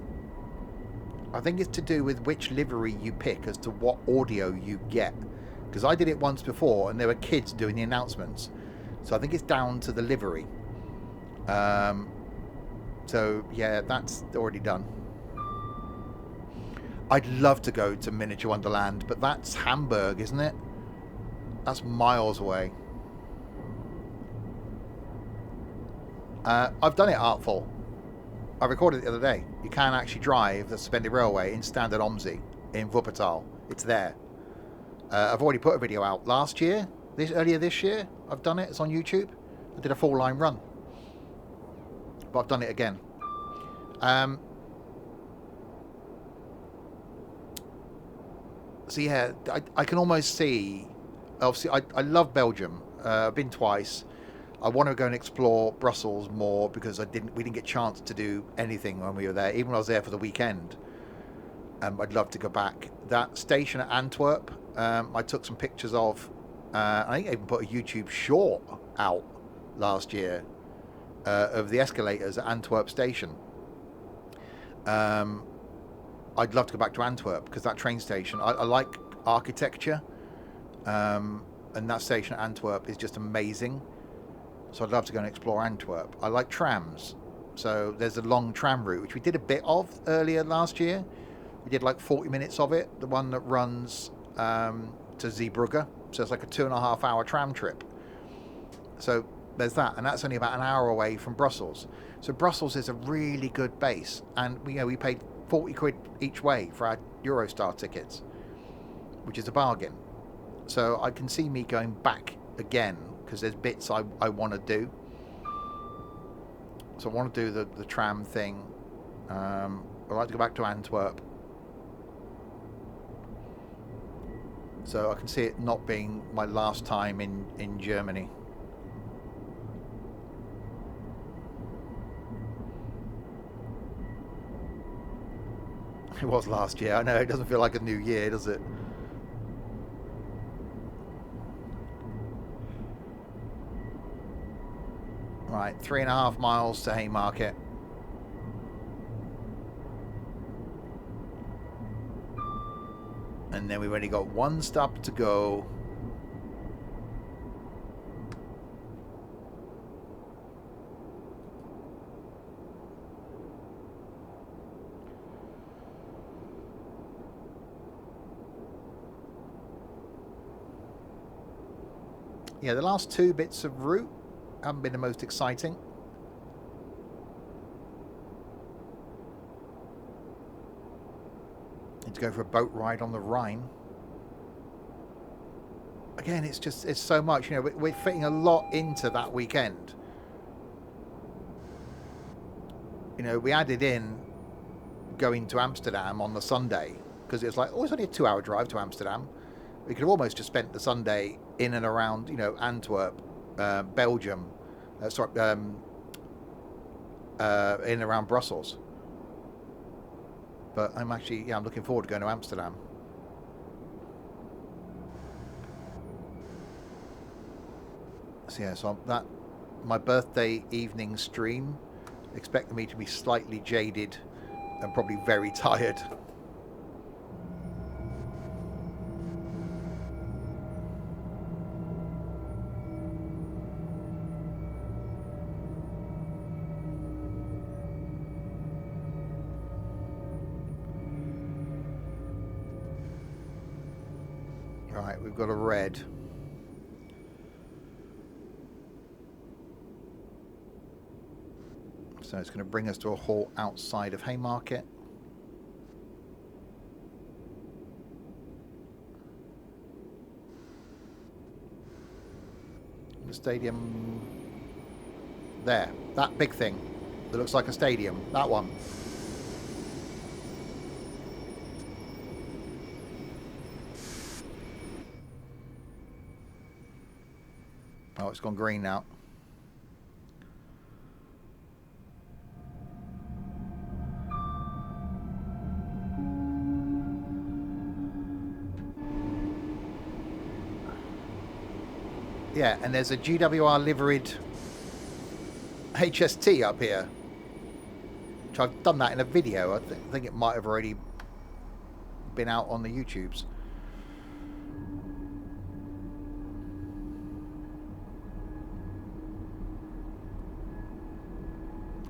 I think it's to do with which livery you pick as to what audio you get. Because I did it once before and there were kids doing the announcements. So I think it's down to the livery. So yeah, that's already done. I'd love to go to Miniature Wonderland, but that's Hamburg, isn't it? That's miles away. I've done it, Artful. I recorded it the other day. You can actually drive the suspended railway in standard OMSI in Wuppertal. It's there. I've already put a video out last year. Earlier this year, I've done it. It's on YouTube. I did a full line run. But I've done it again. So yeah, I can almost see... Obviously, I love Belgium. I've been twice. I want to go and explore Brussels more because we didn't get a chance to do anything when we were there. Even when I was there for the weekend. I'd love to go back. That station at Antwerp, I took some pictures of. I think I even put a YouTube short out last year of the escalators at Antwerp station. I'd love to go back to Antwerp because that train station, I like architecture, and that station at Antwerp is just amazing. So I'd love to go and explore Antwerp. I like trams. So there's a long tram route, which we did a bit of earlier last year. We did like 40 minutes of it, the one that runs to Zeebrugge. So it's like a 2.5 hour tram trip. So there's that, and that's only about an hour away from Brussels. So Brussels is a really good base, and we paid 40 quid each way for our Eurostar tickets, which is a bargain. So I can see me going back again because there's bits I want to do. So I want to do the tram thing. I'd like to go back to Antwerp. So I can see it not being my last time in Germany. It was last year. I know, it doesn't feel like a new year, does it? Right, 3.5 miles to Haymarket. And then we've only got one stop to go. Yeah, the last two bits of route haven't been the most exciting. Need to go for a boat ride on the Rhine. Again, it's so much. We're fitting a lot into that weekend. We added in going to Amsterdam on the Sunday because it was like, it's only a 2-hour drive to Amsterdam. We could have almost just spent the Sunday in and around, Antwerp, Belgium, in and around Brussels. But I'm looking forward to going to Amsterdam. So yeah, my birthday evening stream, expect me to be slightly jaded and probably very tired. Right, we've got a red. So it's going to bring us to a halt outside of Haymarket. The stadium. There. That big thing that looks like a stadium. That one. Oh, it's gone green now. Yeah, and there's a GWR liveried HST up here. Which I've done that in a video. I think it might have already been out on the YouTubes.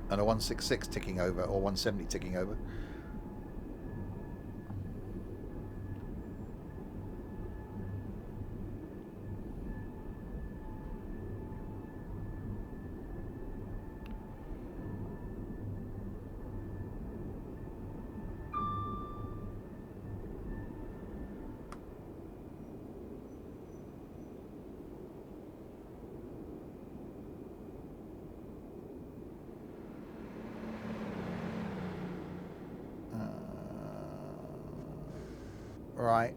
And a 166 ticking over, or 170 ticking over. Right.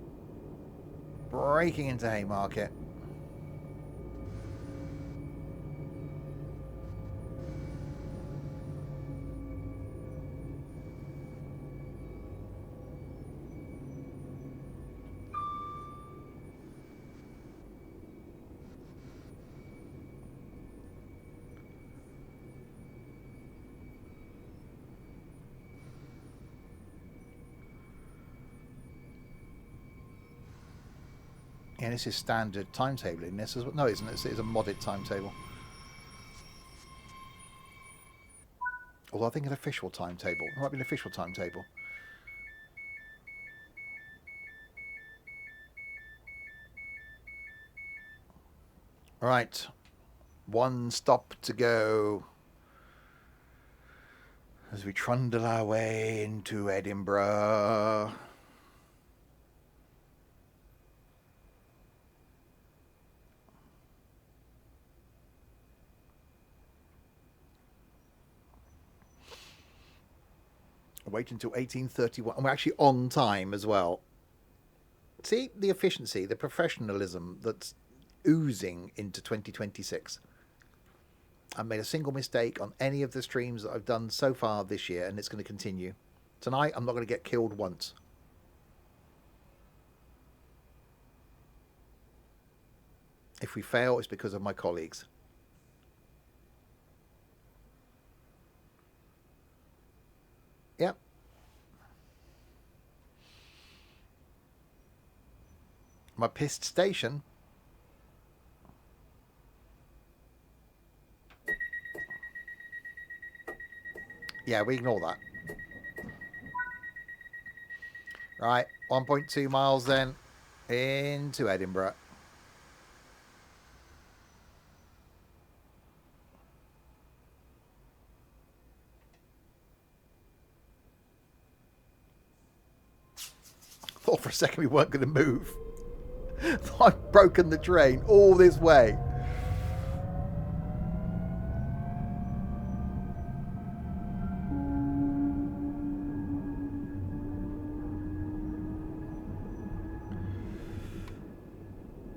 Breaking into Haymarket. Yeah, this is standard timetable in this as well. No, it isn't. It's a modded timetable. Although I think an official timetable. It might be an official timetable. Right. One stop to go as we trundle our way into Edinburgh. Wait until 1831. And we're actually on time as well. See the efficiency, the professionalism that's oozing into 2026. I've made a single mistake on any of the streams that I've done so far this year, and it's going to continue. Tonight, I'm not going to get killed once. If we fail, it's because of my colleagues. Yep. My pissed station. Yeah, we ignore that. Right, 1.2 miles then into Edinburgh. Thought for a second we weren't going to move. I've broken the train all this way.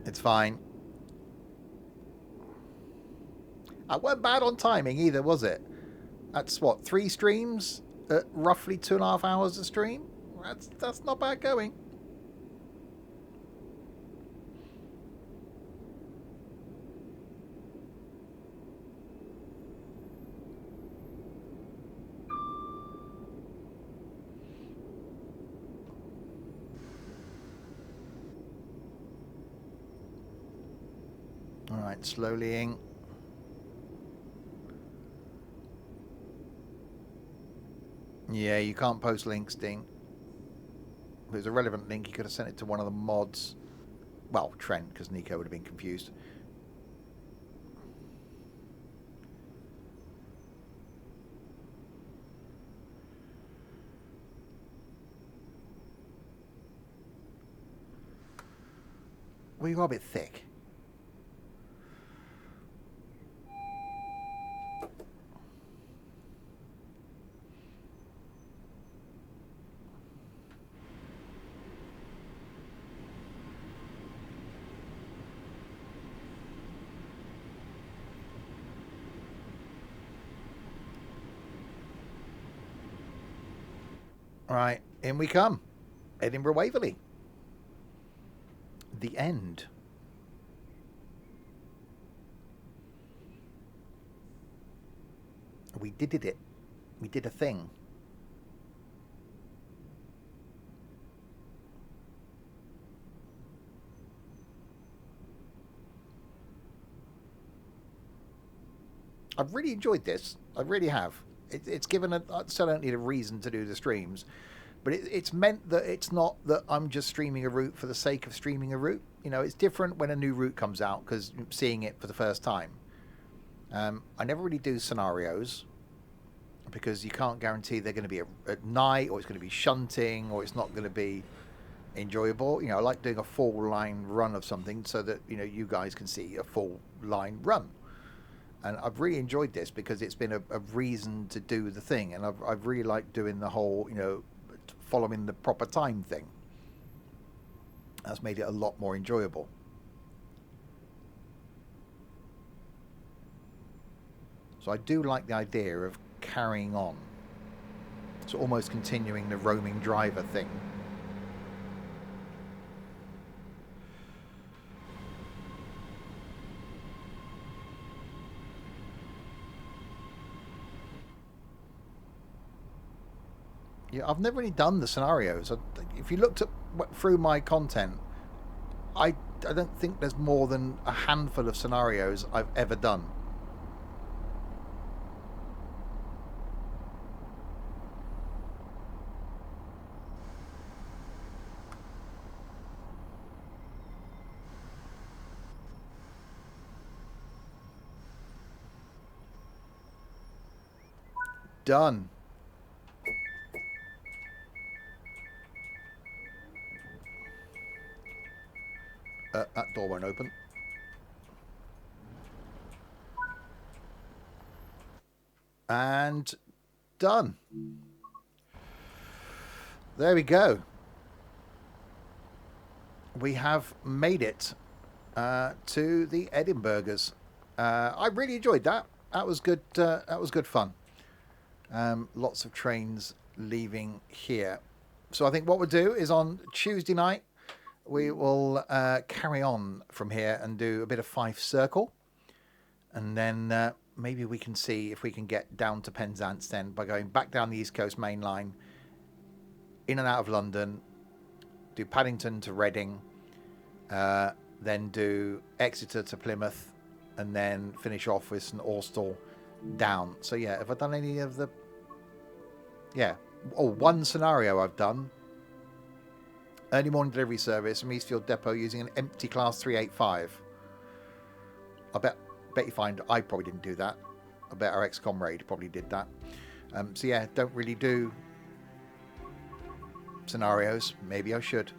It's fine. I wasn't bad on timing either, was it? That's what, 3 streams at roughly 2.5 hours a stream? That's not bad going. All right, slowly in. Yeah, you can't post links, Dean. If it was a relevant link, you could have sent it to one of the mods. Well, Trent, because Nico would have been confused. Well, you got a bit thick. All right, in we come. Edinburgh Waverley. The end. We did it. We did a thing. I've really enjoyed this. I really have. It's given I still don't need a reason to do the streams, but it's meant that it's not that I'm just streaming a route for the sake of streaming a route. You know, it's different when a new route comes out because seeing it for the first time. I never really do scenarios because you can't guarantee they're going to be at night, or it's going to be shunting, or it's not going to be enjoyable. You know, I like doing a full line run of something so that, you know, you guys can see a full line run. And I've really enjoyed this because it's been a reason to do the thing. And I've really liked doing the whole, you know, following the proper time thing. That's made it a lot more enjoyable. So I do like the idea of carrying on. So almost continuing the roaming driver thing. Yeah, I've never really done the scenarios. If you looked through my content, I don't think there's more than a handful of scenarios I've ever done. Done. That door won't open. And done. There we go. We have made it to the Edinburghs. I really enjoyed that. That was good. That was good fun. Lots of trains leaving here. So I think what we'll do is on Tuesday night, we will carry on from here and do a bit of Fife Circle. And then maybe we can see if we can get down to Penzance then by going back down the East Coast main line, in and out of London, do Paddington to Reading, then do Exeter to Plymouth, and then finish off with St Austell down. So yeah, have I done any of the... Yeah. Oh, one scenario I've done. Early morning delivery service from Eastfield Depot using an empty Class 385. I bet you find I probably didn't do that. I bet our ex-comrade probably did that. So yeah, don't really do scenarios. Maybe I should.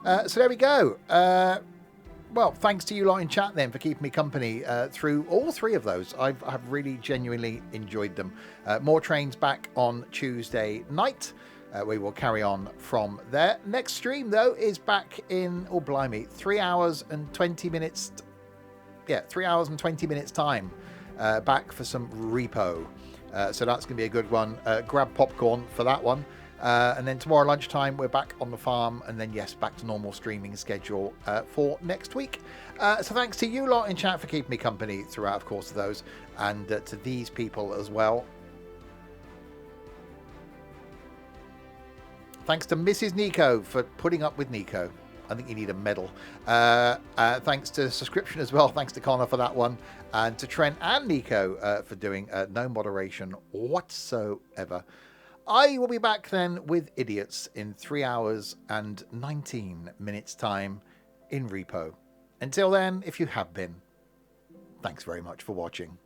So there we go. Well, thanks to you lot in chat then for keeping me company through all three of those. I've really genuinely enjoyed them. More trains back on Tuesday night. We will carry on from there. Next stream, though, is back in, oh, blimey, 3 hours and 20 minutes. Yeah, 3 hours and 20 minutes time back for some repo. So that's going to be a good one. Grab popcorn for that one. And then tomorrow lunchtime, we're back on the farm. And then, yes, back to normal streaming schedule for next week. So thanks to you lot in chat for keeping me company throughout, of course, those. And to these people as well. Thanks to Mrs. Nico for putting up with Nico. I think you need a medal. Thanks to subscription as well. Thanks to Connor for that one. And to Trent and Nico for doing no moderation whatsoever. I will be back then with Idiots in 3 hours and 19 minutes time in repo. Until then, if you have been, thanks very much for watching.